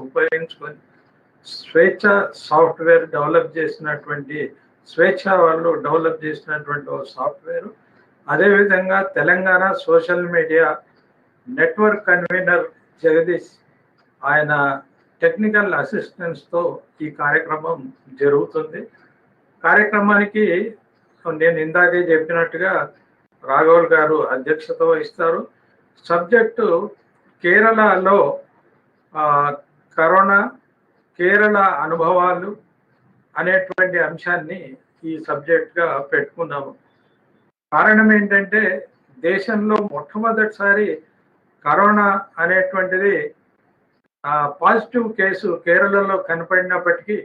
ఉపయోగించుకొని స్వేచ్ఛ software develop చేసినటువంటి స్వేచ్ఛ వాళ్ళు డెవలప్ చేసినటువంటి ఒక సాఫ్ట్వేర్. అదేవిధంగా Telangana social media network convener Jagadish ఆయన టెక్నికల్ అసిస్టెన్స్తో ఈ కార్యక్రమం జరుగుతుంది. కార్యక్రమానికి నేను ఇందాకే చెప్పినట్టుగా రాఘవుల్ గారు అధ్యక్షత వహిస్తారు. సబ్జెక్టు కేరళలో కరోనా కేరళ అనుభవాలు అనేటువంటి అంశాన్ని ఈ సబ్జెక్ట్గా పెట్టుకున్నాము. కారణం ఏంటంటే దేశంలో మొట్టమొదటిసారి కరోనా అనేటువంటిది పాజిటివ్ కేసు కేరళలో కనపడినప్పటికీ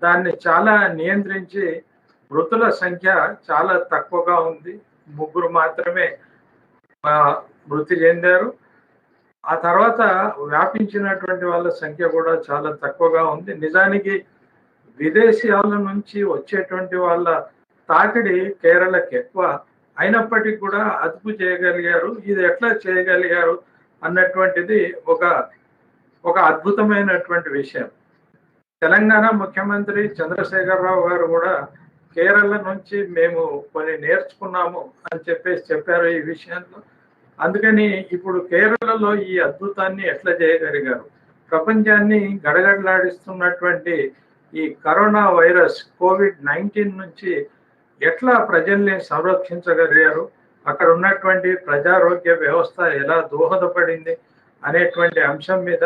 దాన్ని చాలా నియంత్రించి మృతుల సంఖ్య చాలా తక్కువగా ఉంది. 3 మాత్రమే మృతి చెందారు. ఆ తర్వాత వ్యాపించినటువంటి వాళ్ళ సంఖ్య కూడా చాలా తక్కువగా ఉంది. నిజానికి విదేశాల నుంచి వచ్చేటువంటి వాళ్ళ తాకిడి కేరళకి ఎక్కువ అయినప్పటికీ కూడా అదుపు చేయగలిగారు. ఇది ఎట్లా చేయగలిగారు అన్నటువంటిది ఒక అద్భుతమైనటువంటి విషయం. తెలంగాణ ముఖ్యమంత్రి చంద్రశేఖరరావు గారు కూడా కేరళ నుంచి మేము కొన్ని నేర్చుకున్నాము అని చెప్పారు ఈ విషయంలో. అందుకని ఇప్పుడు కేరళలో ఈ అద్భుతాన్ని ఎట్లా చేయగలిగారు, ప్రపంచాన్ని గడగడలాడిస్తున్నటువంటి ఈ కరోనా వైరస్ COVID-19 నుంచి ఎట్లా ప్రజల్ని సంరక్షించగలిగారు, అక్కడ ఉన్నటువంటి ప్రజారోగ్య వ్యవస్థ ఎలా దోహదపడింది అనేటువంటి అంశం మీద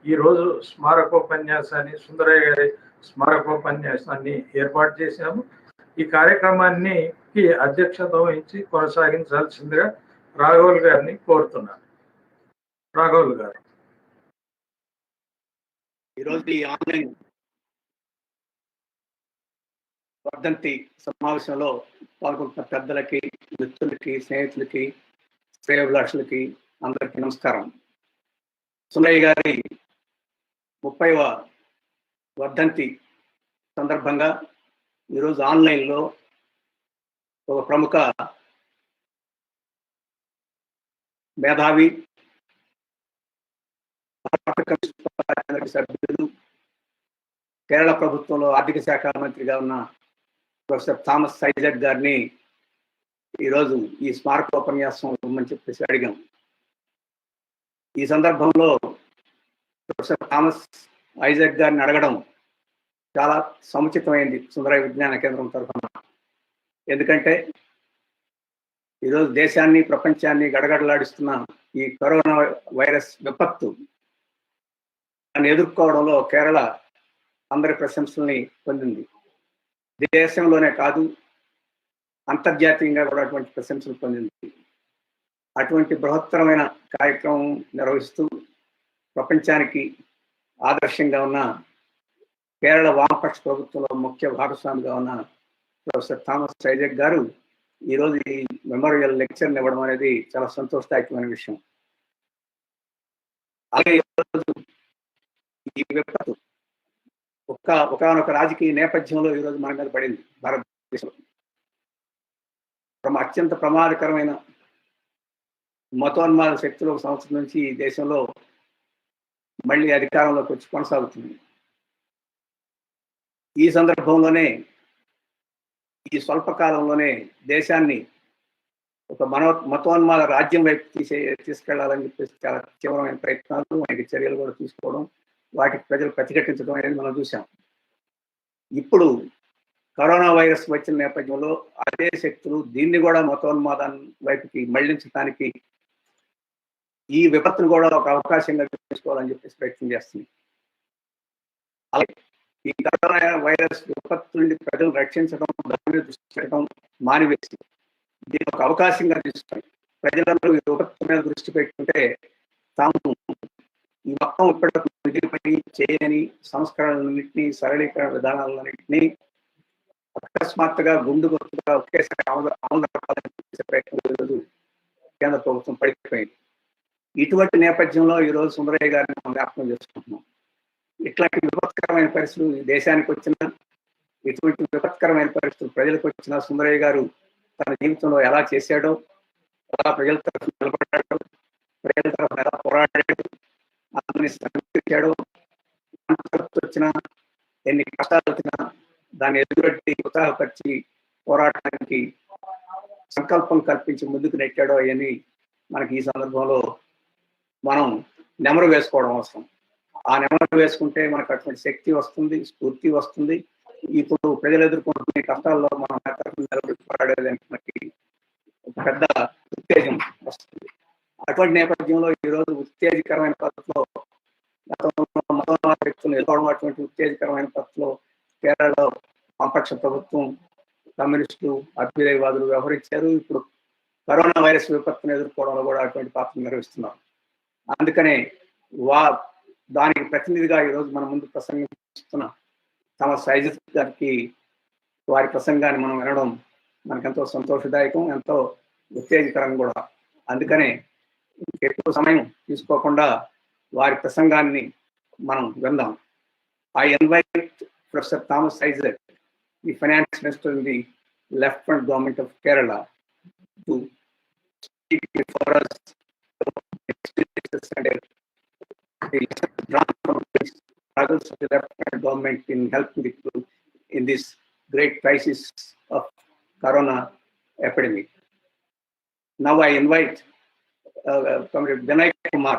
ఈరోజు స్మారకోపన్యాసాన్ని సుందరయ్య గారి స్మారకోపన్యాసాన్ని ఏర్పాటు చేశాము. ఈ కార్యక్రమాన్ని అధ్యక్షత వహించి కొనసాగించాల్సిందిగా రాఘవుల్ గారిని కోరుతున్నాను. రాఘవుల్ గారు. ఈరోజు ఈ ఆన్లైన్ వర్ధంతి సమావేశంలో పాల్గొంటున్న పెద్దలకి, మిత్రులకి, స్నేహితులకి, శ్రేయోభిలాషులకి అందరికీ నమస్కారం. సుందరయ్య గారి 30వ వర్ధంతి సందర్భంగా ఈరోజు ఆన్లైన్లో ఒక ప్రముఖ మేధావి, సభ్యులు, కేరళ ప్రభుత్వంలో ఆర్థిక శాఖ మంత్రిగా ఉన్న ప్రొఫెసర్ థామస్ ఐజాక్ గారిని ఈరోజు ఈ స్మారకోపన్యాసం ఇవ్వమని చెప్పేసి అడిగాం. ఈ సందర్భంలో ప్రొఫెసర్ థామస్ ఐజాక్ గారిని అడగడం చాలా సముచితమైంది సుందరయ్య విజ్ఞాన కేంద్రం తరఫున. ఎందుకంటే ఈరోజు దేశాన్ని, ప్రపంచాన్ని గడగడలాడిస్తున్న ఈ కరోనా వైరస్ విపత్తు దాన్ని ఎదుర్కోవడంలో కేరళ అందరి ప్రశంసల్ని పొందింది. దేశంలోనే కాదు, అంతర్జాతీయంగా కూడా అటువంటి ప్రశంసలు పొందింది. అటువంటి బృహత్తరమైన కార్యక్రమం నిర్వహిస్తూ ప్రపంచానికి ఆదర్శంగా ఉన్న కేరళ వామపక్ష ప్రభుత్వంలో ముఖ్య భాగస్వామిగా ఉన్న ప్రొఫెసర్ థామస్ ఐజాక్ గారు ఈరోజు ఈ మెమోరియల్ లెక్చర్ని ఇవ్వడం అనేది చాలా సంతోషదాయకమైన విషయం. అలాగే ఈరోజు ఈ విపత్తు ఒకనొక రాజకీయ నేపథ్యంలో ఈరోజు మన మీద పడింది. భారతదేశంలో అత్యంత ప్రమాదకరమైన మతోన్మాద శక్తులు 1 సంవత్సరం నుంచి ఈ దేశంలో మళ్ళీ అధికారంలోకి వచ్చి కొనసాగుతుంది. ఈ సందర్భంలోనే, ఈ స్వల్పకాలంలోనే దేశాన్ని ఒక మతోన్మాద రాజ్యం వైపు తీసుకెళ్లాలని చెప్పేసి చాలా తీవ్రమైన ప్రయత్నాలు, అనేక చర్యలు కూడా తీసుకోవడం, వాటికి ప్రజలు ప్రతిఘటించడం అనేది మనం చూసాం. ఇప్పుడు కరోనా వైరస్ వచ్చిన నేపథ్యంలో అదే శక్తులు దీన్ని కూడా మతోన్మాదాన్ని వైపుకి మళ్లించడానికి ఈ విపత్తును కూడా ఒక అవకాశంగా తీసుకోవాలని చెప్పేసి ప్రయత్నం చేస్తుంది. అలాగే ఈ కరోనా వైరస్ విపత్తు నుండి ప్రజలు రక్షించడం, దాని మీద దృష్టి పెట్టడం మానివేసి దీన్ని ఒక అవకాశంగా తీసుకొని ప్రజలందరూ ఈ విపత్తు మీద దృష్టి పెట్టుకుంటే తాము ఈ మొత్తం ఇప్పటివరకు మిగిలిపోయి చేయని సంస్కరణలన్నింటినీ, సరళీకరణ విధానాలన్నింటినీ అకస్మాత్తుగా గుండుగొత్తుగా ఒకేసారి అమలు జరపాలని ప్రయత్నం కేంద్ర ప్రభుత్వం పడిపోయింది. ఇటువంటి నేపథ్యంలో ఈరోజు సుందరయ్య గారిని మనం జ్ఞాపకం చేసుకుంటున్నాం. ఇట్లాంటి విపత్కరమైన పరిస్థితులు దేశానికి వచ్చిన, ఇటువంటి విపత్కరమైన పరిస్థితులు ప్రజలకు వచ్చిన సుందరయ్య గారు తన జీవితంలో ఎలా చేశాడో, ఎలా ప్రజల తరఫున నిలబడ్డాడో, ప్రజల తరఫున ఎలా పోరాడాడు, అందరినీ సమీకరించాడో, వచ్చినా ఎన్ని కష్టాలు వచ్చినా దాన్ని ఎదురొట్టి ఉత్సాహపరిచి పోరాటానికి సంకల్పం కల్పించి ముందుకు నెట్టాడో అవన్నీ మనకి ఈ సందర్భంలో మనం నెమరు వేసుకోవడం అవసరం. ఆ నెమరు వేసుకుంటే మనకు అటువంటి శక్తి వస్తుంది, స్ఫూర్తి వస్తుంది. ఇప్పుడు ప్రజలు ఎదుర్కొంటున్న కష్టాల్లో మనం నిలబడి పోరాడేదానికి మనకి పెద్ద ఉత్తేజం వస్తుంది. అటువంటి నేపథ్యంలో ఈరోజు ఉత్తేజకరమైన పద్ధతిలో మతోన్మాద వ్యక్తులను ఎదుర్కోవడం అటువంటి ఉత్తేజకరమైన పద్ధతిలో కేరళలో వామపక్ష ప్రభుత్వం, కమ్యూనిస్టులు, అభ్యుదయవాదులు వ్యవహరించారు. ఇప్పుడు కరోనా వైరస్ విపత్తును ఎదుర్కోవడంలో కూడా అటువంటి పాత్ర నిర్వహిస్తున్నారు. అందుకనే దానికి ప్రతినిధిగా ఈరోజు మన ముందు ప్రసంగిస్తున్న థామస్ ఐజక్ గారికి వారి ప్రసంగాన్ని మనం వినడం మనకెంతో సంతోషదాయకం, ఎంతో ఉత్తేజకరం కూడా. అందుకనే ఎక్కువ సమయం తీసుకోకుండా వారి ప్రసంగాన్ని మనం విందాం. I invite professor Thomas Isaac, the finance minister in the left front government of Kerala, to speak before us and the drawn from the struggles of the left-hand government in helping the people in this great crisis of corona epidemic. Now I invite Comrade Vinay Kumar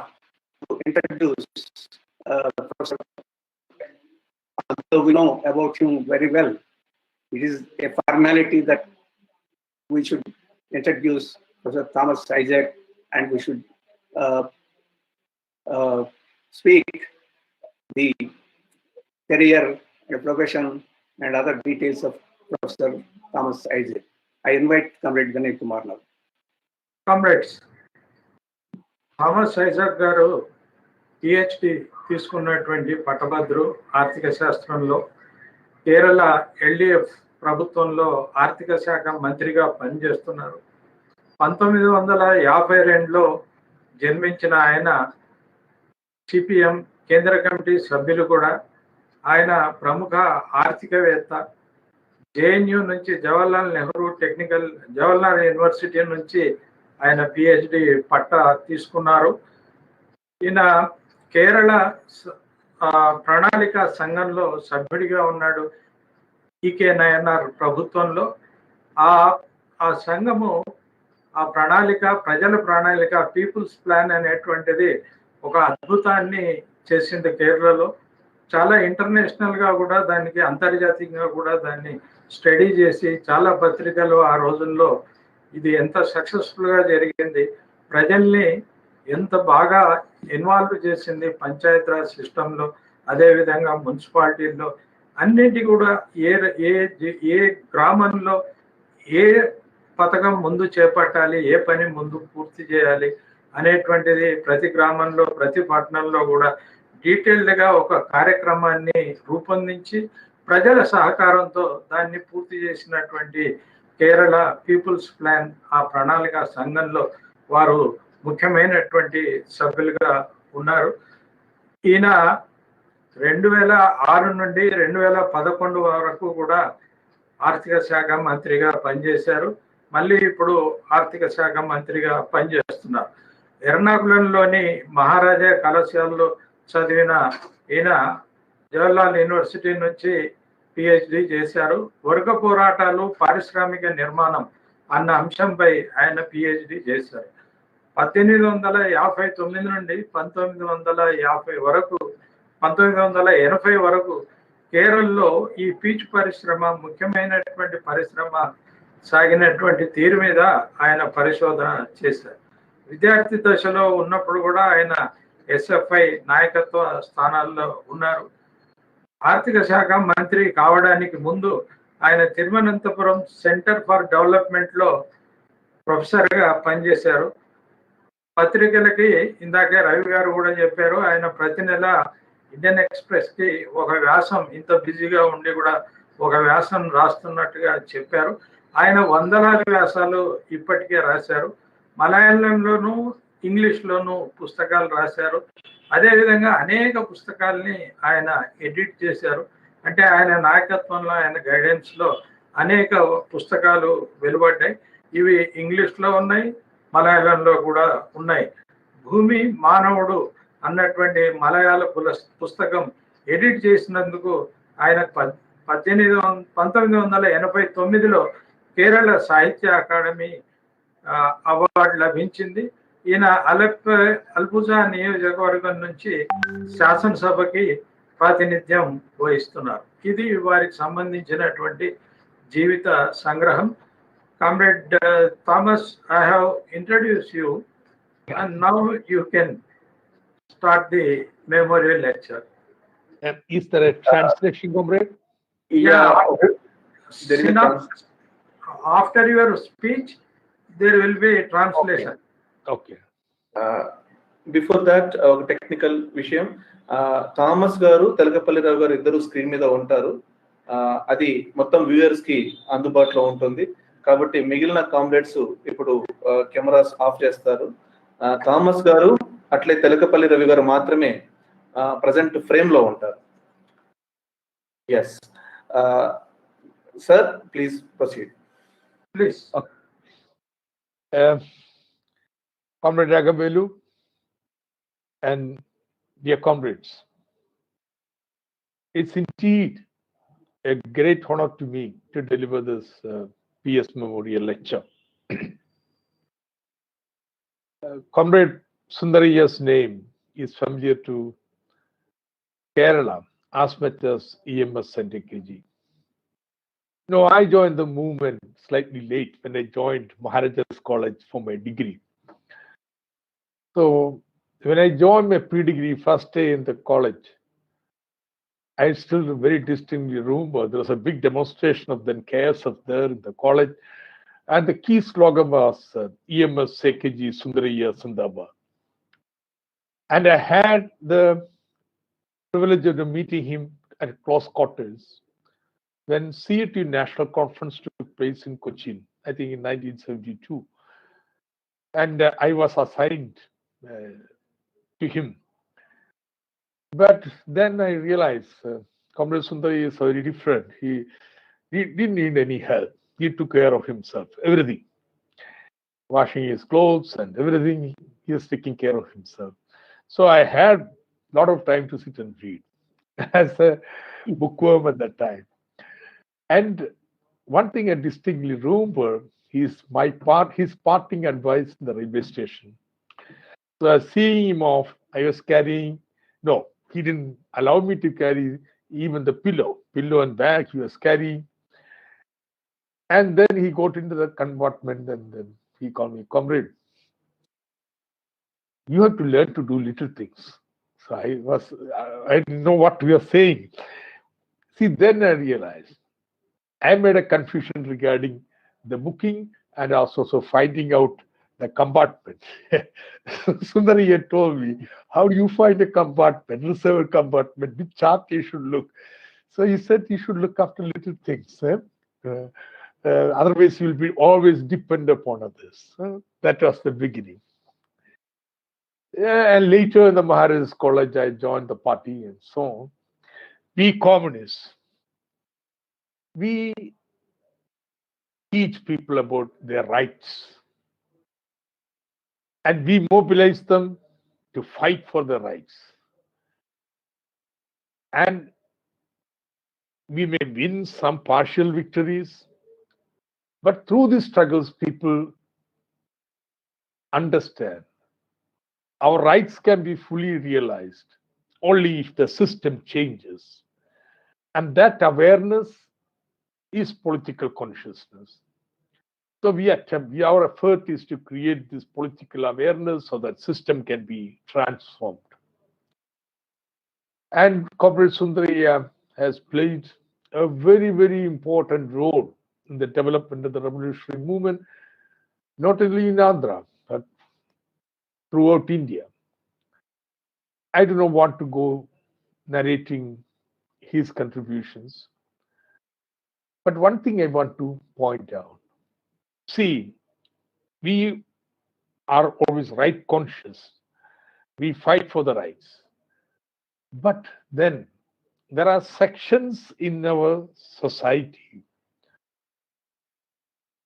to introduce Professor. Although we know about him very well, it is a formality that we should introduce Professor Thomas Isaac, and we should speak the career and profession and other details of Professor Thomas Isaac. I invite Comrade Vinay Kumar now. Comrades, Thomas Isaac గారు PhD తీసుకున్నటువంటి పట్టభద్రు ఆర్థిక శాస్త్రంలో Kerala LDF ప్రభుత్వంలో ఆర్థిక శాఖ మంత్రిగా పనిచేస్తున్నారు. 1952లో జన్మించిన ఆయన సిపిఎం కేంద్ర కమిటీ సభ్యులు కూడా. ఆయన ప్రముఖ ఆర్థికవేత్త. జేఎన్యూ నుంచి జవహర్లాల్ యూనివర్సిటీ నుంచి ఆయన పిహెచ్డి పట్టా తీసుకున్నారు. ఈయన కేరళ ప్రణాళిక సంఘంలో సభ్యుడిగా ఉన్నాడు. ఈకే నయనార్ ప్రభుత్వంలో ఆ సంఘము ఆ ప్రణాళిక, ప్రజల ప్రణాళిక, పీపుల్స్ ప్లాన్ అనేటువంటిది ఒక అద్భుతాన్ని చేసింది కేరళలో. చాలా ఇంటర్నేషనల్ గా కూడా దానికి, అంతర్జాతీయంగా కూడా దాన్ని స్టడీ చేసి చాలా పత్రికలు ఆ రోజుల్లో ఇది ఎంత సక్సెస్ఫుల్ గా జరిగింది, ప్రజల్ని ఎంత బాగా ఇన్వాల్వ్ చేసింది పంచాయతీరాజ్ సిస్టంలో, అదేవిధంగా మున్సిపాలిటీల్లో అన్నింటి కూడా ఏ గ్రామంలో ఏ పథకం ముందు చేపట్టాలి, ఏ పని ముందు పూర్తి చేయాలి అనేటువంటిది ప్రతి గ్రామంలో, ప్రతి పట్టణంలో కూడా డీటెయిల్డ్గా ఒక కార్యక్రమాన్ని రూపొందించి ప్రజల సహకారంతో దాన్ని పూర్తి చేసినటువంటి కేరళ పీపుల్స్ ప్లాన్, ఆ ప్రణాళిక సంఘంలో వారు ముఖ్యమైనటువంటి సభ్యులుగా ఉన్నారు. ఈయన 2006 నుండి 2011 వరకు కూడా ఆర్థిక శాఖ మంత్రిగా పనిచేశారు. మళ్ళీ ఇప్పుడు ఆర్థిక శాఖ మంత్రిగా పనిచేస్తున్నారు. ఎర్నాకుళంలోని మహారాజా కళాశాలలో చదివిన ఈయన జవహర్లాల్ యూనివర్సిటీ నుంచి పిహెచ్డి చేశారు. వర్గ పోరాటాలు, పారిశ్రామిక నిర్మాణం అన్న అంశంపై ఆయన పిహెచ్డి చేశారు. 1859 నుండి 1980 వరకు కేరళలో ఈ పీచు పరిశ్రమ, ముఖ్యమైనటువంటి పరిశ్రమ సాగినటువంటి తీరు మీద ఆయన పరిశోధన చేశారు. విద్యార్థి దశలో ఉన్నప్పుడు కూడా ఆయన ఎస్ఎఫ్ఐ నాయకత్వ స్థానాల్లో ఉన్నారు. ఆర్థిక శాఖ మంత్రి కావడానికి ముందు ఆయన తిరువనంతపురం సెంటర్ ఫర్ డెవలప్మెంట్ లో ప్రొఫెసర్గా పనిచేశారు. పత్రికలకి ఇందాకే రవి గారు కూడా చెప్పారు, ఆయన ప్రతి నెల ఇండియన్ ఎక్స్ప్రెస్ కి ఒక వ్యాసం, ఇంత బిజీగా ఉండి కూడా ఒక వ్యాసం రాస్తున్నట్టుగా చెప్పారు. ఆయన వందలాది వ్యాసాలు ఇప్పటికే రాశారు. మలయాళంలోనూ ఇంగ్లీష్లోనూ పుస్తకాలు రాశారు. అదేవిధంగా అనేక పుస్తకాల్ని ఆయన ఎడిట్ చేశారు. అంటే ఆయన నాయకత్వంలో, ఆయన గైడెన్స్లో అనేక పుస్తకాలు వెలువడ్డాయి. ఇవి ఇంగ్లీష్లో ఉన్నాయి, మలయాళంలో కూడా ఉన్నాయి. భూమి మానవుడు అన్నటువంటి మలయాళ పుస్తకం ఎడిట్ చేసినందుకు ఆయన 1989లో కేరళ సాహిత్య అకాడమీ అవార్డు లభించింది. ఈయన అల్బుజా నియోజకవర్గం నుంచి శాసనసభకి ప్రాతినిధ్యం వహిస్తున్నారు. ఇది వారికి సంబంధించినటువంటి జీవిత సంగ్రహం. Comrade Thomas, I have introduced you, and now you can start the memorial lecture. Is there a translation, comrade? Yeah. There is a After your speech, there will be a translation. Okay. Before that ఒక technical విషయం, Thomas గారు తెలకపల్లిరావు గారు ఇద్దరు screen మీద ఉంటారు. అది మొత్తం viewers కి అందుబాటులో ఉంటుంది. కాబట్టి మిగిలిన కామ్రేడ్స్ ఇప్పుడు కెమెరాస్ ఆఫ్ చేస్తారు. థామస్ గారు అట్లే తెలకపల్లి రవి గారు మాత్రమే ప్రజెంట్ ఫ్రేమ్ లో ఉంటారు. Yes sir, please proceed. Please. Comrade Raghavelu and dear comrades, it's indeed a great honor to me to deliver this PS Memorial Lecture. Comrade Sundaraiah's name is familiar to Kerala as much as EMS and AKG. No, I joined the movement slightly late when I joined Maharaja's College for my degree. So when I joined my pre-degree first day in the college, I still very distinctly remember there was a big demonstration of the KSF there in the college, and the key slogan was EMS AKG Sundaraiah Sundaba. And I had the privilege of meeting him at close quarters when CET National Conference took place in Cochin, I think in 1972. And I was assigned to him. But then I realized Comrade Sundaraiah is very different. He didn't need any help. He took care of himself, everything. Washing his clothes and everything, he was taking care of himself. So I had a lot of time to sit and read as a bookworm at that time. And one thing I distinctly remember is his parting advice in the railway station. So I was seeing him off, I was carrying, no, he didn't allow me to carry even the pillow and bag he was carrying. And then he got into the compartment and then he called me, comrade, you have to learn to do little things. So I didn't know what we were saying. See, then I realized I made a confusion regarding the booking and also finding out the compartment. Sundaraiah told me, how do you find a compartment, reserved compartment, which chart you should look? So he said you should look after little things. Otherwise you will be always dependent upon others. That was the beginning. And later in the Maharaja's College, I joined the party and so on. We communists, we teach people about their rights. And we mobilize them to fight for their rights. And we may win some partial victories, but through these struggles, people understand our rights can be fully realized only if the system changes. And that awareness is political consciousness. So our effort is to create this political awareness so that system can be transformed. And Comrade Sundaraiah has played a very, very important role in the development of the revolutionary movement, not only in Andhra, but throughout India. I do not want to go narrating his contributions. But one thing I want to point out, see, we are always right conscious. We fight for the rights. But then there are sections in our society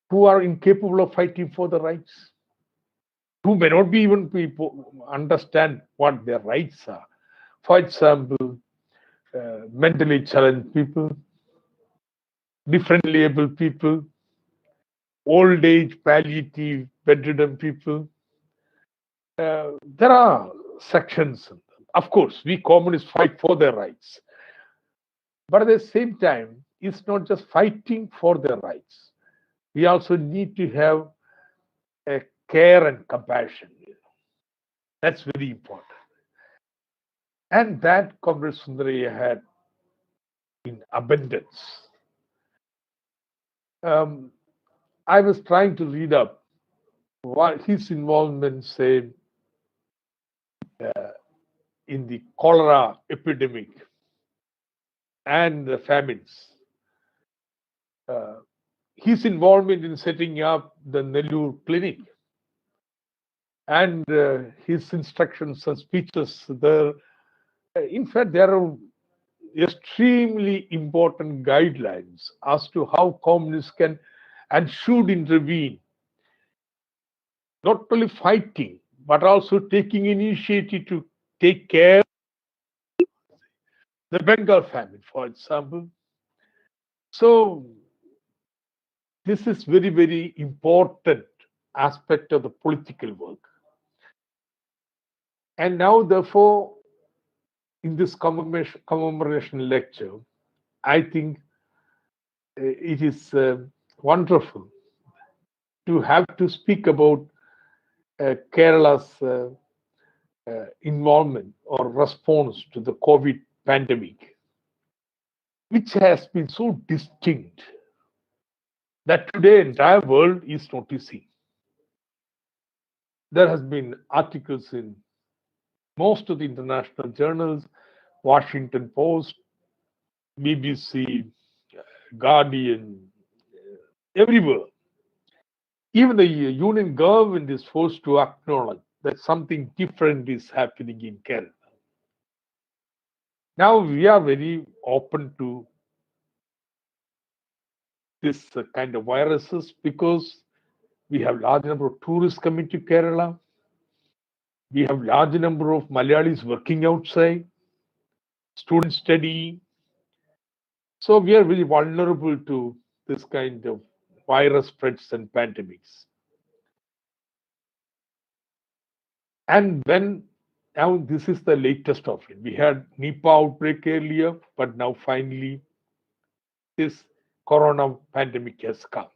who are incapable of fighting for the rights, who may not be even people understand what their rights are. For example, mentally challenged people, differently able people, old age, palliative, bedridden people. There are sections. Of course, we communists fight for their rights. But at the same time, it's not just fighting for their rights. We also need to have a care and compassion. That's very important. And that Comrade Sundaraiah had in abundance. I was trying to read up what his involvement, say, in the cholera epidemic and the famines. His involvement in setting up the Nellore clinic and his instructions and speeches there. In fact, there are extremely important guidelines as to how communists can and should intervene, not only fighting, but also taking initiative to take care of the Bengal famine, for example. So this is very, very important aspect of the political work. And now, therefore, in this commemoration lecture, I think it is wonderful to have to speak about Kerala's involvement or response to the COVID pandemic, which has been so distinct that today the entire world is noticing. There has been articles in most of the international journals, Washington Post, BBC, Guardian, everywhere. Even the union government is forced to acknowledge that something different is happening in Kerala. Now we are very open to this kind of viruses because we have large number of tourists coming to Kerala. We have large number of Malayalis working outside, students studying. So we are very vulnerable to this kind of virus spreads and pandemics. And then now this is the latest of it. We had Nipah outbreak earlier, but now finally this corona pandemic has come.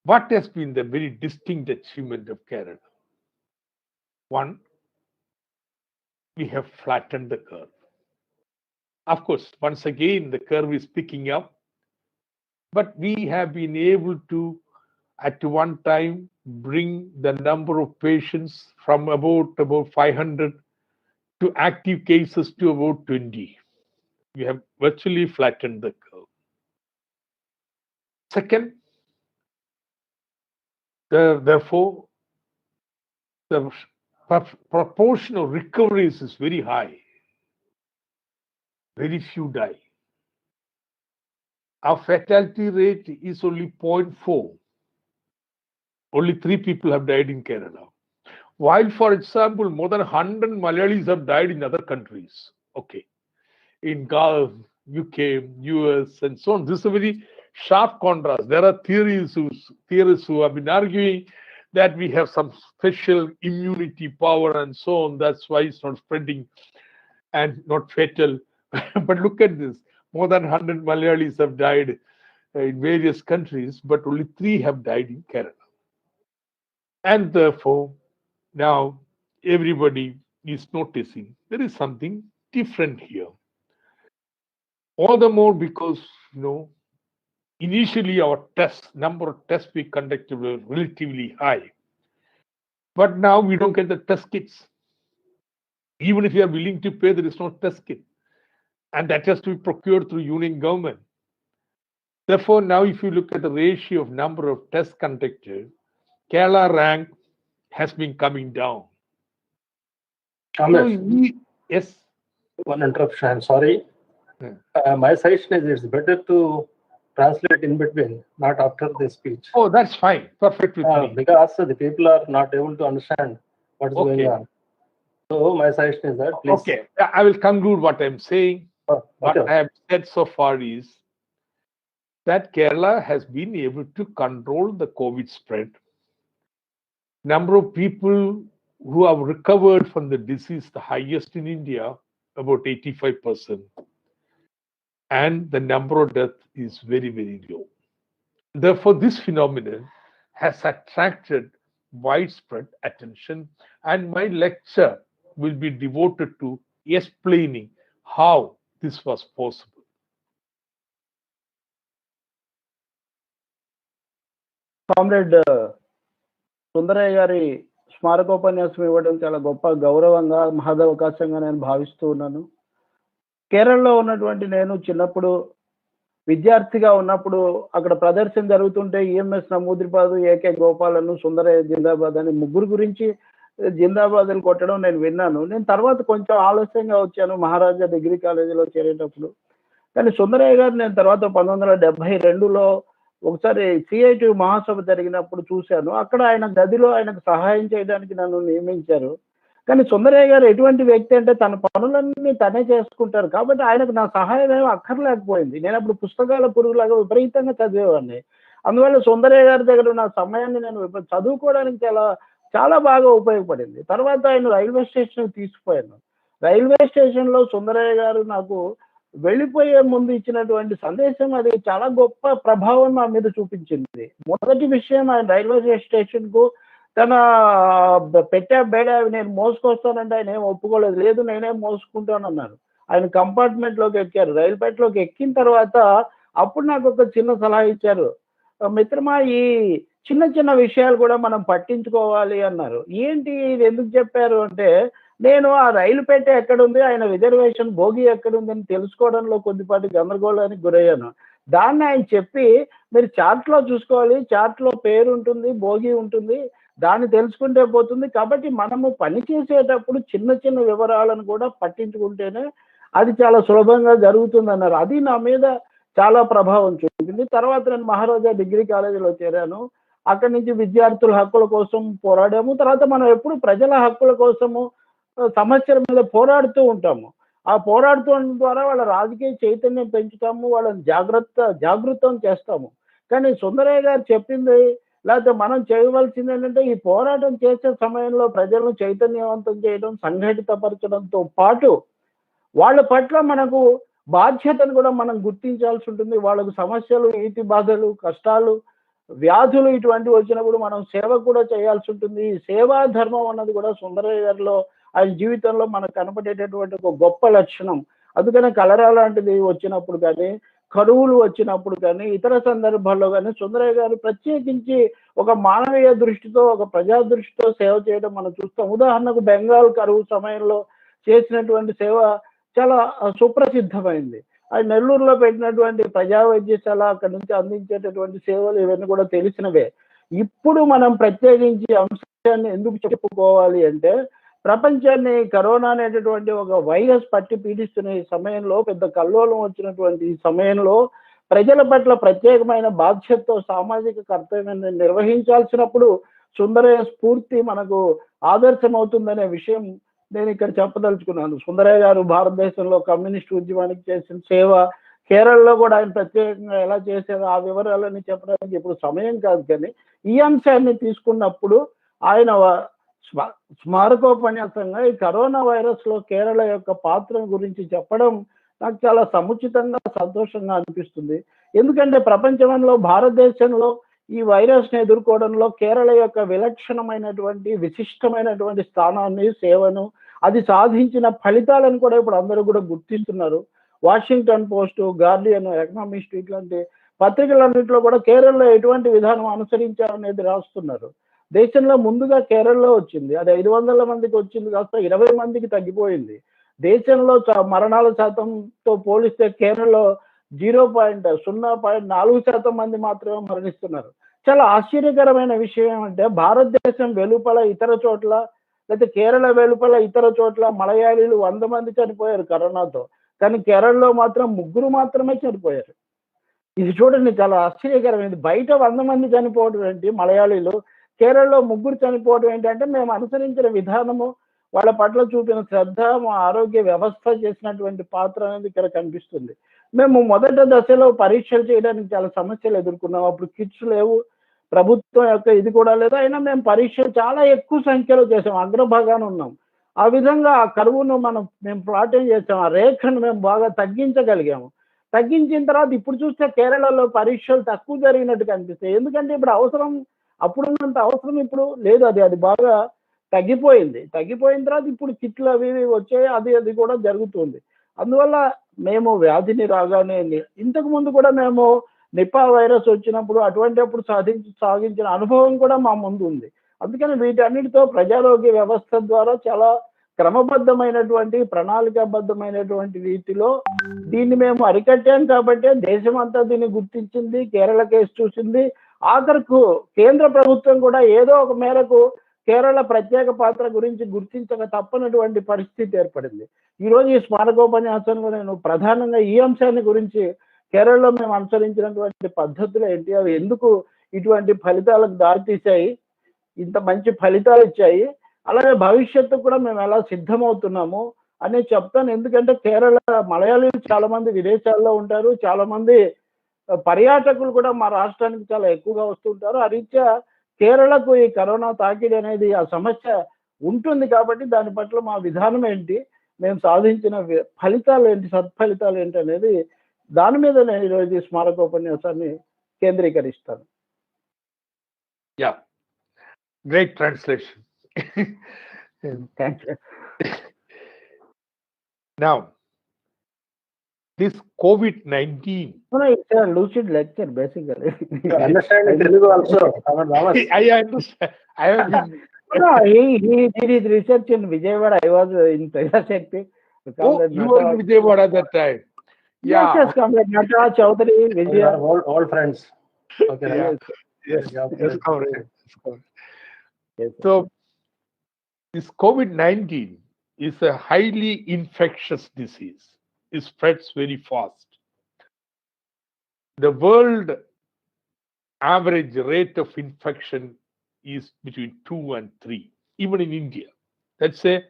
What has been the very distinct achievement of Kerala? One, we have flattened the curve. Of course, once again, the curve is picking up, but we have been able to, at one time, bring the number of patients from about 500 to active cases to about 20. We have virtually flattened the curve. Second, therefore, the proportion of recoveries is very high. Very few die. Our fatality rate is only 0.4. Only 3 people have died in Kerala. While, for example, more than 100 Malayalis have died in other countries. Okay. In Gulf, UK, US, and so on. This is a very sharp contrast. There are theorists who have been arguing that we have some special immunity power and so on. That's why it's not spreading and not fatal. But look at this. More than 100 Malayalis have died in various countries, but only 3 have died in Kerala. And therefore, now everybody is noticing there is something different here. All the more because, initially our number of tests we conducted were relatively high. But now we don't get the test kits. Even if you are willing to pay, there is no test kit. And that has to be procured through union government. Therefore, now if you look at the ratio of number of tests conducted, Kerala rank has been coming down. Yes. One interruption, I'm sorry. My suggestion is it's better to translate in between, not after the speech. Oh, that's fine. Perfect with me. Because the people are not able to understand what's going on. So my suggestion is that please. Okay, I will conclude what I'm saying. What Okay. I have said so far is that Kerala has been able to control the COVID spread. Number of people who have recovered from the disease, the highest in India, about 85%. And the number of deaths is very, very low. Therefore, this phenomenon has attracted widespread attention, and my lecture will be devoted to explaining how this was possible. Comrade Sundarayya గారి స్మారకోపన్యాసం ఇవ్వడం చాలా గొప్ప గౌరవంగా మహదవకాశంగా నేను భావిస్తూ ఉన్నాను. కేరళలో ఉన్నటువంటి నేను చిన్నప్పుడు విద్యార్థిగా ఉన్నప్పుడు అక్కడ ప్రదర్శన జరుగుతుంటే ఈఎంఎస్ నమూద్రిపాదు, ఏకే గోపాలను, సుందరయ్య జిందాబాద్ అని ముగ్గురు గురించి జిందాబాద్లు కొట్టడం నేను విన్నాను. నేను తర్వాత కొంచెం ఆలస్యంగా వచ్చాను మహారాజా డిగ్రీ కాలేజీలో చేరేటప్పుడు. కానీ సుందరయ్య గారు నేను తర్వాత 1972లో ఒకసారి సిఐటి మహాసభ జరిగినప్పుడు చూశాను. అక్కడ ఆయన గదిలో ఆయనకు సహాయం చేయడానికి నన్ను నియమించారు. కానీ సుందరయ్య గారు ఎటువంటి వ్యక్తి అంటే తన పనులన్నీ తనే చేసుకుంటారు. కాబట్టి ఆయనకు నా సహాయం ఏమీ అక్కర్లేకపోయింది. నేను అప్పుడు పుస్తకాల పురుగులాగా విపరీతంగా చదివేవాడిని. అందువల్ల సుందరయ్య గారి దగ్గర నా సమయాన్ని నేను చదువుకోవడానికి చాలా బాగా ఉపయోగపడింది. తర్వాత ఆయన రైల్వే స్టేషన్ తీసుకుపోయాను. రైల్వే స్టేషన్లో సుందరయ్య గారు నాకు వెళ్ళిపోయే ముందు ఇచ్చినటువంటి సందేశం అది చాలా గొప్ప ప్రభావం నా మీద చూపించింది. మొదటి విషయం, ఆయన రైల్వే స్టేషన్ కు తన పెట్టే బేడ నేను మోసుకొస్తానంటే ఆయన ఏం ఒప్పుకోలేదు. లేదు నేనే మోసుకుంటానన్నారు. ఆయన కంపార్ట్మెంట్ లోకి ఎక్కారు. రైలుపేటలోకి ఎక్కిన తర్వాత అప్పుడు నాకు ఒక చిన్న సలహా ఇచ్చారు. మిత్రమా, ఈ చిన్న చిన్న విషయాలు కూడా మనం పట్టించుకోవాలి అన్నారు. ఏంటి ఇది ఎందుకు చెప్పారు అంటే, నేను ఆ రైలు పెట్టె ఎక్కడుంది, ఆయన రిజర్వేషన్ భోగి ఎక్కడుందని తెలుసుకోవడంలో కొద్దిపాటి గందరగోళానికి గురయ్యాను. దాన్ని ఆయన చెప్పి, మీరు చార్ట్లో చూసుకోవాలి, చార్ట్లో పేరు ఉంటుంది, భోగి ఉంటుంది, దాన్ని తెలుసుకుంటే పోతుంది. కాబట్టి మనము పని చేసేటప్పుడు చిన్న చిన్న వివరాలను కూడా పట్టించుకుంటేనే అది చాలా సులభంగా జరుగుతుంది అన్నారు. అది నా మీద చాలా ప్రభావం చూపింది. తర్వాత నేను మహారాజా డిగ్రీ కాలేజీలో చేరాను. అక్కడి నుంచి విద్యార్థుల హక్కుల కోసం పోరాడాము. తర్వాత మనం ఎప్పుడు ప్రజల హక్కుల కోసము సమస్యల మీద పోరాడుతూ ఉంటాము. ఆ పోరాడుతున్న ద్వారా వాళ్ళ రాజకీయ చైతన్యం పెంచుతాము, వాళ్ళని జాగృతం చేస్తాము. కానీ సుందరయ్య గారు చెప్పింది, లేకపోతే మనం చేయవలసింది ఏంటంటే, ఈ పోరాటం చేసే సమయంలో ప్రజలను చైతన్యవంతం చేయడం, సంఘటితపరచడంతో పాటు వాళ్ళ పట్ల మనకు బాధ్యతను కూడా మనం గుర్తించాల్సి ఉంటుంది. వాళ్ళకు సమస్యలు, ఈతి బాధలు, కష్టాలు, వ్యాధులు ఇటువంటివి వచ్చినప్పుడు మనం సేవ కూడా చేయాల్సి ఉంటుంది. ఈ సేవా ధర్మం అన్నది కూడా సుందరయ్య గారిలో, ఆయన జీవితంలో మనకు కనపడేటటువంటి ఒక గొప్ప లక్షణం. అందుకనే కలరా లాంటిది వచ్చినప్పుడు కానీ, కరువులు వచ్చినప్పుడు కానీ, ఇతర సందర్భాల్లో కానీ సుందరయ్య గారు ప్రత్యేకించి ఒక మానవీయ దృష్టితో, ఒక ప్రజా దృష్టితో సేవ చేయడం మనం చూస్తాం. ఉదాహరణకు బెంగాల్ కరువు సమయంలో చేసినటువంటి సేవ చాలా సుప్రసిద్ధమైంది. ఆయన నెల్లూరులో పెట్టినటువంటి ప్రజా వైద్యశాల, అక్కడి నుంచి అందించేటటువంటి సేవలు ఇవన్నీ కూడా తెలిసినవే. ఇప్పుడు మనం ప్రత్యేకించి అంశాన్ని ఎందుకు చెప్పుకోవాలి అంటే, ప్రపంచాన్ని కరోనా అనేటటువంటి ఒక వైరస్ పట్టి పీడిస్తున్న ఈ సమయంలో, పెద్ద కల్లోలం వచ్చినటువంటి ఈ సమయంలో ప్రజల పట్ల ప్రత్యేకమైన బాధ్యతతో సామాజిక కర్తవ్యాన్ని నిర్వహించాల్సినప్పుడు సుందరయ్య స్ఫూర్తి మనకు ఆదర్శం అవుతుందనే విషయం నేను ఇక్కడ చెప్పదలుచుకున్నాను. సుందరయ్య గారు భారతదేశంలో కమ్యూనిస్ట్ ఉద్యమానికి చేసిన సేవ, కేరళలో కూడా ఆయన ప్రత్యేకంగా ఎలా చేశారో ఆ వివరాలని చెప్పడానికి ఇప్పుడు సమయం కాదు. కానీ ఈ అంశాన్ని తీసుకున్నప్పుడు ఆయన స్మారకోపన్యాసంగా ఈ కరోనా వైరస్ లో కేరళ యొక్క పాత్ర గురించి చెప్పడం నాకు చాలా సముచితంగా, సంతోషంగా అనిపిస్తుంది. ఎందుకంటే ప్రపంచంలో, భారతదేశంలో ఈ వైరస్ ని ఎదుర్కోవడంలో కేరళ యొక్క విలక్షణమైనటువంటి, విశిష్టమైనటువంటి స్థానాన్ని, సేవను, అది సాధించిన ఫలితాలను కూడా ఇప్పుడు అందరూ కూడా గుర్తిస్తున్నారు. వాషింగ్టన్ పోస్ట్, గార్డియన్, ఎకనామిస్ట్ ఇట్లాంటి పత్రికలన్నింటిలో కూడా కేరళలో ఎటువంటి విధానం అనుసరించారనేది రాస్తున్నారు. దేశంలో ముందుగా కేరళలో వచ్చింది. అది 500 మందికి వచ్చింది కాస్త 20 మందికి తగ్గిపోయింది. దేశంలో మరణాల శాతంతో పోలిస్తే కేరళలో 0.04% మంది మాత్రమే మరణిస్తున్నారు. చాలా ఆశ్చర్యకరమైన విషయం ఏమంటే, భారతదేశం వెలుపల ఇతర చోట్ల, లేకపోతే కేరళ వెలుపల ఇతర చోట్ల మలయాళీలు 100 మంది చనిపోయారు కరోనాతో. కానీ కేరళలో మాత్రం 3 మాత్రమే చనిపోయారు. ఇది చూడండి, చాలా ఆశ్చర్యకరమైనది. బయట 100 మంది చనిపోవడం ఏంటి మలయాళీలు, కేరళలో 3 చనిపోవడం ఏంటంటే, మేము అనుసరించిన విధానము, వాళ్ళ పట్ల చూపిన శ్రద్ధ, మా ఆరోగ్య వ్యవస్థ చేసినటువంటి పాత్ర అనేది ఇక్కడ కనిపిస్తుంది. మేము మొదటి దశలో పరీక్షలు చేయడానికి చాలా సమస్యలు ఎదుర్కొన్నాం. అప్పుడు కిట్స్ లేవు, ప్రభుత్వం యొక్క ఇది కూడా లేదు. అయినా మేము పరీక్షలు చాలా ఎక్కువ సంఖ్యలో చేసాం, అగ్రభాగాన ఉన్నాం. ఆ విధంగా ఆ కరువును మేము ప్లాటింగ్ చేసాం, ఆ రేఖను మేము బాగా తగ్గించగలిగాము. తగ్గించిన తర్వాత ఇప్పుడు చూస్తే కేరళలో పరీక్షలు తక్కువ జరిగినట్టు కనిపిస్తాయి. ఎందుకంటే ఇప్పుడు అవసరం, అప్పుడున్నంత అవసరం ఇప్పుడు లేదు. అది బాగా తగ్గిపోయింది. తగ్గిపోయిన తర్వాత ఇప్పుడు కిట్లు అవి ఇవి వచ్చాయి, అది కూడా జరుగుతుంది. అందువల్ల మేము వ్యాధిని రాగానే ఇంతకు ముందు కూడా మేము నిపా వైరస్ వచ్చినప్పుడు అటువంటిప్పుడు సాగించిన అనుభవం కూడా మా ముందు ఉంది. అందుకని వీటన్నిటితో ప్రజారోగ్య వ్యవస్థ ద్వారా చాలా క్రమబద్ధమైనటువంటి ప్రణాళికాబద్ధమైనటువంటి రీతిలో దీన్ని మేము అరికట్టాం. కాబట్టి దేశం అంతా దీన్ని గుర్తించింది, కేరళ కేసు చూసింది. ఆఖరుకు కేంద్ర ప్రభుత్వం కూడా ఏదో ఒక మేరకు కేరళ ప్రత్యేక పాత్ర గురించి గుర్తించక తప్పనటువంటి పరిస్థితి ఏర్పడింది. ఈరోజు ఈ స్మారకోపన్యాసంలో నేను ప్రధానంగా ఈ అంశాన్ని గురించి కేరళలో మేము అనుసరించినటువంటి పద్ధతులు ఏంటి, అవి ఎందుకు ఇటువంటి ఫలితాలకు దారితీశాయి, ఇంత మంచి ఫలితాలు ఇచ్చాయి, అలాగే భవిష్యత్తు కూడా మేము ఎలా సిద్ధమవుతున్నాము అనేది చెప్తాను. ఎందుకంటే కేరళ మలయాళీలు చాలా మంది విదేశాల్లో ఉంటారు, చాలా మంది పర్యాటకులు కూడా మా రాష్ట్రానికి చాలా ఎక్కువగా వస్తుంటారు. ఆ రీత్యా కేరళకు ఈ కరోనా తాకిడి అనేది ఆ సమస్య ఉంటుంది. కాబట్టి దాని పట్ల మా విధానం ఏంటి, మేము సాధించిన ఫలితాలు ఏంటి, సత్ఫలితాలు ఏంటి అనేది దాని మీద నేను ఈరోజు ఈ స్మారకోపన్యాసాన్ని కేంద్రీకరిస్తాను. Yeah, great translation. Thank you. Now, this COVID-19. No, it's a lucid lecture basically. Understand Telugu also. I understand. I have been. No, he did his research in Vijayawada. I was in Prajashakti. Oh, you were in Vijayawada at that time. Yeah. Yes, Comrade Nata, Chaudhary, We Vijay. are all friends. Okay. Yeah. Yes, comrade. Yes. So, this COVID-19 is a highly infectious disease. It spreads very fast. The world average rate of infection is between 2 and 3, even in India. Let's say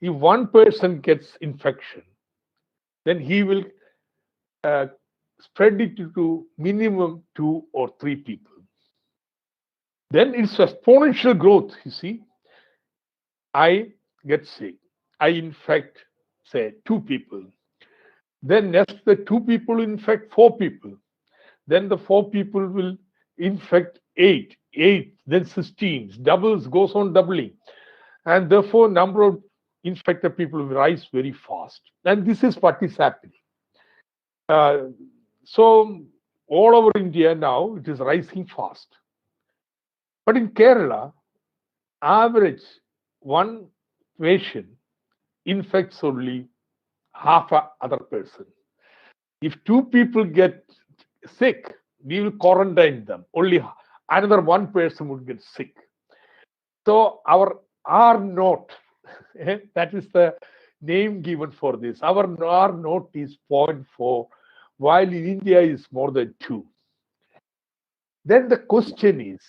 if one person gets infection, then he will spread it to minimum 2 or 3 people. Then it's exponential growth, you see. I get sick. I infect, say, 2 people. Then next, the 2 people infect 4 people. Then the 4 people will infect 8, then 16. Doubles, goes on doubling. And therefore, number of infected people will rise very fast. And this is what is happening. So, all over India now, it is rising fast. But in Kerala, average one patient infects only half a other person. If 2 people get sick, we will quarantine them. Only another 1 person would get sick. So our R naught, that is the name given for this. Our R naught is 0.4, while in India is more than 2. Then the question is,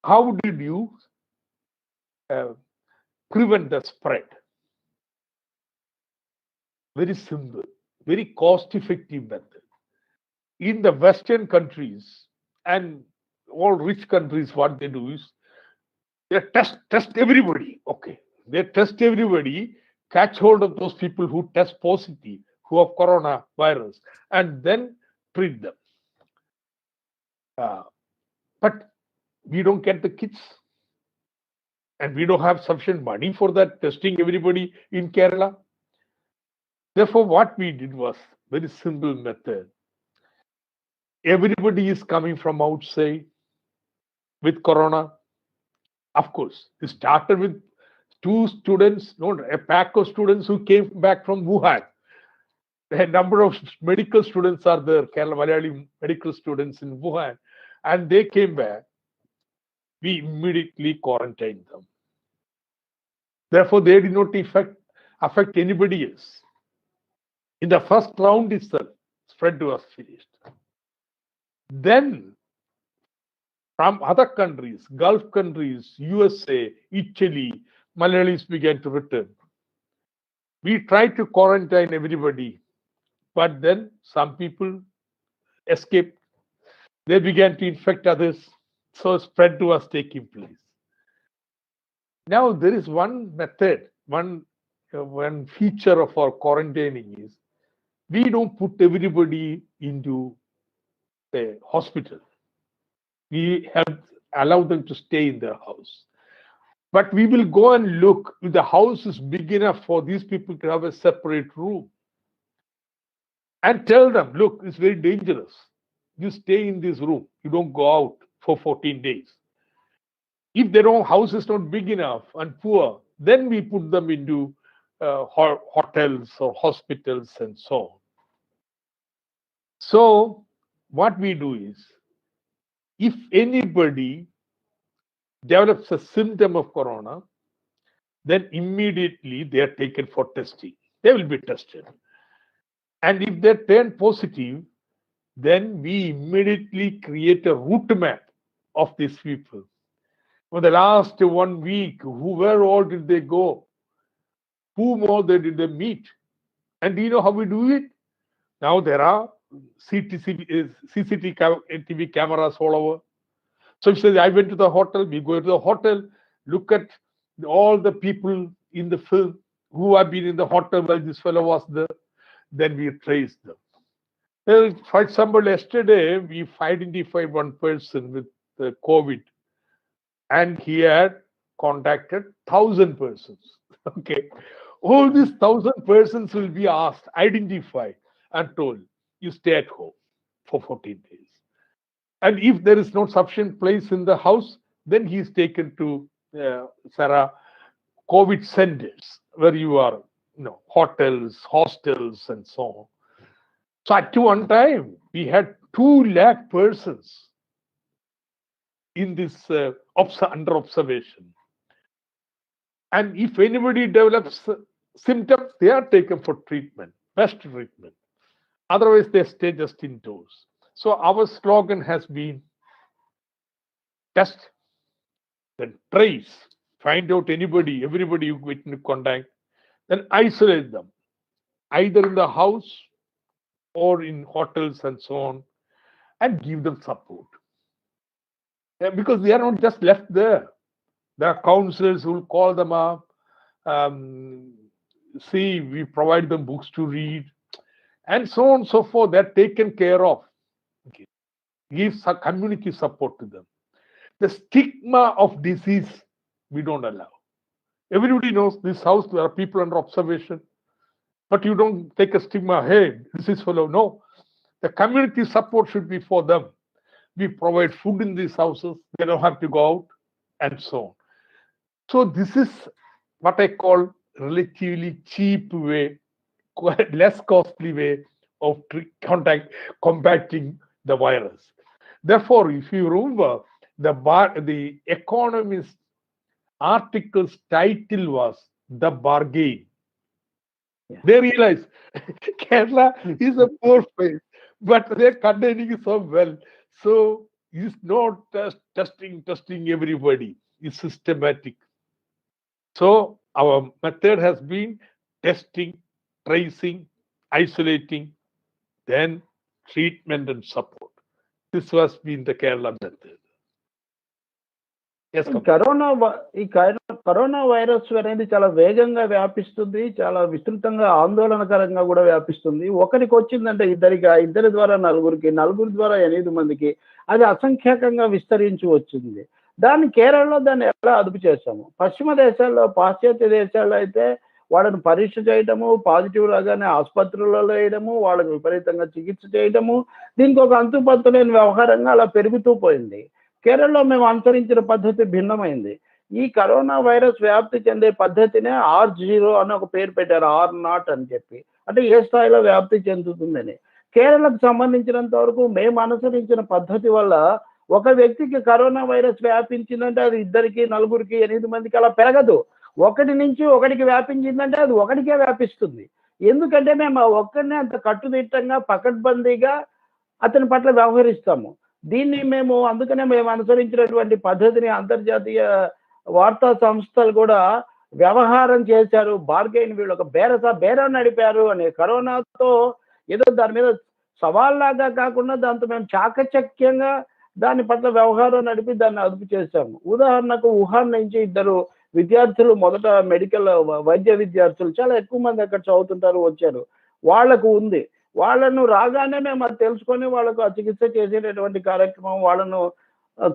how did you prevent the spread? Very simple, very cost-effective method. In the Western countries and all rich countries, what they do is they test everybody. Okay, they test everybody, catch hold of those people who test positive, who have coronavirus, and then treat them. But we don't get the kits, and we don't have sufficient money for that, testing everybody in Kerala. Therefore, what we did was very simple method. Everybody is coming from outside with corona. Of course, it started with 2 students, not a pack of students who came back from Wuhan. A number of medical students are there, Kerala Malayali medical students in Wuhan, and they came back. We immediately quarantined them. Therefore, they did not affect anybody else. In the first round itself, spread was finished. Then, from other countries, Gulf countries, USA, Italy, Malayalis began to return. We tried to quarantine everybody, but then some people escaped. They began to infect others, so spread was taking place. Now there is one method, one feature of our quarantining is we don't put everybody into the hospital. We have allowed them to stay in their house. But we will go and look if the house is big enough for these people to have a separate room. And tell them, look, it's very dangerous. You stay in this room. You don't go out for 14 days. If their own house is not big enough and poor, then we put them into hotels or hospitals and so on. So what we do is, if anybody develops a symptom of corona, then immediately they are taken for testing. They will be tested. And if they turn positive, then we immediately create a route map of these people. For the last 1 week, where all did they go? Whom all did they meet? And do you know how we do it? Now there are CCTV cameras all over. So if you say, I went to the hotel, we go to the hotel, look at all the people in the film who have been in the hotel while this fellow was there, then we trace them. Well, for example, yesterday we identified one person with the COVID, and he had contacted 1,000 persons. Okay, all these 1,000 persons will be asked, identified, and told, you stay at home for 14 days. And if there is no sufficient place in the house, then he is taken to COVID centers where you are, hotels, hostels, and so on. So at one time, we had 2 lakh persons in this under observation. And if anybody develops symptoms, they are taken for treatment, best treatment. Otherwise, they stay just indoors. So our slogan has been test, then trace, find out everybody you get into contact, then isolate them, either in the house or in hotels and so on, and give them support. Because they are not just left there. There are counselors who will call them up, we provide them books to read, and so on and so forth. They're taken care of. Okay. Give some community support to them. The stigma of disease, we don't allow. Everybody knows this house, there are people under observation, but you don't take a stigma, hey, this is fellow. No, the community support should be for them. We provide food in these houses, they don't have to go out, and so on. So this is what I call relatively cheap way, less costly way of combating the virus. Therefore, if you remember, the Economist article's title was The Bargain. Yeah. They realized Kerala is a poor place, but they're containing it so well. So it's not just testing everybody. It's systematic. So our method has been testing, tracing, isolating, then treatment and support. This has been the Kerala method. Yes, corona virus అనేది చాలా వేగంగా వ్యాపిస్తుంది, చాలా విస్తృతంగా ఆందోళనకరంగా కూడా వ్యాపిస్తుంది. ఒకరికి వచ్చిందంటే ఇద్దరి ద్వారా నలుగురి ద్వారా 8 మందికి అది అసంఖ్యాకంగా విస్తరించి వచ్చింది. కేరళలో దాన్ని ఎలా అదుపు చేస్తాము? పశ్చిమ దేశాల్లో, పాశ్చాత్య దేశాల్లో అయితే వాళ్ళని పరీక్ష చేయటము, పాజిటివ్ రాగానే ఆసుపత్రులలో వేయడము, వాళ్ళకి విపరీతంగా చికిత్స చేయడము, దీనికి ఒక అంతుపత్తు లేని వ్యవహారంగా అలా పెరుగుతూ పోయింది. కేరళలో మేము అనుసరించిన పద్ధతి భిన్నమైంది. ఈ కరోనా వైరస్ వ్యాప్తి చెందే పద్ధతినే R0 అని ఒక పేరు పెట్టారు, R0 అని చెప్పి, అంటే ఏ స్థాయిలో వ్యాప్తి చెందుతుందని. కేరళకు సంబంధించినంత వరకు మేము అనుసరించిన పద్ధతి వల్ల ఒక వ్యక్తికి కరోనా వైరస్ వ్యాపించిందంటే అది 2కి, 4కి, 8 మందికి అలా పెరగదు. 1 నుంచి 1కి వ్యాపించిందంటే అది 1కే వ్యాపిస్తుంది. ఎందుకంటే మేము ఒక్కడినే అంత కట్టుదిట్టంగా పకడ్బందీగా అతని పట్ల వ్యవహరిస్తాము. అందుకనే మేము అనుసరించినటువంటి పద్ధతిని అంతర్జాతీయ వార్తా సంస్థలు కూడా వ్యవహారం చేశారు, బార్గెయిన్, వీళ్ళు ఒక బేరం నడిపారు అని. కరోనాతో ఏదో దాని మీద సవాల్లాగా కాకుండా దాంతో మేము చాకచక్యంగా దాని పట్ల వ్యవహారం నడిపి దాన్ని అదుపు చేశాము. ఉదాహరణకు వుహాన్ నుంచి 2 విద్యార్థులు, మొదట మెడికల్ వైద్య విద్యార్థులు, చాలా ఎక్కువ మంది అక్కడ చదువుతుంటారు, వచ్చారు. వాళ్లకు ఉంది. వాళ్ళను రాగానే మేము అది తెలుసుకొని వాళ్ళకు చికిత్స చేసేటటువంటి కార్యక్రమం, వాళ్ళను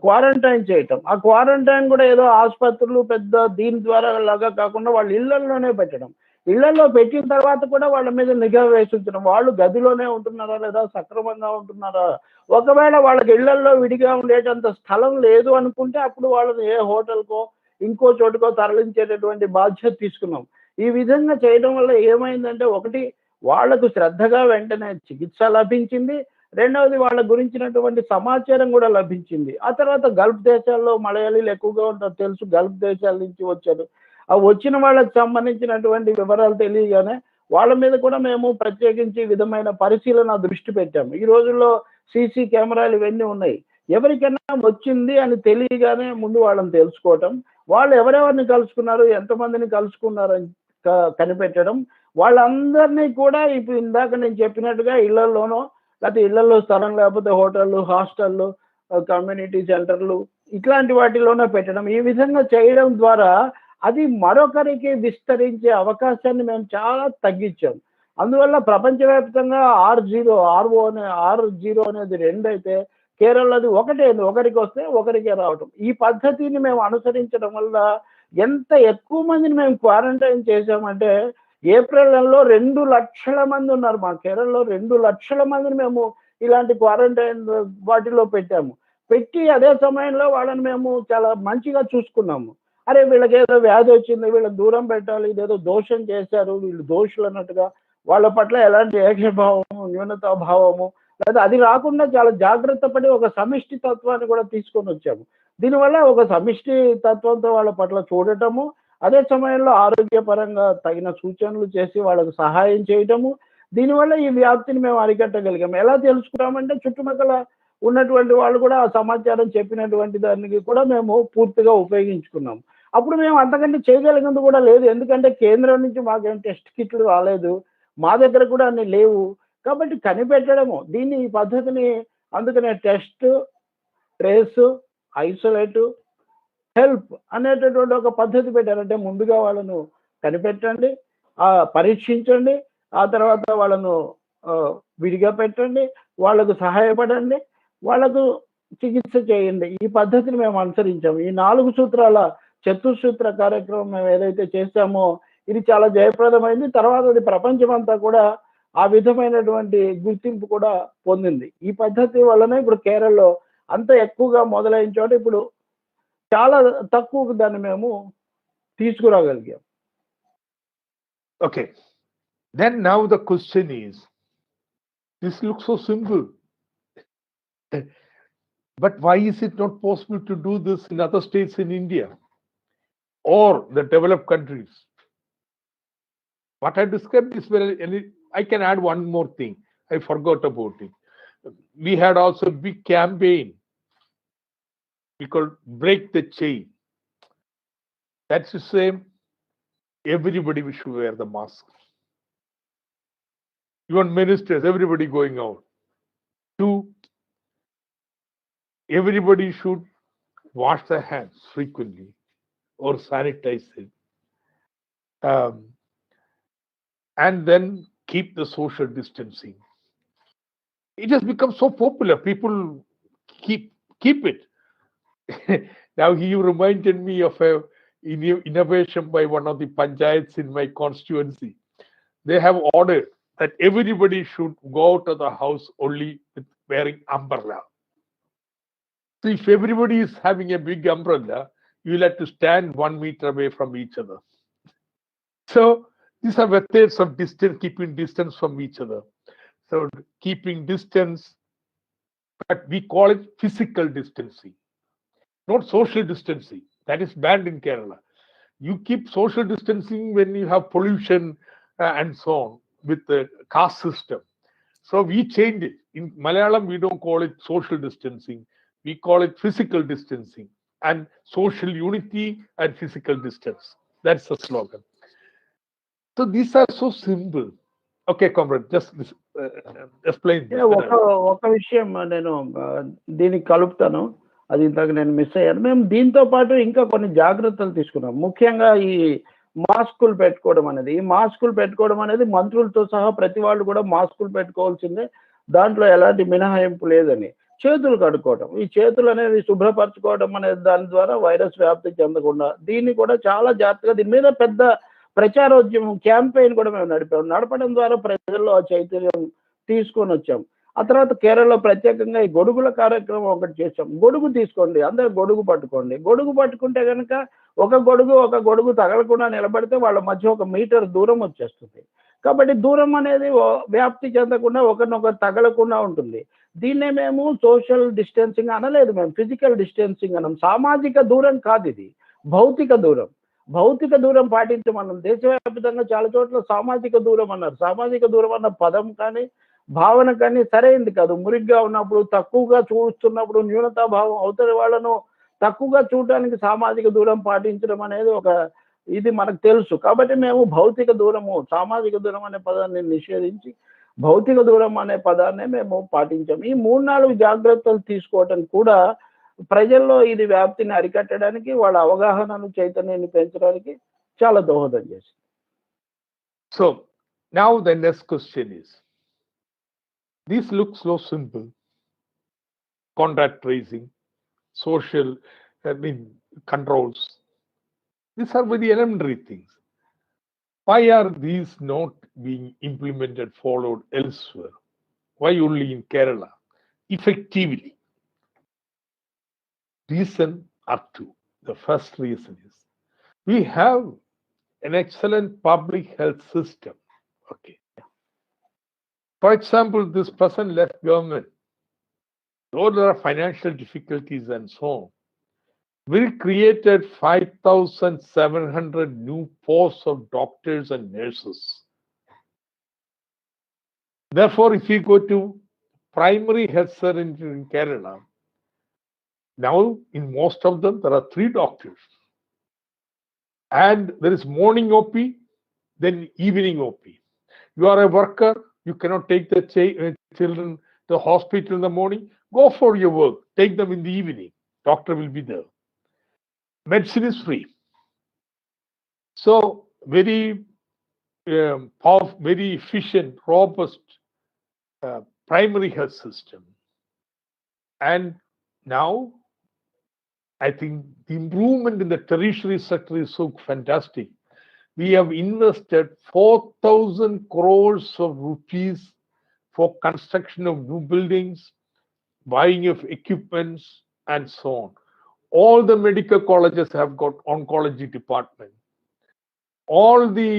క్వారంటైన్ చేయటం. ఆ క్వారంటైన్ కూడా ఏదో ఆసుపత్రులు పెద్ద దీని ద్వారా లాగా కాకుండా వాళ్ళ ఇళ్లలోనే పెట్టడం. ఇళ్లలో పెట్టిన తర్వాత కూడా వాళ్ళ మీద నిఘా వేసి ఉంచడం. వాళ్ళు గదిలోనే ఉంటున్నారా లేదా, సక్రమంగా ఉంటున్నారా. ఒకవేళ వాళ్ళకి ఇళ్లలో విడిగా ఉండేటంత స్థలం లేదు అనుకుంటే అప్పుడు వాళ్ళని ఏ హోటల్కో ఇంకో చోటుకో తరలించేటటువంటి బాధ్యత తీసుకున్నాం. ఈ విధంగా చేయడం వల్ల ఏమైందంటే, ఒకటి వాళ్లకు శ్రద్ధగా వెంటనే చికిత్స లభించింది, రెండవది వాళ్ళ గురించినటువంటి సమాచారం కూడా లభించింది. ఆ తర్వాత గల్ఫ్ దేశాల్లో మలయాళీలు ఎక్కువగా ఉంటారు తెలుసు, గల్ఫ్ దేశాల నుంచి వచ్చారు. ఆ వచ్చిన వాళ్ళకి సంబంధించినటువంటి వివరాలు తెలియగానే వాళ్ళ మీద కూడా మేము ప్రత్యేకించి విధమైన పరిశీలన దృష్టి పెట్టాము. ఈ రోజుల్లో సీసీ కెమెరాలు ఇవన్నీ ఉన్నాయి. ఎవరికైనా వచ్చింది అని తెలియగానే ముందు వాళ్ళని తెలుసుకోవటం, వాళ్ళు ఎవరెవరిని కలుసుకున్నారు, ఎంతమందిని కలుసుకున్నారు అని కనిపెట్టడం, వాళ్ళందరినీ కూడా ఇప్పుడు ఇందాక నేను చెప్పినట్టుగా ఇళ్లలోనో, లేకపోతే ఇళ్లలో స్థలం లేకపోతే హోటళ్ళు, హాస్టళ్ళు, కమ్యూనిటీ సెంటర్లు ఇట్లాంటి వాటిలోనే పెట్టడం. ఈ విధంగా చేయడం ద్వారా అది మరొకరికి విస్తరించే అవకాశాన్ని మేము చాలా తగ్గించాం. అందువల్ల ప్రపంచవ్యాప్తంగా R0 అనేది 2 అయితే కేరళది 1 అయింది. ఒకరికి వస్తే ఒకరికే రావటం. ఈ పద్ధతిని మేము అనుసరించడం వల్ల ఎంత ఎక్కువ మందిని మేము క్వారంటైన్ చేశామంటే, ఏప్రిల్ నెలలో 2 లక్షల మంది ఉన్నారు మా కేరళలో. 2 లక్షల మందిని మేము ఇలాంటి క్వారంటైన్ వాటిలో పెట్టాము. పెట్టి అదే సమయంలో వాళ్ళని మేము చాలా మంచిగా చూసుకున్నాము. అరే వీళ్ళకి ఏదో వ్యాధి వచ్చింది, వీళ్ళని దూరం పెట్టాలి, ఇదేదో దోషం చేశారు, వీళ్ళు దోషులు అన్నట్టుగా వాళ్ళ పట్ల ఎలాంటి ఏకభావము, న్యూనతాభావము లేదా అది రాకుండా చాలా జాగ్రత్త పడి ఒక సమిష్టి తత్వాన్ని కూడా తీసుకొని వచ్చాము. దీనివల్ల ఒక సమిష్టి తత్వంతో వాళ్ళ పట్ల చూడటము, అదే సమయంలో ఆరోగ్యపరంగా తగిన సూచనలు చేసి వాళ్ళకు సహాయం చేయటము, దీనివల్ల ఈ వ్యాప్తిని మేము అరికట్టగలిగాము. ఎలా తెలుసుకున్నామంటే, చుట్టుపక్కల ఉన్నటువంటి వాళ్ళు కూడా ఆ సమాచారం చెప్పినటువంటి దానికి కూడా మేము పూర్తిగా ఉపయోగించుకున్నాం. అప్పుడు మేము అంతకంటే చేయగలిగింది కూడా లేదు. ఎందుకంటే కేంద్రం నుంచి మాకేం టెస్ట్ కిట్లు రాలేదు, మా దగ్గర కూడా అన్ని లేవు. కాబట్టి కనిపెట్టడము దీన్ని, ఈ పద్ధతిని అందుకనే టెస్ట్, ట్రేస్, ఐసోలేట్, హెల్ప్ అనేటటువంటి ఒక పద్ధతి పెట్టారంటే, ముందుగా వాళ్ళను కనిపెట్టండి, పరీక్షించండి, ఆ తర్వాత వాళ్ళను విడిగా పెట్టండి, వాళ్ళకు సహాయపడండి, వాళ్ళకు చికిత్స చేయండి. ఈ పద్ధతిని మేము అనుసరించాము. ఈ 4 సూత్రాల చతుసూత్ర కార్యక్రమం మేము ఏదైతే చేశామో ఇది చాలా జయప్రదమైంది. తర్వాత అది ప్రపంచమంతా కూడా ఆ విధమైనటువంటి గుర్తింపు కూడా పొందింది. ఈ పద్ధతి వల్లనే ఇప్పుడు కేరళలో అంత ఎక్కువగా మొదలైన చోట ఇప్పుడు చాలా తక్కువ దాన్ని మేము తీసుకురాగలిగాం. Okay. Then now the question is, this looks so simple. But why is it not possible to do this in other states in India or the developed countries? What I described is I can add one more thing. I forgot about it. We had also a big campaign. We called Break the Chain. That's the same. Everybody should wear the mask. Even ministers, everybody going out. 2, everybody should wash their hands frequently or sanitize it. And then keep the social distancing. It has become so popular. People keep it. Now you reminded me of a innovation by one of the panchayats in my constituency. They have ordered that everybody should go out of the house only with wearing umbrella. So if everybody is having a big umbrella, you will have to stand 1 meter away from each other. So these are methods of distance, keeping distance from each other. So keeping distance, but we call it physical distancing, not social distancing. That is banned in Kerala. You keep social distancing when you have pollution and so on with the caste system. So we changed it. In Malayalam, we don't call it social distancing. We call it physical distancing and social unity and physical distance. That's the slogan. So these are so simple. Okay, comrade, just explain this. ఒక విషయం నేను దీనికి కలుపుతాను, అది ఇంతకు నేను miss అయ్యాను. మేము దీంతో పాటు ఇంకా కొన్ని జాగ్రత్తలు తీసుకున్నాం. ముఖ్యంగా ఈ మాస్కులు పెట్టుకోవడం అనేది, మంత్రులతో సహా ప్రతి వాళ్ళు కూడా మాస్కులు పెట్టుకోవాల్సిందే, దాంట్లో ఎలాంటి మినహాయింపు లేదని. చేతులు కడుక్కోవడం, ఈ చేతులు అనేవి శుభ్రపరచుకోవడం అనేది దాని ద్వారా వైరస్ వ్యాప్తి చెందకుండా, దీన్ని కూడా చాలా జాగ్రత్తగా, దీని మీద పెద్ద ప్రచారోద్యమం క్యాంపెయిన్ కూడా మేము నడపడం ద్వారా ప్రజల్లో ఆ చైతన్యం తీసుకొని వచ్చాం. ఆ తర్వాత కేరళలో ప్రత్యేకంగా ఈ గొడుగుల కార్యక్రమం ఒకటి చేసాం. గొడుగు తీసుకోండి, అందరూ గొడుగు పట్టుకోండి. గొడుగు పట్టుకుంటే కనుక ఒక గొడుగు తగలకుండా నిలబడితే వాళ్ళ మధ్య 1 మీటర్ దూరం వచ్చేస్తుంది. కాబట్టి దూరం అనేది వ్యాప్తి చెందకుండా, ఒకరినొకరు తగలకుండా ఉంటుంది. దీన్నే మేము సోషల్ డిస్టెన్సింగ్ అనలేదు, మేము ఫిజికల్ డిస్టెన్సింగ్ అన్నాం. సామాజిక దూరం కాదు, ఇది భౌతిక దూరం. భౌతిక దూరం పాటించమన్నాం. దేశవ్యాప్తంగా చాలా చోట్ల సామాజిక దూరం అన్నారు. సామాజిక దూరం అన్న పదం కానీ భావన కానీ సరైంది కాదు. మురిగ్గా ఉన్నప్పుడు, తక్కువగా చూస్తున్నప్పుడు, న్యూనతాభావం అవతలి వాళ్ళను తక్కువగా చూడటానికి సామాజిక దూరం పాటించడం అనేది ఇది మనకు తెలుసు. కాబట్టి మేము భౌతిక దూరము, సామాజిక దూరం అనే పదాన్ని నిషేధించి భౌతిక దూరం అనే పదాన్నే మేము పాటించాము. ఈ 3-4 జాగ్రత్తలు తీసుకోవటం కూడా ప్రజల్లో ఇది వ్యాప్తిని అరికట్టడానికి, వాళ్ళ అవగాహనను, చైతన్యాన్ని పెంచడానికి చాలా దోహదం చేసింది. So now the next question is, this looks so simple: contact tracing, social controls. These are very elementary things. Why are these not being implemented, followed elsewhere? Why only in Kerala effectively? Reason are 2. The first reason is we have an excellent public health system. Okay. For example, this present left government, though there are financial difficulties and so on, we created 5,700 new posts of doctors and nurses. Therefore, if you go to primary health center in Kerala, now in most of them there are 3 doctors, and there is morning OP, then evening OP. You are a worker, you cannot take the children to the hospital in the morning, go for your work, take them in the evening, doctor will be there. Medicine is free. So very powerful, very efficient, robust primary health system. And now I think the improvement in the tertiary sector is so fantastic. We have invested 4,000 crores of rupees for construction of new buildings, buying of equipments, and so on. All the medical colleges have got oncology department. All the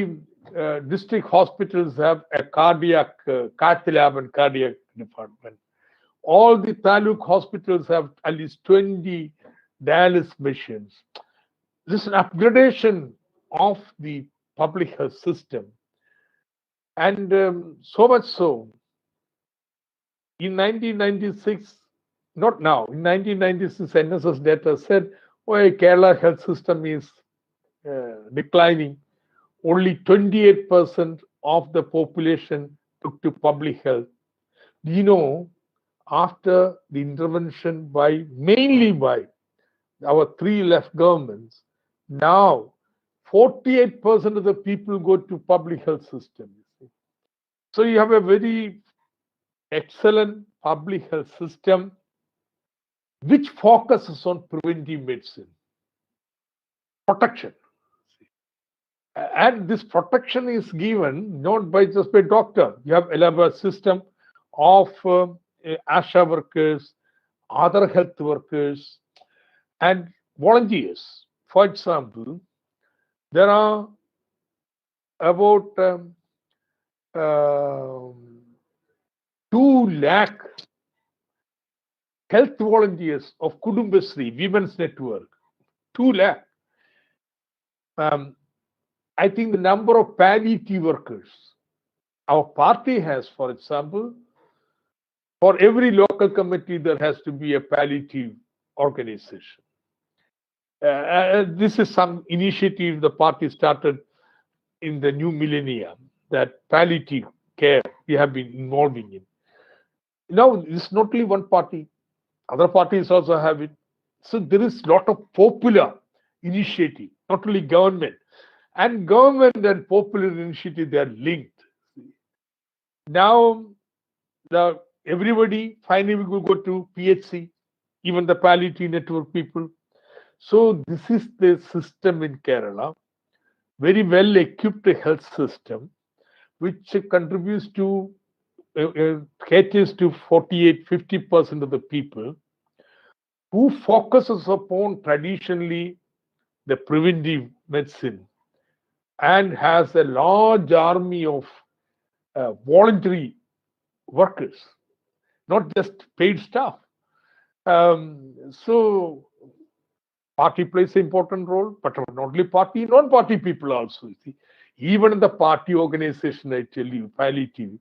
district hospitals have a cardiac cath lab and cardiac department. All the taluk hospitals have at least 20 dialysis machines. This is an upgradation of the public health system. And so much so, in 1996, not now, in 1996, NSS data said, oh, Kerala health system is declining. Only 28% of the population took to public health. Do you know, after the intervention mainly by our 3 left governments, now 48% of the people go to public health system. So you have a very excellent public health system which focuses on preventive medicine, protection. And this protection is given not just by doctor. You have elaborate system of ASHA workers, other health workers, and volunteers. For example, there are about 2 lakh health volunteers of Kudumbasri, Women's Network. 2 lakh. I think the number of palliative workers our party has, for example, for every local committee there has to be a palliative organization. This is some initiative the party started in the new millennium, that palliative care we have been involving in. Now, it's not only one party, other parties also have it. So there is a lot of popular initiative, not only government. And government and popular initiative, they are linked. Now, everybody finally will go to PHC, even the palliative network people. So this is the system in Kerala, very well equipped health system, which contributes to, caters to 48-50% of the people, who focuses upon traditionally the preventive medicine and has a large army of voluntary workers, not just paid staff. So party plays an important role, but not only party, non-party people also. See, even in the party organization, I tell you, palliative,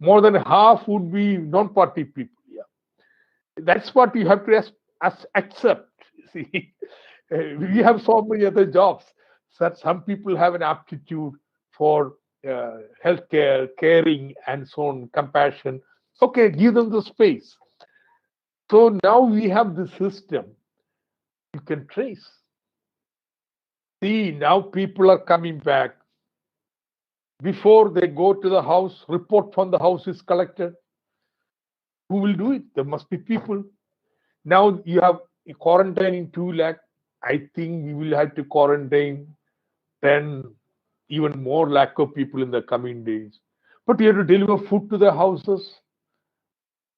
more than half would be non-party people. Yeah, that's what you have to accept. See, we have so many other jobs that some people have an aptitude for healthcare, caring, and so on, compassion. Okay, give them the space. So now we have the system you can trace. See, now people are coming back. Before they go to the house, report from the house is collected. Who will do it? There must be people. Now you have quarantining 2 lakh. I think we will have to quarantine 10, even more lakh of people in the coming days. But you have to deliver food to their houses.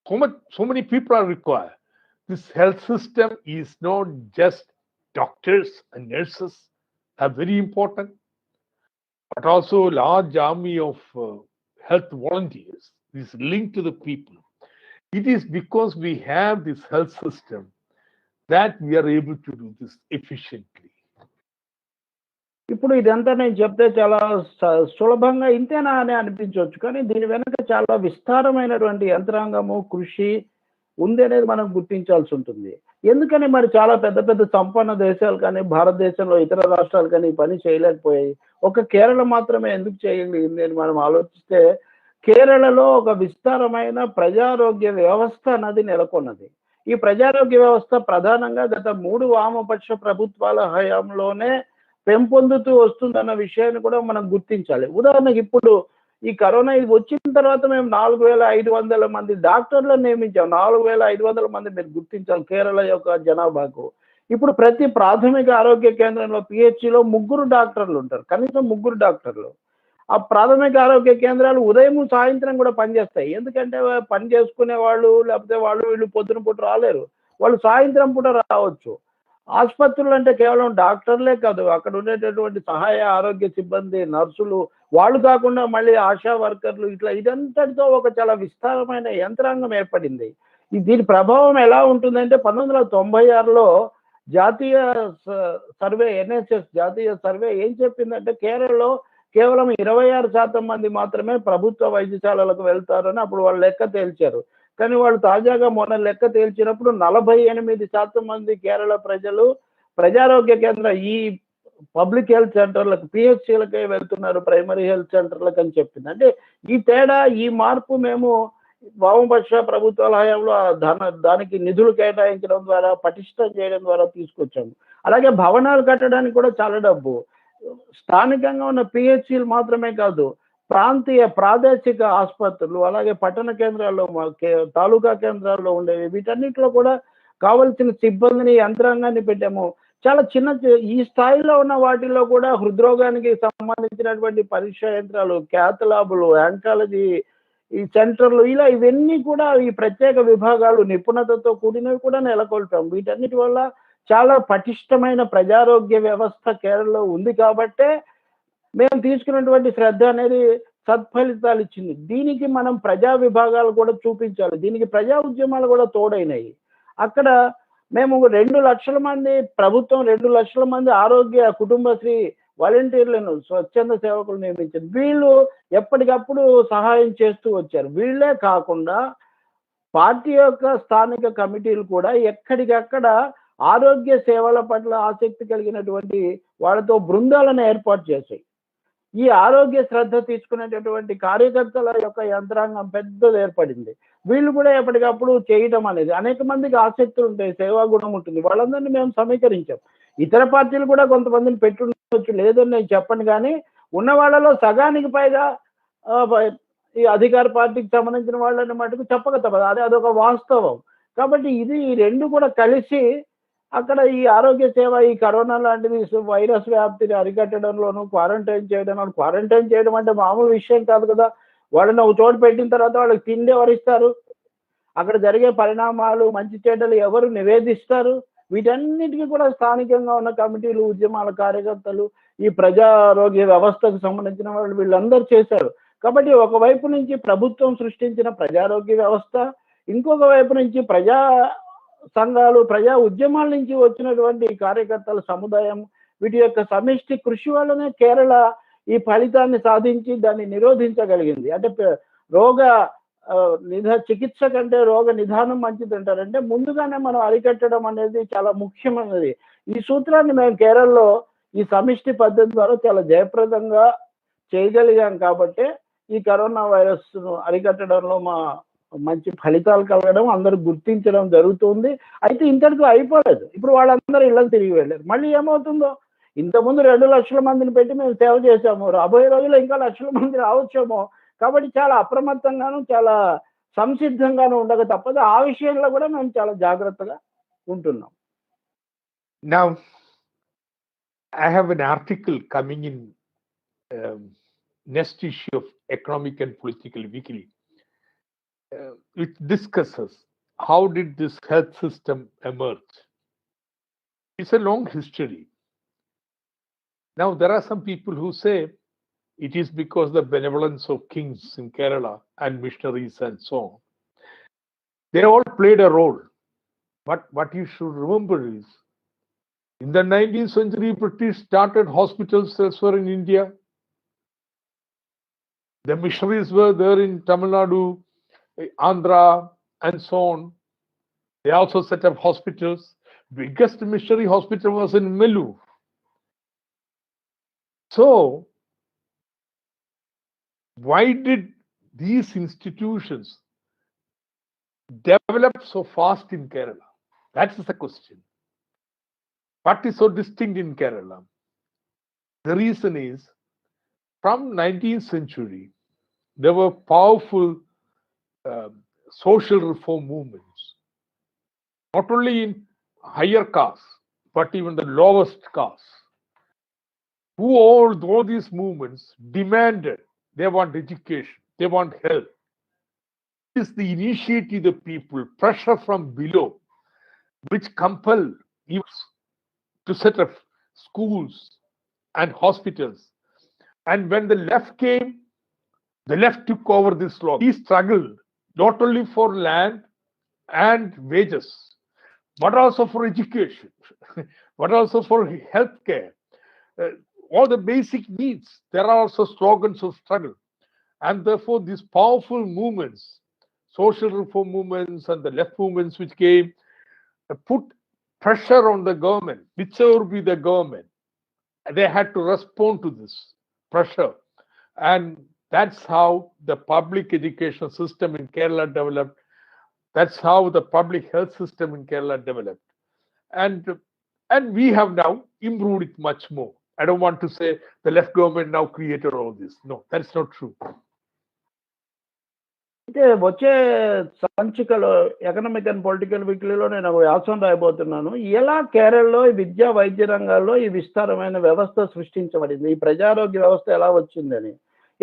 So many people are required. This health system is not just doctors and nurses are very important, but also a large army of health volunteers is linked to the people. It is because we have this health system that we are able to do this efficiently. ఇప్పుడు ఇదంతా నేను చెప్తే చాలా సులభంగా ఇంతేనా అని అనిపించవచ్చు, కానీ దీని వెనక చాలా విస్తారమైనటువంటి యంత్రాంగము, కృషి ఉంది అనేది మనం గుర్తించాల్సి ఉంటుంది. ఎందుకని మరి చాలా పెద్ద పెద్ద సంపన్న దేశాలు కానీ భారతదేశంలో ఇతర రాష్ట్రాలు కానీ ఈ పని చేయలేకపోయాయి, ఒక కేరళ మాత్రమే ఎందుకు చేయగలిగింది అని మనం ఆలోచిస్తే, కేరళలో ఒక విస్తారమైన ప్రజారోగ్య వ్యవస్థ అన్నది నెలకొన్నది. ఈ ప్రజారోగ్య వ్యవస్థ ప్రధానంగా గత 3 వామపక్ష ప్రభుత్వాల హయాంలోనే పెంపొందుతూ వస్తుందన్న విషయాన్ని కూడా మనం గుర్తించాలి. ఉదాహరణకి ఇప్పుడు ఈ కరోనా ఇది వచ్చిన తర్వాత మేము 4500 మంది డాక్టర్లను నియమించాం. 4500 మంది మీరు గుర్తించాలి కేరళ యొక్క జనాభాకు. ఇప్పుడు ప్రతి ప్రాథమిక ఆరోగ్య కేంద్రంలో పిహెచ్సిలో 3 డాక్టర్లు ఉంటారు, కనీసం 3 డాక్టర్లు. ఆ ప్రాథమిక ఆరోగ్య కేంద్రాలు ఉదయం సాయంత్రం కూడా పనిచేస్తాయి. ఎందుకంటే పని చేసుకునే వాళ్ళు లేకపోతే వాళ్ళు వీళ్ళు పొద్దున పూట రాలేరు, వాళ్ళు సాయంత్రం పూట రావచ్చు. ఆసుపత్రులు అంటే కేవలం డాక్టర్లే కాదు, అక్కడ ఉండేటటువంటి సహాయ ఆరోగ్య సిబ్బంది, నర్సులు, వాళ్ళు కాకుండా మళ్ళీ ఆశా వర్కర్లు, ఇట్లా ఇదంతటితో ఒక చాలా విస్తారమైన యంత్రాంగం ఏర్పడింది. దీని ప్రభావం ఎలా ఉంటుందంటే 1996లో జాతీయ సర్వే, ఎన్హెచ్ఎస్ జాతీయ సర్వే ఏం చెప్పిందంటే కేరళలో కేవలం 26% మంది మాత్రమే ప్రభుత్వ వైద్యశాలలకు వెళ్తారని అప్పుడు వాళ్ళు లెక్క తేల్చారు. కానీ వాళ్ళు తాజాగా మొన్న లెక్క తేల్చినప్పుడు 48% మంది కేరళ ప్రజలు ప్రజారోగ్య కేంద్ర ఈ పబ్లిక్ హెల్త్ సెంటర్లకు, పిహెచ్సిలకే వెళ్తున్నారు, ప్రైమరీ హెల్త్ సెంటర్లకు అని చెప్పింది. అంటే ఈ తేడా, ఈ మార్పు మేము వామపక్ష ప్రభుత్వాల హయాంలో దానికి నిధులు కేటాయించడం ద్వారా, పటిష్టం చేయడం ద్వారా తీసుకొచ్చాము. అలాగే భవనాలు కట్టడానికి కూడా చాలా డబ్బు, స్థానికంగా ఉన్న పిహెచ్సిలు మాత్రమే కాదు, ప్రాదేశిక ఆసుపత్రులు, అలాగే పట్టణ కేంద్రాల్లో, తాలూకా కేంద్రాల్లో ఉండేవి, వీటన్నిటిలో కూడా కావలసిన సిబ్బందిని, యంత్రాంగాన్ని పెట్టాము. చాలా ఈ స్థాయిలో ఉన్న వాటిల్లో కూడా హృద్రోగానికి సంబంధించినటువంటి పరీక్ష యంత్రాలు, క్యాత్ ల్యాబులు, ఆంకాలజీ ఈ సెంటర్లు, ఇలా ఇవన్నీ కూడా ఈ ప్రత్యేక విభాగాలు నిపుణతతో కూడినవి కూడా నెలకొల్పాం. వీటన్నిటి వల్ల చాలా పటిష్టమైన ప్రజారోగ్య వ్యవస్థ కేరళలో ఉంది కాబట్టే మేము తీసుకున్నటువంటి శ్రద్ధ అనేది సత్ఫలితాలు ఇచ్చింది. దీనికి మనం ప్రజా విభాగాలు కూడా చూపించాలి, దీనికి ప్రజా ఉద్యమాలు కూడా తోడైనాయి. అక్కడ మేము 2 లక్షల మంది, ప్రభుత్వం 2 లక్షల మంది ఆరోగ్య కుటుంబశ్రీ వాలంటీర్లను, స్వచ్ఛంద సేవకులు నియమించారు. వీళ్ళు ఎప్పటికప్పుడు సహాయం చేస్తూ వచ్చారు. వీళ్ళే కాకుండా పార్టీ యొక్క స్థానిక కమిటీలు కూడా ఎక్కడికక్కడ ఆరోగ్య సేవల పట్ల ఆసక్తి కలిగినటువంటి వాళ్ళతో బృందాలను ఏర్పాటు చేశాయి. ఈ ఆరోగ్య శ్రద్ధ తీసుకునేటటువంటి కార్యకర్తల యొక్క యంత్రాంగం పెద్దది ఏర్పడింది. వీళ్ళు కూడా ఎప్పటికప్పుడు చేయడం అనేది, అనేక మందికి ఆసక్తులు ఉంటాయి, సేవా గుణం ఉంటుంది, వాళ్ళందరినీ మేము సమీకరించాం. ఇతర పార్టీలు కూడా కొంతమందిని పెట్టుండొచ్చు, లేదని నేను చెప్పను, కానీ ఉన్న వాళ్ళలో సగానికి పైగా ఈ అధికార పార్టీకి సంబంధించిన వాళ్ళని మటుకు చెప్పక తప్పదు, అదొక వాస్తవం. కాబట్టి ఇది ఈ రెండు కూడా కలిసి అక్కడ ఈ ఆరోగ్య సేవ, ఈ కరోనా లాంటిది వైరస్ వ్యాప్తిని అరికట్టడంలోనూ క్వారంటైన్ చేయడం అంటే మామూలు విషయం కాదు కదా. వాళ్ళని ఒక చోటు పెట్టిన తర్వాత వాళ్ళకి తిండి ఎవరు ఇస్తారు, అక్కడ జరిగే పరిణామాలు మంచి చెడ్డలు ఎవరు నివేదిస్తారు, వీటన్నిటికీ కూడా స్థానికంగా ఉన్న కమిటీలు, ఉద్యమాల కార్యకర్తలు, ఈ ప్రజారోగ్య వ్యవస్థకు సంబంధించిన వాళ్ళు వీళ్ళందరూ చేశారు. కాబట్టి ఒకవైపు నుంచి ప్రభుత్వం సృష్టించిన ప్రజారోగ్య వ్యవస్థ, ఇంకొక వైపు నుంచి ప్రజా సంఘాలు, ప్రజా ఉద్యమాల నుంచి వచ్చినటువంటి కార్యకర్తల సముదాయం, వీటి యొక్క సమిష్టి కృషి వల్లనే కేరళ ఈ ఫలితాన్ని సాధించి దాన్ని నిరోధించగలిగింది. అంటే రోగ చికిత్స కంటే రోగ నిదానం మంచిది అంటారంటే ముందుగానే మనం అరికట్టడం అనేది చాలా ముఖ్యమైనది. ఈ సూత్రాన్ని మేము కేరళలో ఈ సమిష్టి పద్ధతి ద్వారా చాలా జయప్రదంగా చేయగలిగాం. కాబట్టి ఈ కరోనా వైరస్ ను అరికట్టడంలో మంచి ఫలితాలు కలగడం, అందరూ గుర్తించడం జరుగుతుంది. అయితే ఇంతటితో అయిపోలేదు. ఇప్పుడు వాళ్ళందరూ ఇళ్ళకి తిరిగి వెళ్ళారు. మళ్ళీ ఏమవుతుందో, ఇంతకుముందు 2 లక్షల మందిని పెట్టి మేము సేవ చేశాము, రాబోయే రోజుల్లో ఇంకా లక్షల మంది రావచ్చేమో. కాబట్టి చాలా అప్రమత్తంగాను, చాలా సంసిద్ధంగాను ఉండక తప్పదు. ఆ విషయంలో కూడా మేము చాలా జాగ్రత్తగా ఉంటున్నాం. Now, I have an article coming in next issue of Economic and Political Weekly, which discusses how did this health system emerge. It's a long history. Now, there are some people who say it is because the benevolence of kings in Kerala and missionaries and so on. They all played a role. But what you should remember is, in the 19th century, British started hospitals elsewhere in India. The missionaries were there in Tamil Nadu, Andhra, and so on. They also set up hospitals. Biggest missionary hospital was in Melu. So, why did these institutions develop so fast in Kerala? That's the question. What is so distinct in Kerala? The reason is, from 19th century, there were powerful social reform movements, not only in higher castes, but even the lowest castes, who all these movements demanded, they want education, they want health. It is the initiative of people, pressure from below, which compelled to set up schools and hospitals. And when the left came, the left took over this law. He struggled not only for land and wages, but also for education, but also for health care. All the basic needs, there are also slogans of struggle. And therefore, these powerful movements, social reform movements and the left movements which came, put pressure on the government, whichever be the government. They had to respond to this pressure. And that's how the public education system in Kerala developed. That's how the public health system in Kerala developed. And we have now improved it much more. I don't want to say the left government now created all this. No, that's not true. అయితే వచ్చే సంచికలో economic and political వీక్లీలో నేను ఒక వ్యాసం రాయబోతున్నాను. ఎలా కేరళలో ఈ విద్యా వైద్య రంగాల్లో ఈ విస్తారమైన వ్యవస్థ సృష్టించబడింది, ఈ ప్రజారోగ్య వ్యవస్థ ఎలా వచ్చిందని.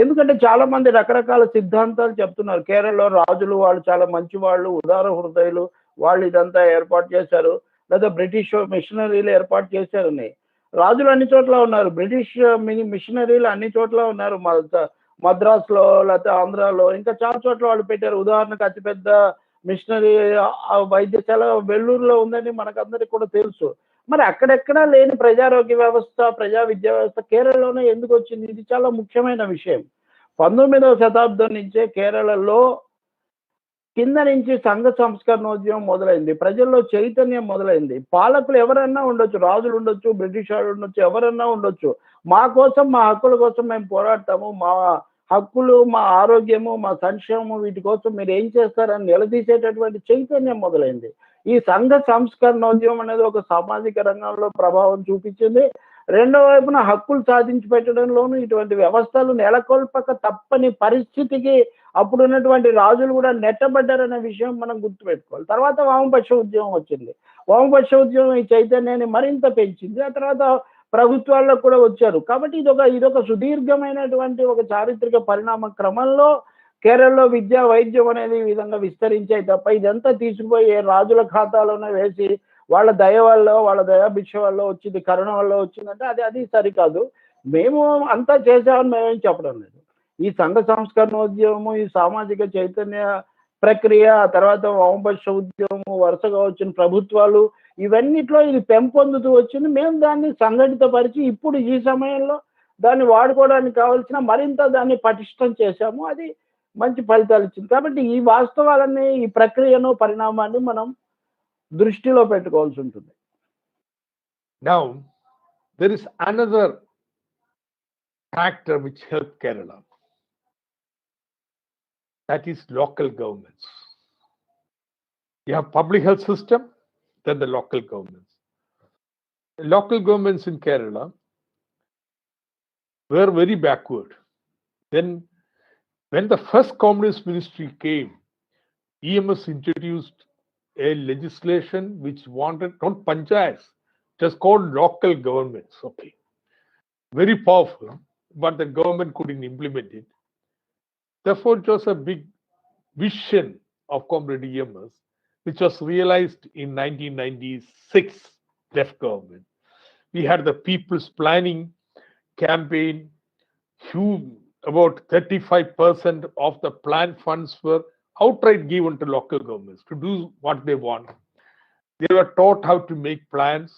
ఎందుకంటే చాలా మంది రకరకాల సిద్ధాంతాలు చెప్తున్నారు. కేరళలో రాజులు వాళ్ళు చాలా మంచి వాళ్ళు, ఉదార హృదయులు, వాళ్ళు ఇదంతా ఏర్పాటు చేశారు, లేదా బ్రిటిష్ మిషనరీలు ఏర్పాటు చేశారని. రాజులు అన్ని చోట్ల ఉన్నారు, బ్రిటిష్ మిషనరీలు అన్ని చోట్ల ఉన్నారు, మద్రాసులో లేకపోతే ఆంధ్రాలో ఇంకా చాలా చోట్ల వాళ్ళు పెట్టారు. ఉదాహరణకు అతిపెద్ద మిషనరీ వైద్యశాల వెల్లూరులో ఉందని మనకందరికి కూడా తెలుసు. మరి అక్కడెక్కడా లేని ప్రజారోగ్య వ్యవస్థ, ప్రజా విద్యా వ్యవస్థ కేరళలోనే ఎందుకు వచ్చింది? ఇది చాలా ముఖ్యమైన విషయం. 19వ శతాబ్దం నుంచే కేరళలో కింద నుంచి సంఘ సంస్కరణోద్యమం మొదలైంది, ప్రజల్లో చైతన్యం మొదలైంది. పాలకులు ఎవరన్నా ఉండొచ్చు, రాజులు ఉండొచ్చు, బ్రిటిష్ వాళ్ళు ఉండొచ్చు, ఎవరన్నా ఉండొచ్చు, మా కోసం, మా హక్కుల కోసం మేము పోరాడతాము, మా హక్కులు, మా ఆరోగ్యము, మా సంక్షేమము, వీటి కోసం మీరు ఏం చేస్తారని నిలదీసేటటువంటి చైతన్యం మొదలైంది. ఈ సంఘ సంస్కరణోద్యమం అనేది ఒక సామాజిక రంగంలో ప్రభావం చూపించింది. రెండో వైపున హక్కులు సాధించి పెట్టడంలోనూ ఇటువంటి వ్యవస్థలు నెలకొల్పక తప్పని పరిస్థితికి అప్పుడు ఉన్నటువంటి రాజులు కూడా నెట్టబడ్డారనే విషయం మనం గుర్తుపెట్టుకోవాలి. తర్వాత వామపక్ష ఉద్యమం వచ్చింది. వామపక్ష ఉద్యమం ఈ చైతన్యాన్ని మరింత పెంచింది. ఆ తర్వాత ప్రభుత్వాల్లో కూడా వచ్చారు. కాబట్టి ఇదొక సుదీర్ఘమైనటువంటి ఒక చారిత్రక పరిణామ క్రమంలో కేరళలో విద్య, వైద్యం అనేది ఈ విధంగా విస్తరించాయి తప్ప ఇదంతా తీసుకుపోయి రాజుల ఖాతాలోనే వేసి వాళ్ళ దయ వల్ల, వాళ్ళ దయాభిక్ష వల్ల వచ్చింది, కరుణ వల్ల వచ్చిందంటే అది సరికాదు. మేము అంతా చేసామని మేమేం చెప్పడం లేదు. ఈ సంఘ సంస్కరణోద్యమము, ఈ సామాజిక చైతన్య ప్రక్రియ, ఆ తర్వాత వామపక్ష ఉద్యమము, వరుసగా వచ్చిన ప్రభుత్వాలు, ఇవన్నిట్లో ఇది పెంపొందుతూ వచ్చింది. మేము దాన్ని సంఘటితపరిచి ఇప్పుడు ఈ సమయంలో దాన్ని వాడుకోవడానికి కావాల్సిన మరింత దాన్ని పటిష్టం చేశాము. అది మంచి ఫలితాలు ఇచ్చింది. కాబట్టి ఈ వాస్తవాలన్నీ, ఈ ప్రక్రియను, పరిణామాన్ని మనం దృష్టిలో పెట్టుకోవాల్సి ఉంటుంది. Now, there is another factor which helped Kerala. That is local governments. You have public health system, then the local governments. The local governments in Kerala were very backward. Then, when the first communist ministry came, EMS introduced a legislation which wanted not panchayats, it was called local governments. Okay, very powerful, but the government couldn't implement it. Therefore, it was a big vision of Comrade EMS, which was realized in 1996 left government. We had the People's Planning campaign. About 35% of the plan funds were outright given to local governments to do what they want. They were taught how to make plans,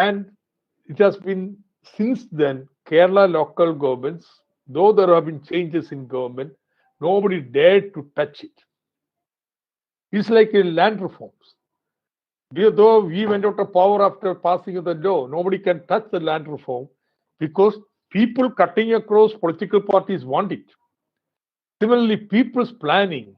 and it has been since then Kerala local governments, though there have been changes in government, nobody dared to touch it. It's like in land reforms. Though we went out of power after passing of the law, nobody can touch the land reform because people cutting across political parties want it. Similarly, People's Planning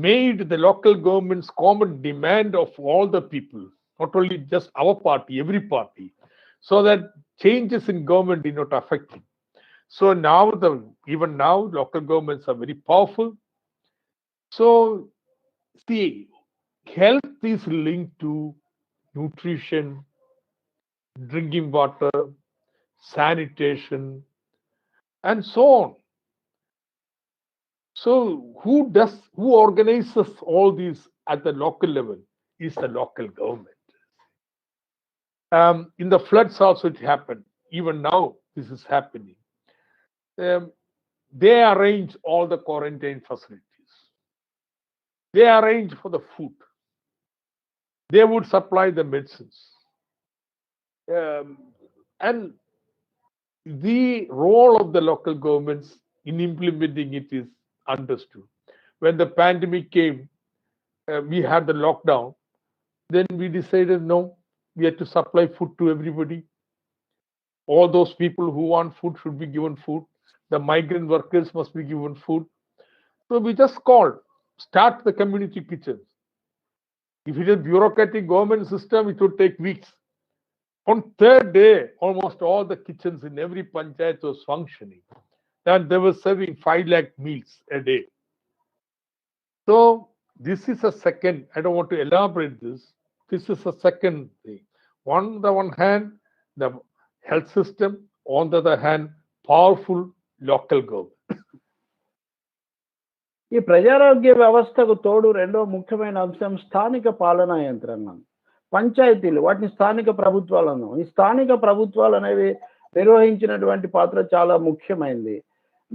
made the local government's common demand of all the people, not only just our party, every party, so that changes in government did not affect it. So now, even now, local governments are very powerful. So, see, health is linked to nutrition, drinking water, sanitation, and so on. So who organizes all these at the local level is the local government. In the floods also it happened. Even now this is happening. They arrange all the quarantine facilities. They arrange for the food. They would supply the medicines. And the role of the local governments in implementing it is understood. When the pandemic came, we had the lockdown. Then we decided, no, we had to supply food to everybody. All those people who want food should be given food. The migrant workers must be given food. So we just called, start the community kitchens. If it is bureaucratic government system, it would take weeks. On third day, almost all the kitchens in every panchayat was functioning. And they were serving 5 lakh meals a day. So this is a second, I don't want to elaborate this. This is a second thing. On the one hand, the health system, on the other hand, powerful local government. ఈ ప్రజారోగ్య వ్యవస్థకు తోడు రెండో ముఖ్యమైన అంశం స్థానిక పాలనా యంత్రాంగం, పంచాయతీలు, వాటిని స్థానిక ప్రభుత్వాలు అన్నాం. ఈ స్థానిక ప్రభుత్వాలు అనేవి నిర్వహించినటువంటి పాత్ర చాలా ముఖ్యమైనది.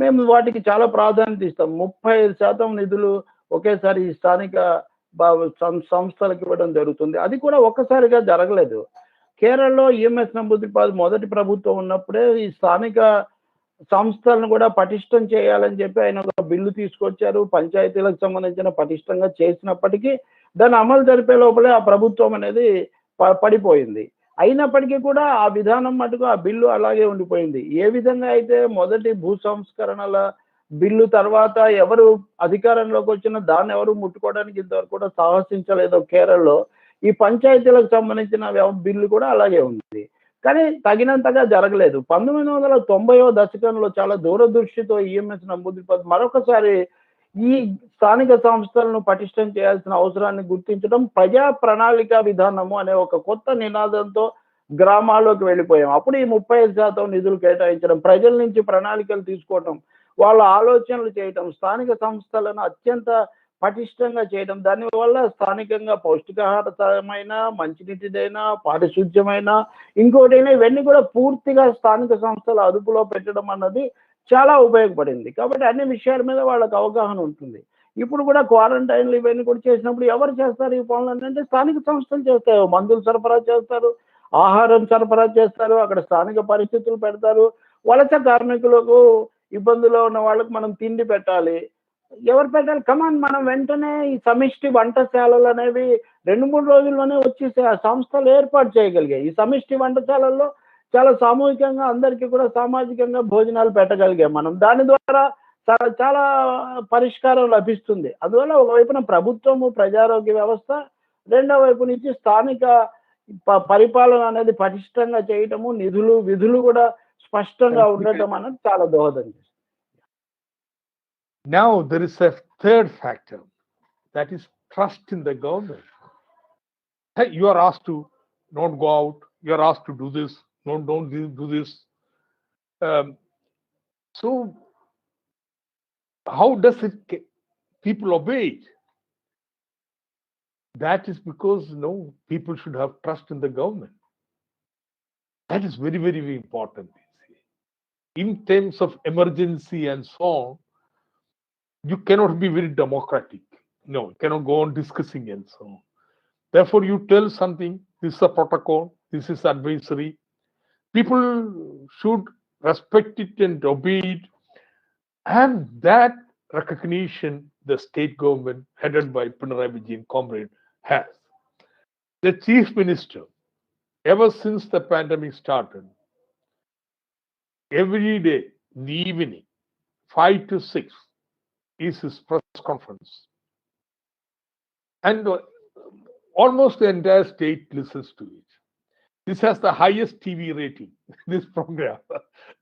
మేము వాటికి చాలా ప్రాధాన్యత ఇస్తాం. 35% నిధులు ఒకేసారి ఈ స్థానిక సంస్థలకు ఇవ్వడం జరుగుతుంది. అది కూడా ఒక్కసారిగా జరగలేదు. కేరళలో ఈఎంఎస్ నంబూదిరిపాద్ మొదటి ప్రభుత్వం ఉన్నప్పుడే ఈ స్థానిక సంస్థలను కూడా పటిష్టం చేయాలని చెప్పి ఆయన ఒక బిల్లు తీసుకొచ్చారు. పంచాయతీలకు సంబంధించిన పటిష్టంగా చేసినప్పటికీ దాన్ని అమలు జరిపే లోపలే ఆ ప్రభుత్వం అనేది పడిపోయింది. అయినప్పటికీ కూడా ఆ విధానం మటుకు ఆ బిల్లు అలాగే ఉండిపోయింది. ఏ విధంగా అయితే మొదటి భూ సంస్కరణల బిల్లు తర్వాత ఎవరు అధికారంలోకి వచ్చినా దాన్ని ఎవరు ముట్టుకోవడానికి ఇంతవరకు కూడా సాహసించలేదు కేరళలో, ఈ పంచాయతీలకు సంబంధించిన బిల్లు కూడా అలాగే ఉంది. కానీ తగినంతగా జరగలేదు. 1990వ దశకంలో చాలా దూరదృష్టితో ఈఎంఎస్ నంబూదిరిపాద్ మరొకసారి ఈ స్థానిక సంస్థలను పటిష్టం చేయాల్సిన అవసరాన్ని గుర్తించడం, ప్రజా ప్రణాళిక విధానము అనే ఒక కొత్త నినాదంతో గ్రామాల్లోకి వెళ్ళిపోయాం. అప్పుడు ఈ 35% నిధులు కేటాయించడం, ప్రజల నుంచి ప్రణాళికలు తీసుకోవటం, వాళ్ళ ఆలోచనలు చేయటం, స్థానిక సంస్థలను అత్యంత పటిష్టంగా చేయడం, దానివల్ల స్థానికంగా పౌష్టికాహారమైన, మంచినీటిదైనా, పారిశుధ్యమైనా, ఇంకోటైనా ఇవన్నీ కూడా పూర్తిగా స్థానిక సంస్థల అదుపులో పెట్టడం అన్నది చాలా ఉపయోగపడింది. కాబట్టి అన్ని విషయాల మీద వాళ్ళకి అవగాహన ఉంటుంది. ఇప్పుడు కూడా క్వారంటైన్లు ఇవన్నీ కూడా చేసినప్పుడు ఎవరు చేస్తారు ఈ పనులు అంటే స్థానిక సంస్థలు చేస్తాయి. మందులు సరఫరా చేస్తారు, ఆహారం సరఫరా చేస్తారు, అక్కడ స్థానిక పరిస్థితులు పెడతారు. వలస కార్మికులకు ఇబ్బందులో ఉన్న వాళ్ళకి మనం తిండి పెట్టాలి. ఎవరు పెట్టాలి? కమాన్, మనం వెంటనే ఈ సమిష్టి వంటశాలలు అనేవి 2-3 రోజుల్లోనే వచ్చి సంస్థలు ఏర్పాటు చేయగలిగాయి. ఈ సమిష్టి వంటశాలల్లో చాలా సామూహికంగా అందరికీ కూడా సామాజికంగా భోజనాలు పెట్టగలిగాం మనం. దాని ద్వారా చాలా పరిష్కారం లభిస్తుంది. అందువల్ల ఒకవైపున ప్రభుత్వము, ప్రజారోగ్య వ్యవస్థ, రెండో వైపు నుంచి స్థానిక పరిపాలన అనేది పటిష్టంగా చేయటము, నిధులు విధులు కూడా స్పష్టంగా ఉండటం అనేది చాలా దోహదం చేస్తుంది. Now there is a third factor, that is trust in the government. Hey, you are asked to not go out, you are asked to do this, don't do this. So how does people obey it? That is because people should have trust in the government. That is very, very, very important. In terms of emergency and so on, you cannot be very democratic. No, you cannot go on discussing and so on. Therefore, you tell something, this is a protocol, this is advisory. People should respect it and obey it. And that recognition the state government headed by Sundaraiah Vijay comrade has. The chief minister, ever since the pandemic started, every day in the evening, 5 to 6, is his press conference. And almost the entire state listens to it. This has the highest TV rating, this program.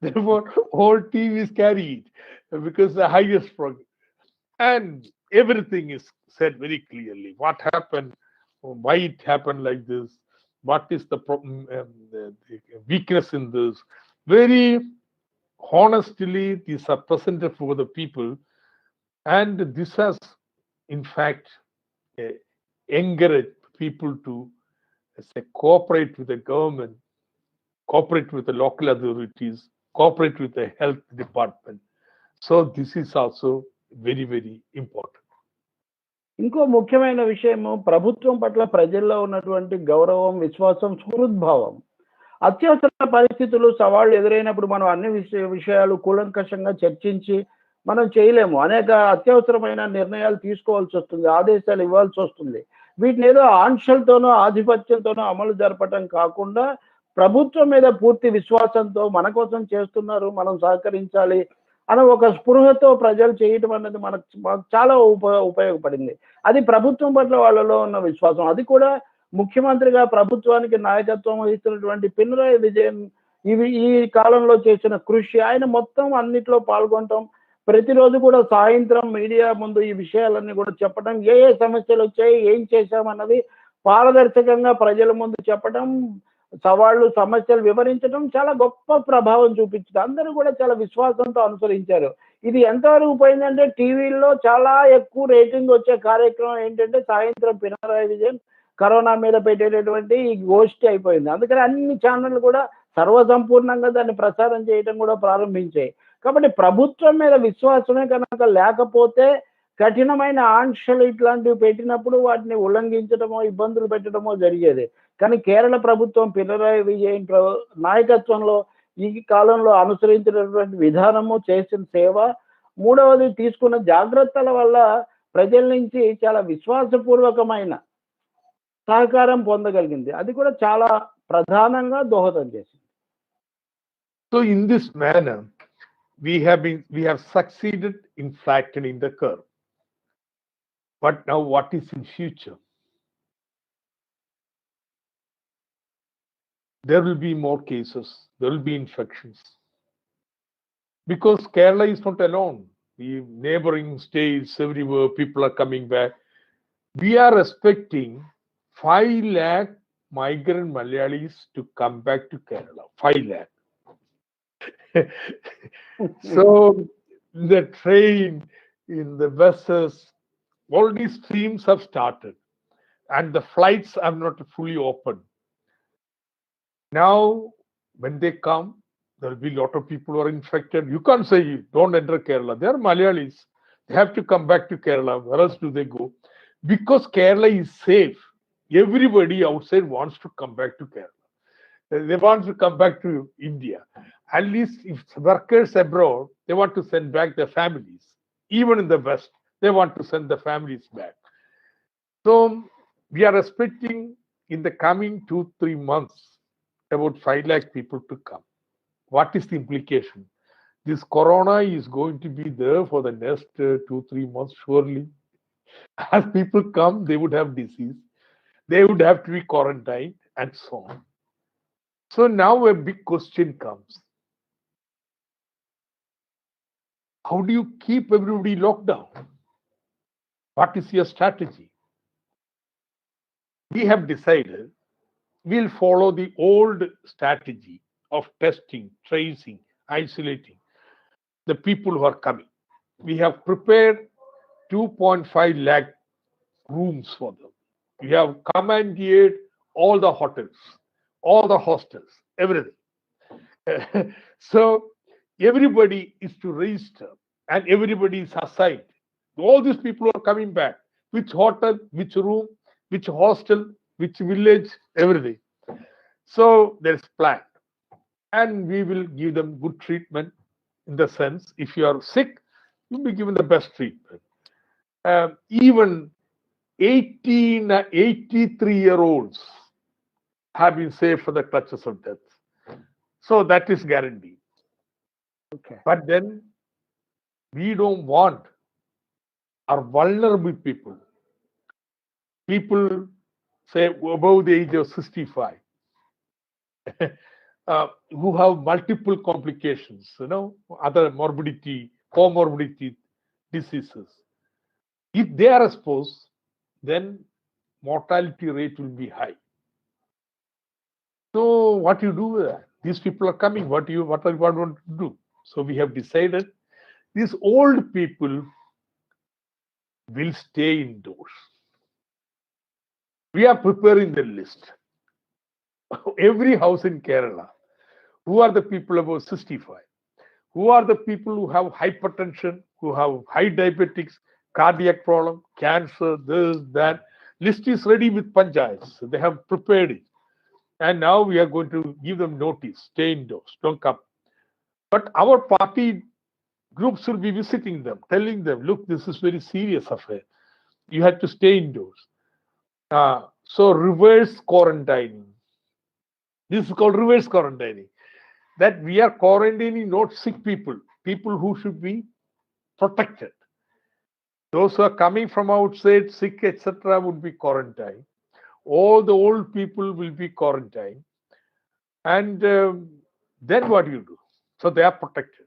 Therefore, all TVs carry it because the highest program. And everything is said very clearly. What happened, why it happened like this, what is the weakness in this. Very honestly, these are presented for the people. And this has, in fact, encouraged people to cooperate with the government, cooperate with the local authorities, cooperate with the health department. So this is also very, very important. ఇంకో ముఖ్యమైన విషయము ప్రభుత్వం పట్ల ప్రజల్లో ఉన్నటువంటి గౌరవం, విశ్వాసం, సుహృద్భావం. అత్యవసర పరిస్థితులు, సవాళ్లు ఎదురైనప్పుడు మనం అన్ని విషయాలు కూలంకషంగా చర్చించి మనం చేయలేము. అనేక అత్యవసరమైన నిర్ణయాలు తీసుకోవాల్సి వస్తుంది, ఆదేశాలు ఇవ్వాల్సి వస్తుంది. వీటిని ఏదో ఆంక్షలతోనో ఆధిపత్యంతోనో అమలు జరపటం కాకుండా ప్రభుత్వం మీద పూర్తి విశ్వాసంతో మన కోసం చేస్తున్నారు, మనం సహకరించాలి అనే ఒక స్పృహతో ప్రజలు చేయటం అనేది మనకు చాలా ఉపయోగపడింది. అది ప్రభుత్వం పట్ల వాళ్ళలో ఉన్న విశ్వాసం. అది కూడా ముఖ్యమంత్రిగా ప్రభుత్వానికి నాయకత్వం వహిస్తున్నటువంటి పినరయి విజయన్ ఈ కాలంలో చేసిన కృషి, ఆయన మొత్తం అన్నిట్లో పాల్గొనటం, ప్రతిరోజు కూడా సాయంత్రం మీడియా ముందు ఈ విషయాలన్నీ కూడా చెప్పడం, ఏ సమస్యలు వచ్చాయి, ఏం చేశామన్నది పారదర్శకంగా ప్రజల ముందు చెప్పడం, సవాళ్లు, సమస్యలు వివరించడం చాలా గొప్ప ప్రభావం చూపించింది. అందరూ కూడా చాలా విశ్వాసంతో అనుసరించారు. ఇది ఎంతవరకు పోయిందంటే టీవీల్లో చాలా ఎక్కువ రేటింగ్ వచ్చే కార్యక్రమం ఏంటంటే సాయంత్రం పినరయి విజయన్ కరోనా మీద పెట్టేటటువంటి ఈ గోష్ఠి అయిపోయింది. అందుకని అన్ని ఛానళ్ళు కూడా సర్వసంపూర్ణంగా దాన్ని ప్రసారం చేయడం కూడా ప్రారంభించాయి. కాబట్టి ప్రభుత్వం మీద విశ్వాసమే కనుక లేకపోతే కఠినమైన ఆంక్షలు ఇట్లాంటివి పెట్టినప్పుడు వాటిని ఉల్లంఘించడమో, ఇబ్బందులు పెట్టడమో జరిగేది. కానీ కేరళ ప్రభుత్వం పినరయి విజయన్ నాయకత్వంలో ఈ కాలంలో అనుసరించినటువంటి విధానము, చేసిన సేవ, మూడవది తీసుకున్న జాగ్రత్తల వల్ల ప్రజల నుంచి చాలా విశ్వాసపూర్వకమైన సహకారం పొందగలిగింది. అది కూడా చాలా ప్రధానంగా దోహదం చేసింది. So in this manner, we have succeeded in flattening the curve. But now what is in future? There will be more cases, there will be infections. Because Kerala is not alone. The neighboring states, everywhere, people are coming back. We are expecting 5 lakh migrant Malayalis to come back to Kerala. 5 lakh. So the train, in the buses, all these streams have started, and the flights are not fully open. Now, when they come, there will be a lot of people who are infected. You can't say, don't enter Kerala. They are Malayalis. They have to come back to Kerala. Where else do they go? Because Kerala is safe. Everybody outside wants to come back to Kerala. They want to come back to India. At least if workers abroad, they want to send back their families. Even in the West, they want to send the families back. So we are expecting in the coming 2-3 months, about 5 lakh people to come. What is the implication? This corona is going to be there for the next 2-3 months, surely. As people come, they would have disease. They would have to be quarantined and so on. So now a big question comes. How do you keep everybody locked down? What is your strategy? We have decided we'll follow the old strategy of testing, tracing, isolating the people who are coming. We have prepared 2.5 lakh rooms for them. We have commandeered all the hotels, all the hostels, everything. So everybody is to register and everybody is assigned. All these people are coming back. Which hotel, which room, which hostel, which village, everything. So there's plan. And we will give them good treatment, in the sense, if you are sick, you'll be given the best treatment. Even 83-year-olds have been saved from the clutches of death. So that is guaranteed. Okay. But then we don't want our vulnerable people, say above the age of 65, who have multiple complications, other morbidity, comorbidity diseases. If they are exposed, then mortality rate will be high. So what do you do with that? These people are coming. What do you want to do? So we have decided these old people will stay indoors. We are preparing the list. Every house in Kerala, who are the people above 65? Who are the people who have hypertension, who have high diabetics, cardiac problem, cancer, this, that? List is ready with panchayats. They have prepared it. And now we are going to give them notice. Stay indoors, don't come. But our party groups will be visiting them, telling them, look, this is very serious affair. You have to stay indoors. So reverse quarantining. This is called reverse quarantining. That we are quarantining not sick people, people who should be protected. Those who are coming from outside, sick, etc., would be quarantined. All the old people will be quarantined. And then what do you do? So they are protected.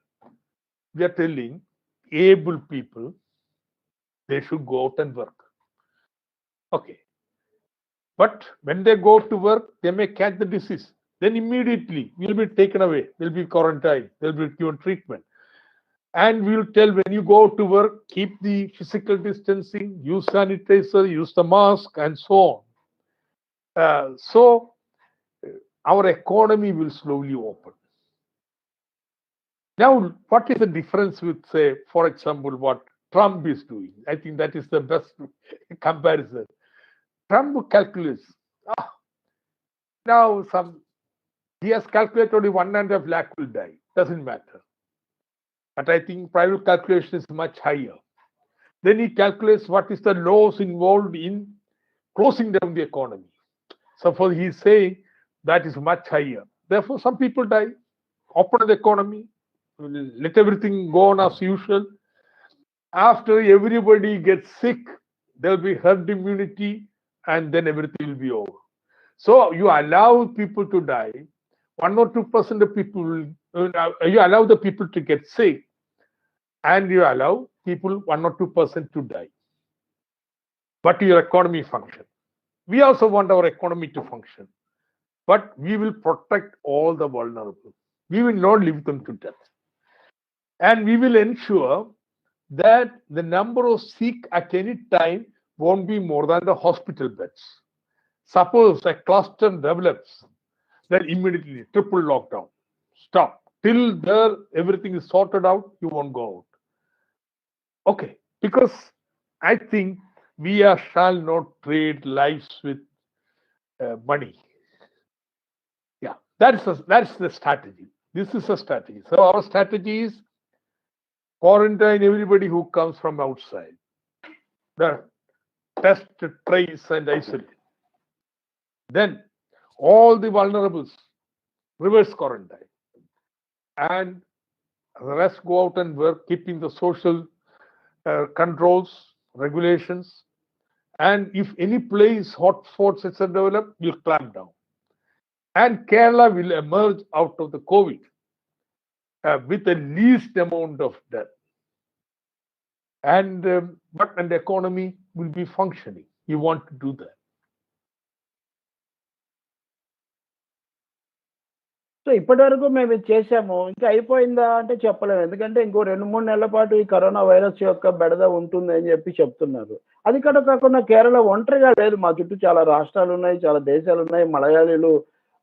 We are telling able people, they should go out and work. Okay. But when they go to work, they may catch the disease. Then immediately will be taken away. They'll be quarantined. They'll be given treatment. And we will tell, when you go to work, keep the physical distancing, use sanitizer, use the mask, and so on. So our economy will slowly open. Now, what is the difference with, say, for example, what Trump is doing? I think that is the best comparison. Trump calculates, now He has calculated only 1.5 lakh will die. Doesn't matter. But I think private calculation is much higher. Then he calculates what is the loss involved in closing down the economy. So for he's saying that is much higher. Therefore, some people die. Open the economy, let everything go on as usual. After everybody gets sick, there will be herd immunity, and then everything will be over. So you allow people to die. 1 or 2% of people will, you allow the people to get sick, and you allow people 1 or 2% to die. But your economy function. We also want our economy to function, but we will protect all the vulnerable. We will not leave them to death. And we will ensure that the number of sick at any time won't be more than the hospital beds. Suppose a cluster develops, then immediately triple lockdown. Stop. Till there everything is sorted out, you won't go out. Okay, because I think we shall not trade lives with money. Yeah, that's the strategy. This is a strategy. So our strategy is quarantine everybody who comes from outside. The test, trace, and isolate. Then all the vulnerables, reverse quarantine. And the rest go out and work, keeping the social controls, regulations. And if any place, hotspots, etc. develop, we'll clamp down. And Kerala will emerge out of the COVID with the least amount of death. And but the economy will be functioning. You want to do that. So ఇప్పటి వరకు మేము ఇది చేసాము, ఇంకా అయిపోయిందా అంటే చెప్పలేము. ఎందుకంటే ఇంకో 2-3 నెలల పాటు ఈ కరోనా వైరస్ యొక్క బెడద ఉంటుంది అని చెప్పి చెప్తున్నారు. అది కూడా కాకుండా కేరళ ఒంటరిగా లేదు. మా చుట్టూ చాలా రాష్ట్రాలు ఉన్నాయి, చాలా దేశాలు ఉన్నాయి. మలయాళీలు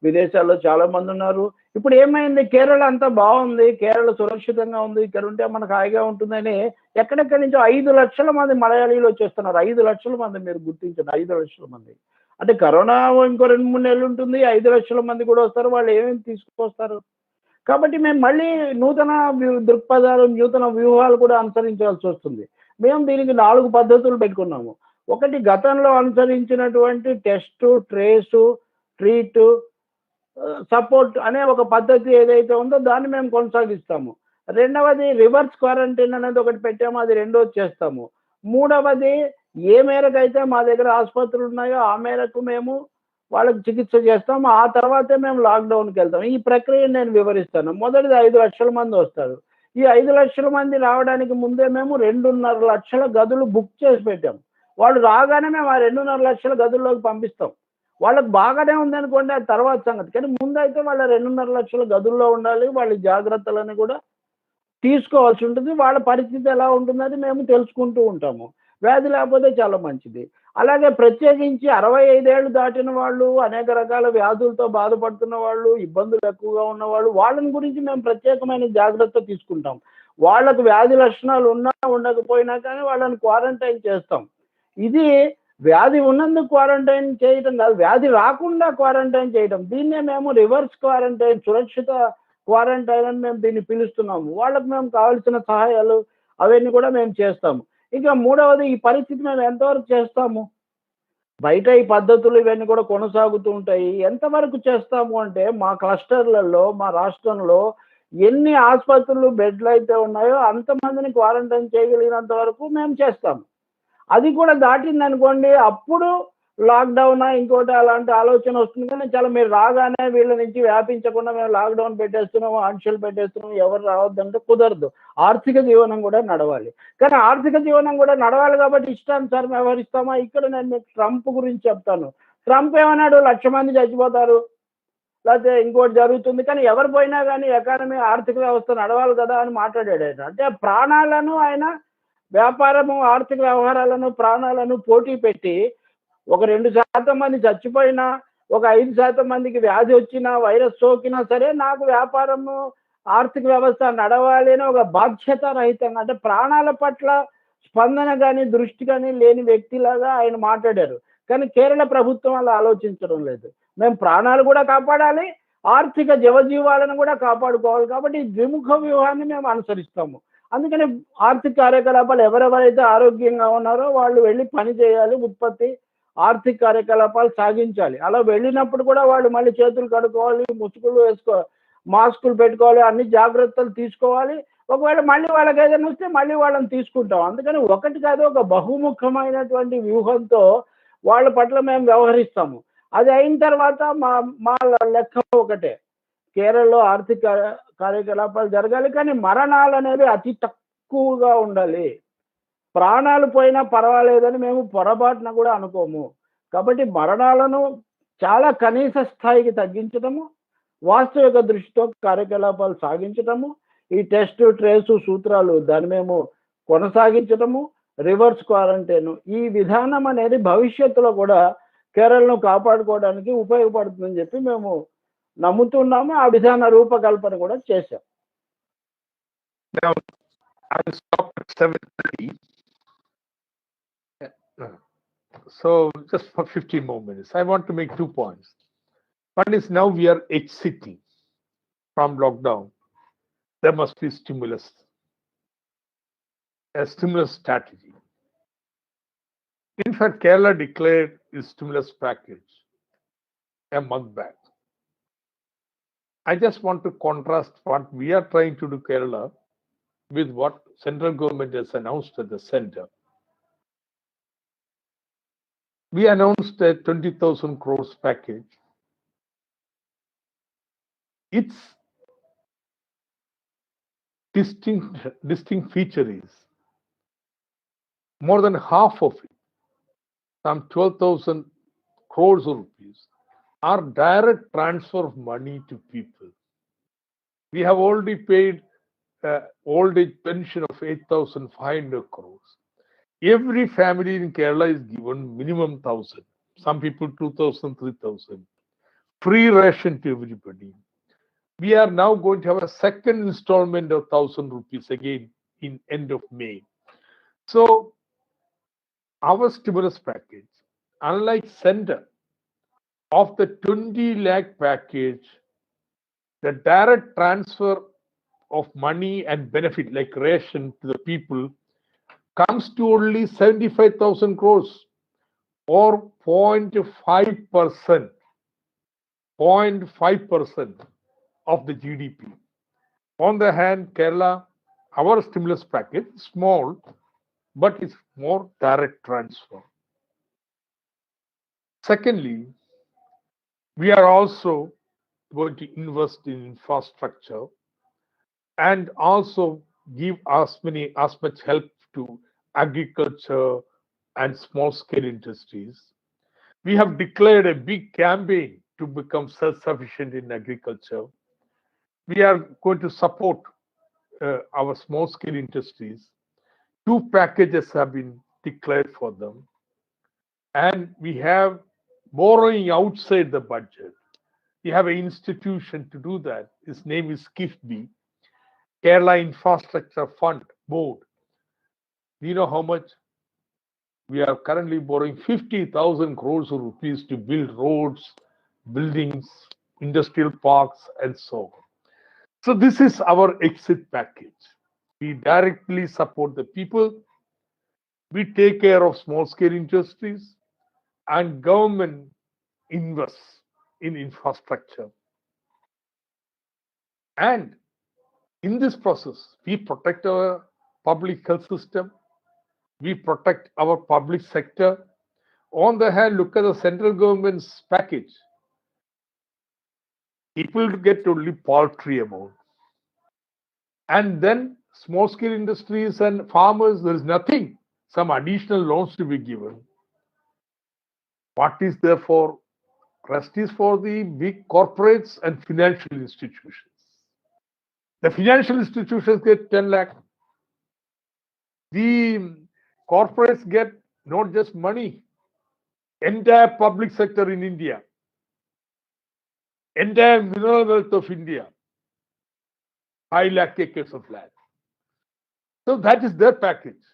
విదేశాల్లో చాలా మంది ఉన్నారు. ఇప్పుడు ఏమైంది, కేరళ అంతా బాగుంది, కేరళ సురక్షితంగా ఉంది, ఇక్కడ ఉంటే మనకు హాయిగా ఉంటుందని ఎక్కడెక్కడి నుంచో 5 లక్షల మంది మలయాళీలు వచ్చేస్తున్నారు. 5 లక్షల మంది, మీరు గుర్తించండి, 5 లక్షల మంది. అంటే కరోనా ఇంకో 2-3 నెలలు ఉంటుంది, 5 లక్షల మంది కూడా వస్తారు. వాళ్ళు ఏమేమి తీసుకొస్తారు? కాబట్టి మేము మళ్ళీ నూతన దృక్పథాలు, నూతన వ్యూహాలు కూడా అనుసరించాల్సి వస్తుంది. మేము దీనికి 4 పద్ధతులు పెట్టుకున్నాము. ఒకటి, గతంలో అనుసరించినటువంటి టెస్ట్, ట్రేస్, ట్రీట్, సపోర్ట్ అనే ఒక పద్ధతి ఏదైతే ఉందో దాన్ని మేము కొనసాగిస్తాము. రెండవది, రివర్స్ క్వారంటైన్ అనేది ఒకటి పెట్టాము, అది రెండోది చేస్తాము. మూడవది, ఏ మేరకు అయితే మా దగ్గర ఆసుపత్రులు ఉన్నాయో ఆ మేరకు మేము వాళ్ళకి చికిత్స చేస్తాము. ఆ తర్వాతే మేము లాక్డౌన్కి వెళ్తాం. ఈ ప్రక్రియను నేను వివరిస్తాను. మొదటిది, 5 లక్షల మంది వస్తారు. ఈ 5 లక్షల మంది రావడానికి ముందే మేము 2.5 లక్షల గదులు బుక్ చేసి పెట్టాం. వాళ్ళు రాగానే మేము ఆ 2.5 లక్షల గదుల్లోకి పంపిస్తాం. వాళ్ళకి బాగానే ఉందనుకోండి, అది తర్వాత సంగతి. కానీ ముందైతే వాళ్ళ 2.5 లక్షల గదుల్లో ఉండాలి. వాళ్ళ జాగ్రత్తలను కూడా తీసుకోవాల్సి ఉంటుంది. వాళ్ళ పరిస్థితి ఎలా ఉంటుందని మేము తెలుసుకుంటూ ఉంటాము. వ్యాధి లేకపోతే చాలా మంచిది. అలాగే ప్రత్యేకించి 65 ఏళ్ళు దాటిన వాళ్ళు, అనేక రకాల వ్యాధులతో బాధపడుతున్న వాళ్ళు, ఇబ్బందులు ఎక్కువగా ఉన్నవాళ్ళు, వాళ్ళని గురించి మేము ప్రత్యేకమైన జాగ్రత్త తీసుకుంటాం. వాళ్ళకు వ్యాధి లక్షణాలు ఉన్నా ఉండకపోయినా కానీ వాళ్ళని క్వారంటైన్ చేస్తాం. ఇది వ్యాధి ఉన్నందుకు క్వారంటైన్ చేయటం కాదు, వ్యాధి రాకుండా క్వారంటైన్ చేయటం. దీన్నే మేము రివర్స్ క్వారంటైన్, సురక్షిత క్వారంటైన్ అని మేము దీన్ని పిలుస్తున్నాము. వాళ్ళకు మేము కావాల్సిన సహాయాలు అవన్నీ కూడా మేము చేస్తాము. ఇక మూడవది, ఈ పరిస్థితి మేము ఎంతవరకు చేస్తాము? బయట ఈ పద్ధతులు ఇవన్నీ కూడా కొనసాగుతూ ఉంటాయి. ఎంతవరకు చేస్తాము అంటే, మా క్లస్టర్లలో, మా రాష్ట్రంలో ఎన్ని ఆసుపత్రులు, బెడ్లు అయితే ఉన్నాయో అంతమందిని క్వారంటైన్ చేయగలిగినంత వరకు మేము చేస్తాము. అది కూడా దాటింది అనుకోండి, అప్పుడు లాక్డౌన్ ఇంకోటి అలాంటి ఆలోచన వస్తుంది. కానీ చాలా మీరు రాగానే వీళ్ళ నుంచి వ్యాపించకుండా మేము లాక్డౌన్ పెట్టేస్తున్నాము, ఆంక్షలు పెట్టేస్తున్నాము, ఎవరు రావద్దంటే కుదరదు. ఆర్థిక జీవనం కూడా నడవాలి. కానీ ఆర్థిక జీవనం కూడా నడవాలి కాబట్టి ఇష్టానుసారం వ్యవహరిస్తామా? ఇక్కడ నేను మీకు ట్రంప్ గురించి చెప్తాను. ట్రంప్ ఏమన్నాడు, 1,00,000 మంది చచ్చిపోతారు, లేకపోతే ఇంకోటి జరుగుతుంది, కానీ ఎవరు పోయినా కానీ ఎకానమీ, ఆర్థిక వ్యవస్థ నడవాలి కదా అని మాట్లాడాడు. అంటే ప్రాణాలను ఆయన, వ్యాపారము, ఆర్థిక వ్యవహారాలను, ప్రాణాలను పోటీ పెట్టి ఒక 2% మంది చచ్చిపోయినా, ఒక 5% మందికి వ్యాధి వచ్చినా, వైరస్ సోకినా సరే నాకు వ్యాపారము, ఆర్థిక వ్యవస్థ నడవాలి అని ఒక బాధ్యత రహితంగా, అంటే ప్రాణాల పట్ల స్పందన కానీ దృష్టి కానీ లేని వ్యక్తిలాగా ఆయన మాట్లాడారు. కానీ కేరళ ప్రభుత్వం అలా ఆలోచించడం లేదు. మేము ప్రాణాలు కూడా కాపాడాలి, ఆర్థిక జవజీవాలను కూడా కాపాడుకోవాలి. కాబట్టి ఈ ద్విముఖ వ్యూహాన్ని మేము అనుసరిస్తాము. అందుకని ఆర్థిక కార్యకలాపాలు ఎవరెవరైతే ఆరోగ్యంగా ఉన్నారో వాళ్ళు వెళ్ళి పని చేయాలి, ఉత్పత్తి ఆర్థిక కార్యకలాపాలు సాగించాలి. అలా వెళ్ళినప్పుడు కూడా వాళ్ళు మళ్ళీ చేతులు కడుక్కోవాలి, ముసుగులు వేసుకోవాలి, మాస్కులు పెట్టుకోవాలి, అన్ని జాగ్రత్తలు తీసుకోవాలి. ఒకవేళ మళ్ళీ వాళ్ళకి ఏదైనా వస్తే మళ్ళీ వాళ్ళని తీసుకుంటాం. అందుకని ఒకటి కాదు, ఒక బహుముఖమైనటువంటి వ్యూహంతో వాళ్ళ పట్ల మేము వ్యవహరిస్తాము. అది అయిన తర్వాత మా లెక్క ఒకటే, కేరళలో ఆర్థిక కార్యకలాపాలు జరగాలి, కానీ మరణాలు అనేవి అతి తక్కువగా ఉండాలి. ప్రాణాలు పోయినా పర్వాలేదని మేము పొరపాటున కూడా అనుకోము. కాబట్టి మరణాలను చాలా కనీస స్థాయికి తగ్గించడము, వాస్తవిక దృష్టితో కార్యకలాపాలు సాగించటము, ఈ టెస్ట్ ట్రేసు సూత్రాలు దాన్ని మేము కొనసాగించటము, రివర్స్ క్వారంటైన్, ఈ విధానం అనేది భవిష్యత్తులో కూడా కేరళను కాపాడుకోవడానికి ఉపయోగపడుతుందని చెప్పి మేము నమ్ముతున్నాము. ఆ విధాన రూపకల్పన కూడా చేశాం. Now, I'll stop at 7:30. So, just for 15 more minutes, I want to make 2 points. One is, now we are exiting from lockdown. There must be stimulus, a stimulus strategy. In fact, Kerala declared its stimulus package a month back. I just want to contrast what we are trying to do Kerala with what central government has announced at the center. We announced a 20,000 crores package. Its distinct feature is more than half of it, some 12,000 crores of rupees, are direct transfer of money to people. We have already paid old age pension of 8,500 crores. Every family in Kerala is given minimum 1,000. Some people 2,000, 3,000. Free ration to everybody. We are now going to have a second installment of 1,000 rupees again in end of May. So our stimulus package, unlike center, of the 20 lakh package, the direct transfer of money and benefit like ration to the people comes to only 75,000 crores or 0.5%, 0.5% of the GDP. On the hand, Kerala, our stimulus package, small, but it's more direct transfer. Secondly, we are also going to invest in infrastructure and also give as much help to agriculture and small-scale industries. We have declared a big campaign to become self-sufficient in agriculture. We are going to support our small-scale industries. 2 packages have been declared for them. And we have borrowing outside the budget. We have an institution to do that. Its name is KIFBI, Kerala Infrastructure Fund Board. Do you know how much? We are currently borrowing 50,000 crores of rupees to build roads, buildings, industrial parks, and so on. So this is our exit package. We directly support the people. We take care of small-scale industries, and government invests in infrastructure. And in this process, we protect our public health system. We protect our public sector. On the hand, look at the central government's package. People get only paltry amount. And then small-scale industries and farmers, there is nothing. Some additional loans to be given. What is there for? Rest is for the big corporates and financial institutions. The financial institutions get 10 lakh. The corporates get not just money, entire public sector in India, entire mineral wealth of India, 5 lakh acres of land. So that is their package.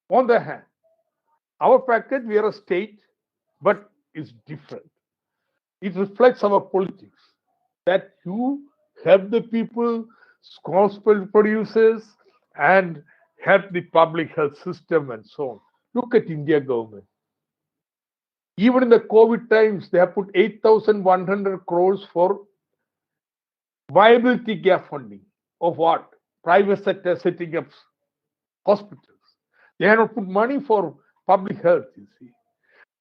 On the hand, our package, we are a state, but it's different. It reflects our politics. that you help the people, gospel producers, and help the public health system and so on. Look at India government. Even in the COVID times, they have put 8,100 crores for viability gap funding of what? Private sector setting up hospitals. They have not put money for public health, you see.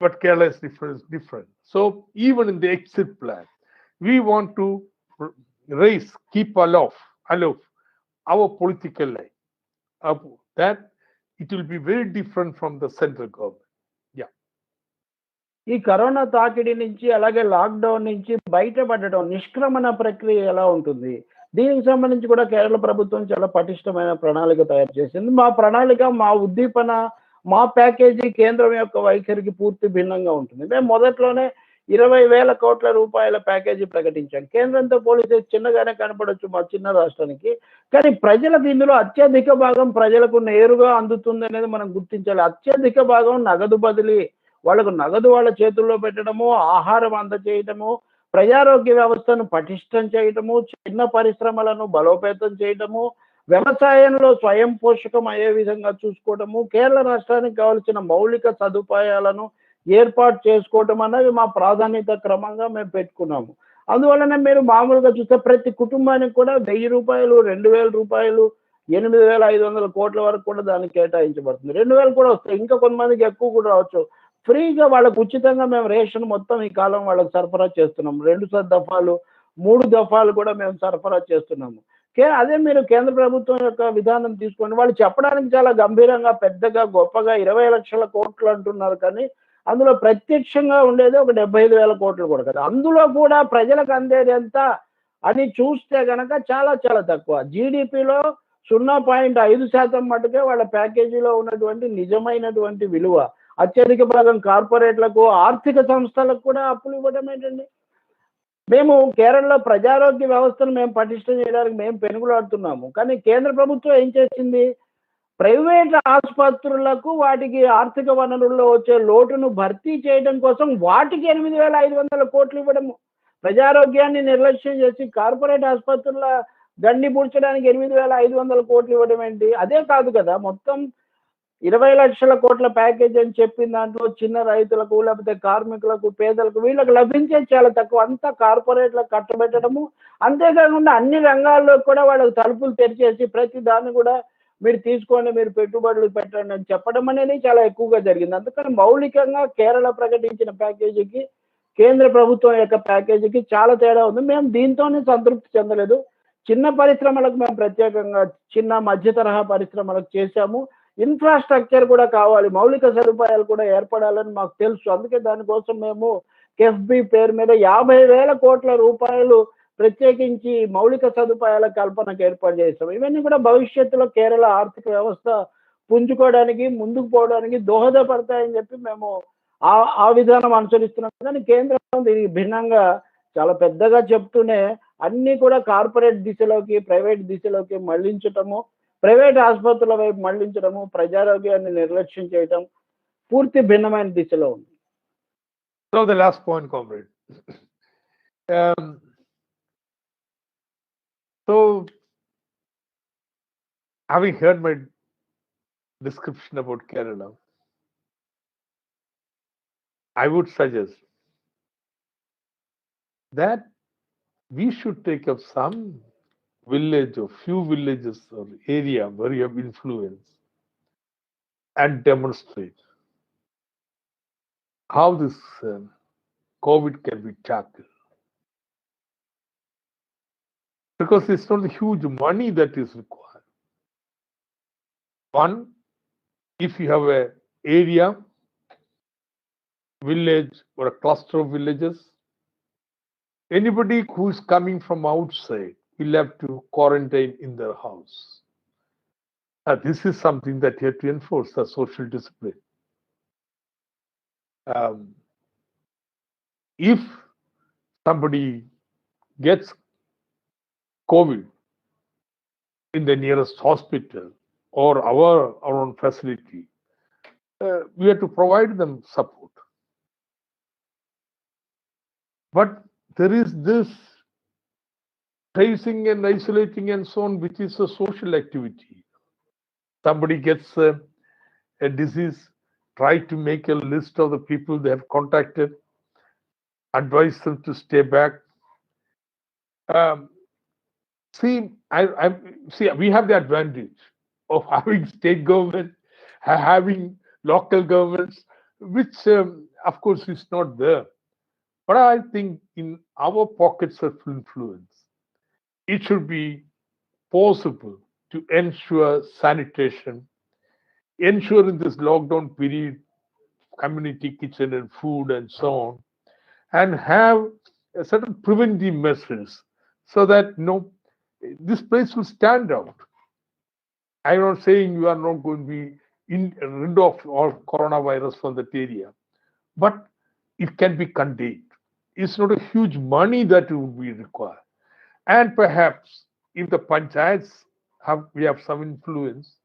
But Kerala is different. So even in the exit plan, we want to keep aloof our political life. That it will be very different from the central government. ఈ corona తాకిడి నుంచి అలాగే lockdown నుంచి బయటపడటం నిష్క్రమణ ప్రక్రియ ఎలా ఉంటుంది? దీనికి సంబంధించి కూడా కేరళ ప్రభుత్వం చాలా పటిష్టమైన ప్రణాళిక తయారు చేసింది. మా ప్రణాళిక, మా ఉద్దీపన, మా ప్యాకేజీ కేంద్రం యొక్క వైఖరికి పూర్తి భిన్నంగా ఉంటుంది. మేము మొదట్లోనే 20,000 కోట్ల రూపాయల ప్యాకేజీ ప్రకటించాం. కేంద్రంతో పోలిస్తే చిన్నగానే కనపడవచ్చు మా చిన్న రాష్ట్రానికి, కానీ ప్రజలకు ఇందులో అత్యధిక భాగం ప్రజలకు నేరుగా అందుతుంది అనేది మనం గుర్తించాలి. అత్యధిక భాగం నగదు బదిలీ, వాళ్ళకు నగదు వాళ్ళ చేతుల్లో పెట్టడము, ఆహారం అందజేయటము, ప్రజారోగ్య వ్యవస్థను పటిష్టం చేయటము, చిన్న పరిశ్రమలను బలోపేతం చేయటము, వ్యవసాయంలో స్వయం పోషకం అయ్యే విధంగా చూసుకోవటము, కేరళ రాష్ట్రానికి కావాల్సిన మౌలిక సదుపాయాలను ఏర్పాటు చేసుకోవటం అన్నది మా ప్రాధాన్యత క్రమంగా మేము పెట్టుకున్నాము. అందువలన మీరు మామూలుగా చూస్తే ప్రతి కుటుంబానికి కూడా 1,000 రూపాయలు, 2,000 రూపాయలు, 8,500 కోట్ల వరకు కూడా దానికి కేటాయించబడుతుంది. 2,000 కూడా వస్తాయి, ఇంకా కొంతమందికి ఎక్కువ కూడా రావచ్చు. ఫ్రీగా వాళ్ళకు ఉచితంగా మేము రేషన్ మొత్తం ఈ కాలం వాళ్ళకి సరఫరా చేస్తున్నాము. 2 దఫాలు, 3 దఫాలు కూడా మేము సరఫరా చేస్తున్నాము. అదే మీరు కేంద్ర ప్రభుత్వం యొక్క విధానం తీసుకోండి. వాళ్ళు చెప్పడానికి చాలా గంభీరంగా, పెద్దగా, గొప్పగా 20 లక్షల కోట్లు అంటున్నారు, కానీ అందులో ప్రత్యక్షంగా ఉండేది ఒక 75,000 కోట్లు కూడా కదా. అందులో కూడా ప్రజలకు అందేది ఎంత అని చూస్తే గనక చాలా చాలా తక్కువ. జీడిపిలో 0.5% మటుకే వాళ్ళ ప్యాకేజీలో ఉన్నటువంటి నిజమైనటువంటి విలువ. అత్యధిక భాగం కార్పొరేట్లకు, ఆర్థిక సంస్థలకు కూడా అప్పులు ఇవ్వడం ఏంటండి? మేము కేరళలో ప్రజారోగ్య వ్యవస్థను మేము పటిష్టం చేయడానికి మేము పెనుగులాడుతున్నాము, కానీ కేంద్ర ప్రభుత్వం ఏం చేసింది? ప్రైవేట్ ఆసుపత్రులకు వాటికి ఆర్థిక వనరుల్లో వచ్చే లోటును భర్తీ చేయడం కోసం వాటికి 8,500 కోట్లు ఇవ్వడము. ప్రజారోగ్యాన్ని నిర్లక్ష్యం చేసి కార్పొరేట్ ఆసుపత్రుల గండి పూడ్చడానికి 8,500 కోట్లు ఇవ్వడం ఏంటి? అదే కాదు కదా, మొత్తం 20 లక్షల కోట్ల ప్యాకేజ్ అని చెప్పిన దాంట్లో చిన్న రైతులకు, లేకపోతే కార్మికులకు, పేదలకు, వీళ్ళకి లభించేది చాలా తక్కువ. అంతా కార్పొరేట్లకు కట్టబెట్టడము. అంతేకాకుండా అన్ని రంగాల్లో కూడా వాళ్ళకి తలుపులు తెరిచేసి ప్రతి దాన్ని కూడా మీరు తీసుకోండి, మీరు పెట్టుబడులు పెట్టండి అని చెప్పడం అనేది చాలా ఎక్కువగా జరిగింది. అందుకని మౌలికంగా కేరళ ప్రకటించిన ప్యాకేజీకి, కేంద్ర ప్రభుత్వం యొక్క ప్యాకేజీకి చాలా తేడా ఉంది. మేము దీంతోనే సంతృప్తి చెందలేదు. చిన్న పరిశ్రమలకు మేము ప్రత్యేకంగా చిన్న మధ్య తరహా పరిశ్రమలకు చేశాము. ఇన్ఫ్రాస్ట్రక్చర్ కూడా కావాలి, మౌలిక సదుపాయాలు కూడా ఏర్పడాలని మాకు తెలుసు. అందుకే దానికోసం మేము కెఫ్బి పేరు మీద 50,000 కోట్ల రూపాయలు ప్రత్యేకించి మౌలిక సదుపాయాల కల్పనకు ఏర్పాటు చేస్తాం. ఇవన్నీ కూడా భవిష్యత్తులో కేరళ ఆర్థిక వ్యవస్థ పుంజుకోవడానికి, ముందుకు పోవడానికి దోహదపడతాయని చెప్పి మేము ఆ విధానం అనుసరిస్తున్నాం. కానీ కేంద్రం దీనికి భిన్నంగా చాలా పెద్దగా చెప్తూనే అన్ని కూడా కార్పొరేట్ దిశలోకి, ప్రైవేట్ దిశలోకి మళ్లించటము, ప్రైవేట్ ఆసుపత్రుల వైపు మళ్లించడము, ప్రజారోగ్యాన్ని నిర్లక్ష్యం చేయటం పూర్తి భిన్నమైన దిశలో ఉంది. So the last point, comrade. So having heard my description about Kerala, I would suggest that we should take up some village or few villages or area where you have influence and demonstrate how this COVID can be tackled. Because it's not the huge money that is required. One, if you have an area, village or a cluster of villages, anybody who is coming from outside will have to quarantine in their house. This is something that you have to enforce, the social discipline. If somebody gets COVID in the nearest hospital or our own facility, we have to provide them support. But there is this tracing and isolating and so on, which is a social activity. Somebody gets a disease, try to make a list of the people they have contacted, advise them to stay back. See, we have the advantage of having state government, having local governments, which of course is not there. But I think in our pockets of influence, it should be possible to ensure sanitation, ensure in this lockdown period community kitchen and food and so on, and have a certain preventive measures so that this place will stand out. I'm not saying you are not going to be rid of all coronavirus from that area, but it can be contained. It's not a huge money that would be required. And perhaps if the panchayats we have some influence,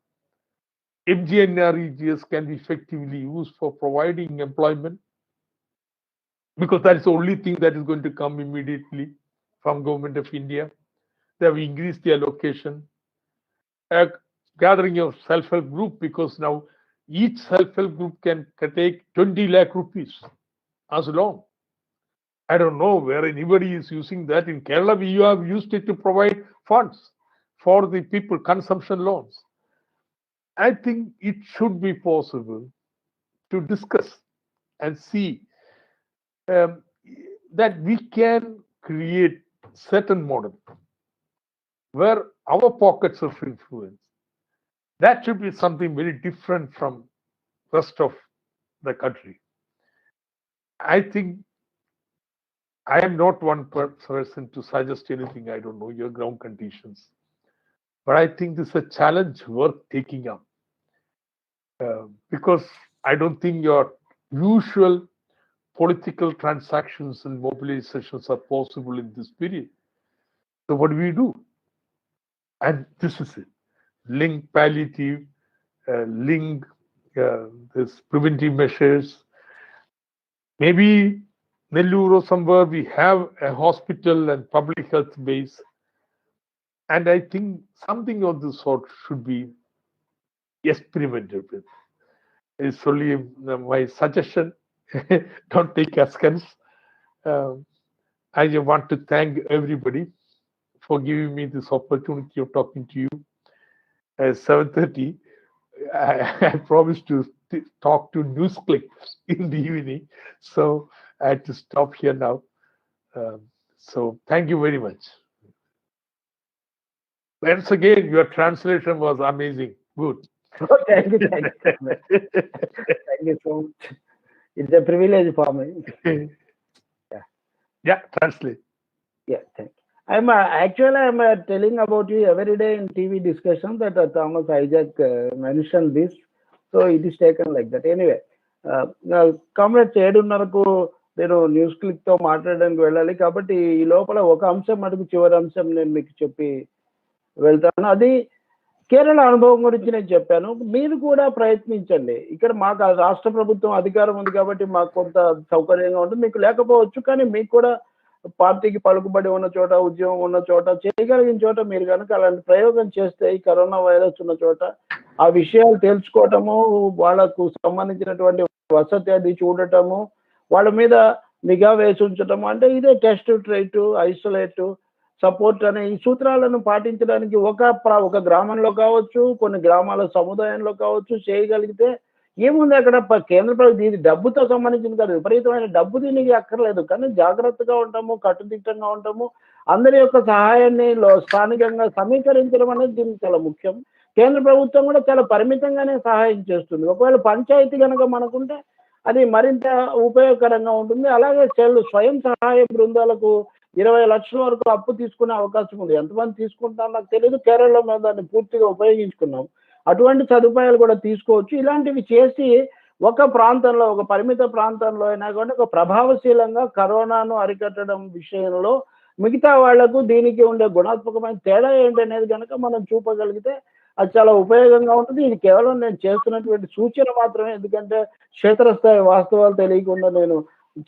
MGNREGS can be effectively used for providing employment, because that is the only thing that is going to come immediately from Government of India. They have increased the allocation. Gathering of self-help group, because now each self-help group can take 20 lakh rupees as loan. I don't know where anybody is using that. In Kerala, we have used it to provide funds for the people, consumption loans. I think it should be possible to discuss and see that we can create certain model where our pockets of influence, that should be something very different from rest of the country. I think I am not one person to suggest anything. I don't know your ground conditions, but I think this is a challenge worth taking up, because I don't think your usual political transactions and mobilizations are possible in this period. So what do we do? And this is it. Link palliative, link this preventive measures. Maybe Nellore or somewhere we have a hospital and public health base. And I think something of this sort should be experimented with. It's only my suggestion. Don't take askance. I want to thank everybody for giving me this opportunity of talking to you. At 7:30, I promised to talk to news clips in the evening, so I had to stop here now. So thank you very much. Once again, your translation was amazing. Good. Thank you. Thank you so much. It's a privilege for me. Yeah, translate. Yeah, thank you. I'm telling about you every day in TV discussion that Thomas Isaac mentioned this, so it is taken like that. Anyway, comrade 7:30కు నేను news click తో మాట్లాడడానికి వెళ్ళాలి, కాబట్టి ఈ లోపల ఒక అంశం మటుకు చివరి అంశం నేను మీకు చెప్పి వెళ్తాను. అది కేరళ అనుభవం గురించి నేను చెప్పాను. మీరు కూడా ప్రయత్నించండి. ఇక్కడ మాకు రాష్ట్ర ప్రభుత్వం అధికారం ఉంది కాబట్టి మాకు కొంత సౌకర్యంగా ఉంటుంది, మీకు లేకపోవచ్చు. కానీ మీకు కూడా పార్టీకి పలుకుబడి ఉన్న చోట, ఉద్యమం ఉన్న చోట, చేయగలిగిన చోట మీరు కనుక అలాంటి ప్రయోగం చేస్తే, ఈ కరోనా వైరస్ ఉన్న చోట ఆ విషయాలు తెలుసుకోవటము, వాళ్ళకు సంబంధించినటువంటి వసతి అది చూడటము, వాళ్ళ మీద నిఘా వేసి ఉంచటము, అంటే ఇదే టెస్ట్, ట్రైట్, ఐసోలేట్, సపోర్ట్ అనే ఈ సూత్రాలను పాటించడానికి ఒక గ్రామంలో కావచ్చు, కొన్ని గ్రామాల సముదాయంలో కావచ్చు చేయగలిగితే ఏముంది అక్కడ. కేంద్ర ప్రభుత్వం ఇది డబ్బుతో సంబంధించింది కాదు, విపరీతమైన డబ్బు దీనికి అక్కర్లేదు. కానీ జాగ్రత్తగా ఉంటాము, కట్టుదిట్టంగా ఉంటాము, అందరి యొక్క సహాయాన్ని స్థానికంగా సమీకరించడం అనేది దీనికి చాలా ముఖ్యం. కేంద్ర ప్రభుత్వం కూడా చాలా పరిమితంగానే సహాయం చేస్తుంది. ఒకవేళ పంచాయతీ కనుక మనకుంటే అది మరింత ఉపయోగకరంగా ఉంటుంది. అలాగే స్వయం సహాయ బృందాలకు 20 లక్షల వరకు అప్పు తీసుకునే అవకాశం ఉంది. ఎంతమంది తీసుకుంటారో నాకు తెలియదు. కేరళలో మేము దాన్ని పూర్తిగా ఉపయోగించుకున్నాం. అటువంటి సదుపాయాలు కూడా తీసుకోవచ్చు. ఇలాంటివి చేసి ఒక ప్రాంతంలో, ఒక పరిమిత ప్రాంతంలో అయినా కూడా ఒక ప్రభావశీలంగా కరోనాను అరికట్టడం విషయంలో మిగతా వాళ్లకు దీనికి ఉండే గుణాత్మకమైన తేడా ఏంటనేది కనుక మనం చూపగలిగితే అది చాలా ఉపయోగంగా ఉంటుంది. ఇది కేవలం నేను చేస్తున్నటువంటి సూచన మాత్రమే, ఎందుకంటే క్షేత్రస్థాయి వాస్తవాలు తెలియకుండా నేను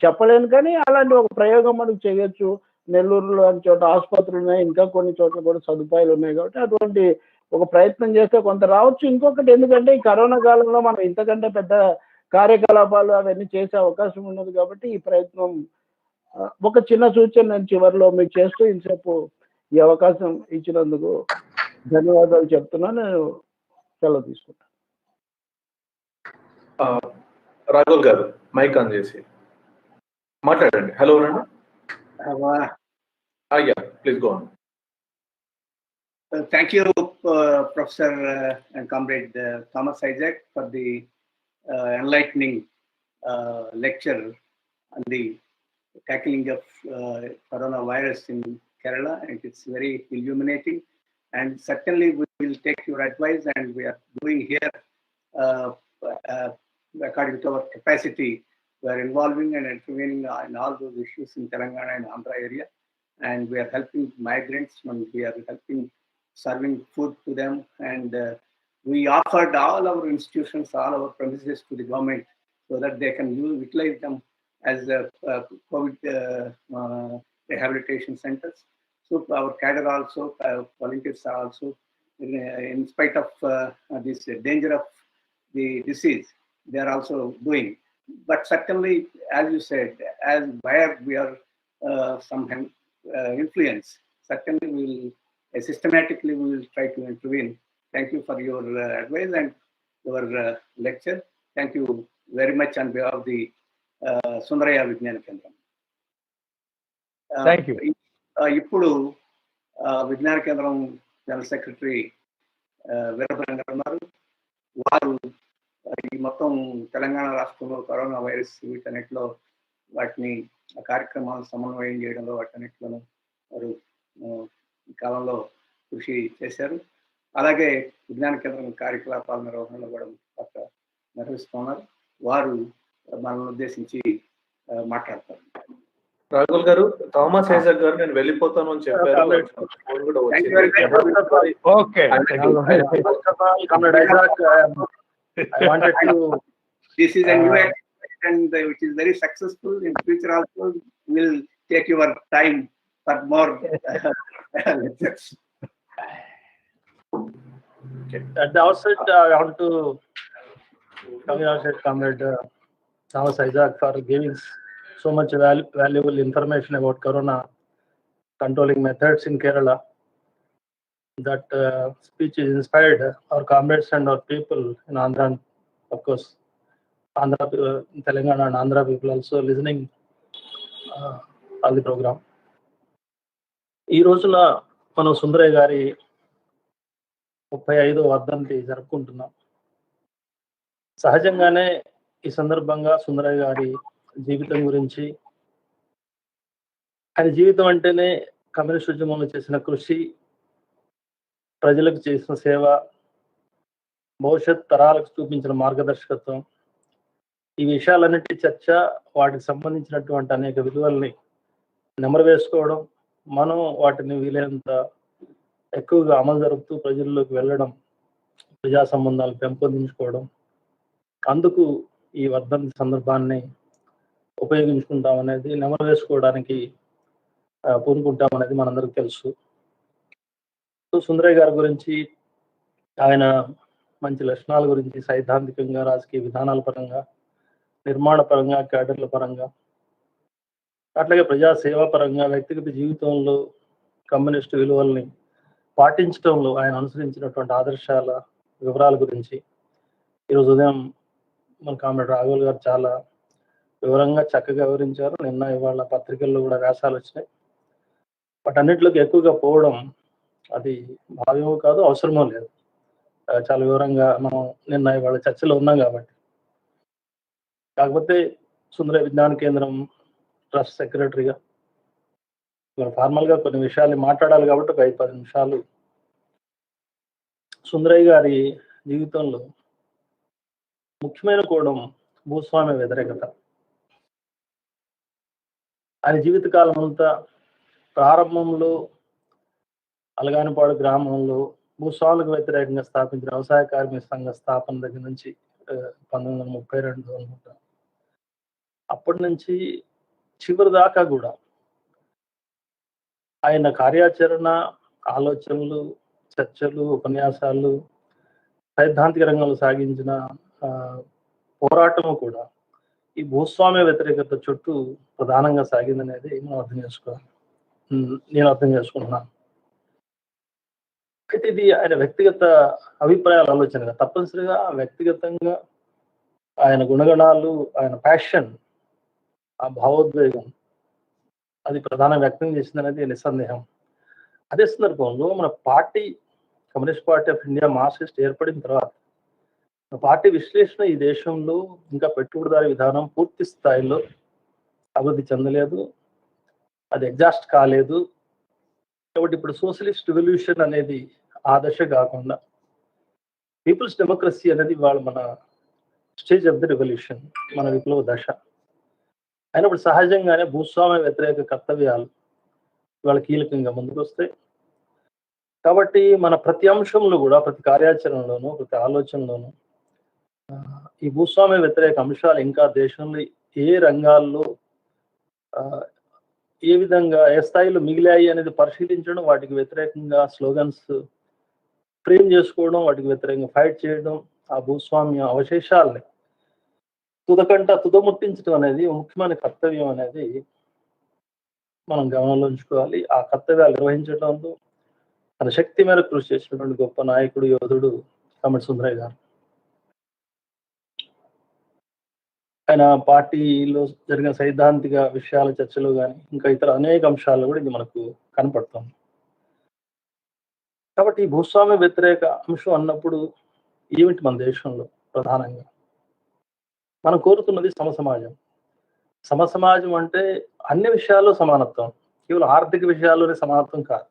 చెప్పలేను. కానీ అలాంటి ఒక ప్రయోగం మనకు చేయొచ్చు. నెల్లూరులో అని చోట ఆసుపత్రులు ఉన్నాయి, ఇంకా కొన్ని చోట్ల కూడా సదుపాయాలు ఉన్నాయి. కాబట్టి అటువంటి ఒక ప్రయత్నం చేస్తే కొంత రావచ్చు. ఇంకొకటి ఎందుకంటే ఈ కరోనా కాలంలో మనం ఇంతకంటే పెద్ద కార్యకలాపాలు అవన్నీ చేసే అవకాశం ఉన్నది. కాబట్టి ఈ ప్రయత్నం ఒక చిన్న సూచన నేను చివరిలో మీకు చేస్తూ ఇంతసేపు ఈ అవకాశం ఇచ్చినందుకు ధన్యవాదాలు చెప్తున్నా. నేను సెలవు తీసుకుంటాను. రాఘుల్ గారు మైక్ ఆన్ చేసి మాట్లాడండి. హలో అండి. Please go on. Thank you, Professor and Comrade Thomas Isaac, for the enlightening lecture on the tackling of coronavirus in Kerala. And it's very illuminating. And certainly we will take your advice, and we are doing here according to our capacity. We are involving and intervening in all those issues in Telangana and Andhra area. And we are helping migrants, and we are helping serving food to them, and we offered all our institutions, all our premises to the government so that they can utilize them as COVID rehabilitation centers. So our cadre also, volunteers are also, in spite of this danger of the disease, they are also doing. But certainly, as you said, as where we are some influence, certainly we will systematically we will try to intervene. Thank you for your advice and your lecture. Thank you very much on behalf of the Sundaraiah Vijnana Kendram. Thank you. ఇప్పుడు విజ్ఞాన కేంద్రం general secretary Veerabhadram గారు ఉన్నారు. వారు ఈ మొత్తం తెలంగాణ రాష్ట్రంలో corona virus వీటన్నిటిలో వాటిని కార్యక్రమాలను సమన్వయం చేయడంలో వాటన్నిటిలోనూ వారు ఈ కాలంలో కృషి చేశారు. అలాగే విజ్ఞాన కేంద్రం కార్యకలాపాల నిర్వహణలో కూడా నిర్వహిస్తున్నారు. వారు మనల్ని ఉద్దేశించి మాట్లాడతారు. రాఘుల్ గారు, థామస్ ఐజాక్ గారు నేను వెళ్ళిపోతాను అని చెప్పారు. This is a new and which is very successful. In future also will take your time for more lectures. Okay. At the outset, I want to congratulate Comrade Thomas Isaac for giving so much valuable information about corona controlling methods in Kerala. That speech is inspired our comrades and our people in Andhra, of course, Andhra, Telangana and Andhra people also listening on the program. ఈ రోజున మనం సుందరయ్య గారి 35వ వర్ధంతి జరుపుకుంటున్నాం. సహజంగానే ఈ సందర్భంగా సుందరయ్య గారి జీవితం గురించి, ఆయన జీవితం అంటేనే కమ్యూనిస్ట్ ఉద్యమంలో చేసిన కృషి, ప్రజలకు చేసిన సేవ, భవిష్యత్ తరాలకు చూపించిన మార్గదర్శకత్వం, ఈ విషయాలన్నిటి చర్చ, వాటికి సంబంధించినటువంటి అనేక విలువల్ని నెమరు వేసుకోవడం, మనం వాటిని వీలైనంత ఎక్కువగా అమలు జరుపుతూ ప్రజల్లోకి వెళ్ళడం, ప్రజా సంబంధాలు పెంపొందించుకోవడం, అందుకు ఈ వర్ధంతి సందర్భాన్ని ఉపయోగించుకుంటామనేది, నెమరు వేసుకోవడానికి పూనుకుంటామనేది మనందరికీ తెలుసు. సుందరయ్య గారి గురించి, ఆయన మంచి లక్షణాల గురించి సైద్ధాంతికంగా, రాజకీయ విధానాల పరంగా, నిర్మాణ పరంగా, క్యాడర్ల పరంగా, అట్లాగే ప్రజాసేవా పరంగా, వ్యక్తిగత జీవితంలో కమ్యూనిస్టు విలువల్ని పాటించడంలో ఆయన అనుసరించినటువంటి ఆదర్శాల వివరాల గురించి ఈరోజు ఉదయం మన కామ్రేడ్ రాఘుల్ గారు చాలా వివరంగా చక్కగా వివరించారు. నిన్న ఇవాళ పత్రికల్లో కూడా వ్యాసాలు వచ్చినాయి. వాటన్నిటిలోకి ఎక్కువగా పోవడం అది భావ్యమో కాదు, అవసరమో లేదు. చాలా వివరంగా మనం నిన్న ఇవాళ చర్చలో ఉన్నాం కాబట్టి. కాకపోతే సుందరయ్య విజ్ఞాన కేంద్రం ట్రస్ట్ సెక్రటరీగా ఫార్మల్గా కొన్ని విషయాలు మాట్లాడాలి కాబట్టి ఒక 5-10 నిమిషాలు. సుందరయ్య గారి జీవితంలో ముఖ్యమైన కోణం భూస్వామ్య వ్యతిరేకత. ఆయన జీవితకాలం అంతా ప్రారంభంలో అలగానిపాడు గ్రామంలో భూస్వాములకు వ్యతిరేకంగా స్థాపించిన వ్యవసాయ కార్మిక సంఘ స్థాపన దగ్గర నుంచి 1932 అనుకుంటా, అప్పటి నుంచి చివరి దాకా కూడా ఆయన కార్యాచరణ, ఆలోచనలు, చర్చలు, ఉపన్యాసాలు, సైద్ధాంతిక రంగంలో సాగించిన పోరాటము కూడా ఈ భూస్వామ్య వ్యతిరేకత చుట్టూ ప్రధానంగా సాగిందనేది మనం అర్థం చేసుకోవాలి. నేను అర్థం చేసుకుంటున్నాను. అయితే ఇది ఆయన వ్యక్తిగత అభిప్రాయాల ఆలోచనగా, తప్పనిసరిగా వ్యక్తిగతంగా ఆయన గుణగణాలు, ఆయన ప్యాషన్, ఆ భావోద్వేగం అది ప్రధాన వ్యక్తం చేసిందనేది నిస్సందేహం. అదే సందర్భంలో మన party, communist party of India, Marxist ఏర్పడిన తర్వాత పార్టీ విశ్లేషణ ఈ దేశంలో ఇంకా పెట్టుబడిదారీ విధానం పూర్తి స్థాయిలో అభివృద్ధి చెందలేదు, అది ఎగ్జాస్ట్ కాలేదు. కాబట్టి ఇప్పుడు సోషలిస్ట్ రివల్యూషన్ అనేది ఆ దశ కాకుండా పీపుల్స్ డెమోక్రసీ అనేది వాళ్ళు మన స్టేజ్ ఆఫ్ ది రివల్యూషన్, మన విప్లవ దశ అయినప్పుడు సహజంగానే భూస్వామ్య వ్యతిరేక కర్తవ్యాలు ఇవాళ కీలకంగా ముందుకు వస్తాయి. కాబట్టి మన ప్రతి అంశంలో కూడా, ప్రతి కార్యాచరణలోనూ, ప్రతి ఆలోచనలోనూ ఈ భూస్వామ్య వ్యతిరేక అంశాలు ఇంకా దేశంలో ఏ రంగాల్లో ఏ విధంగా ఏ స్థాయిలో మిగిలాయి అనేది పరిశీలించడం, వాటికి వ్యతిరేకంగా స్లోగన్స్ ఫ్రేమ్ చేసుకోవడం, వాటికి వ్యతిరేకంగా ఫైట్ చేయడం, ఆ భూస్వామ్య అవశేషాలని తుదముట్టించడం అనేది ముఖ్యమైన కర్తవ్యం అనేది మనం గమనంలో ఉంచుకోవాలి. ఆ కర్తవ్యాలు నిర్వహించడంలో తన శక్తి మేరకు కృషి చేసినటువంటి గొప్ప నాయకుడు, యోధుడు కమల్ సుందరయ్య గారు. ఆయన పార్టీలో జరిగిన సైద్ధాంతిక విషయాల చర్చలు కానీ ఇంకా ఇతర అనేక అంశాలు కూడా ఇది మనకు కనపడుతుంది. కాబట్టి ఈ భూస్వామ్య వ్యతిరేక అంశం అన్నప్పుడు ఏమిటి మన దేశంలో ప్రధానంగా మనం కోరుతున్నది సమసమాజం. సమసమాజం అంటే అన్ని విషయాల్లో సమానత్వం, కేవలం ఆర్థిక విషయాల్లోనే సమానత్వం కాదు.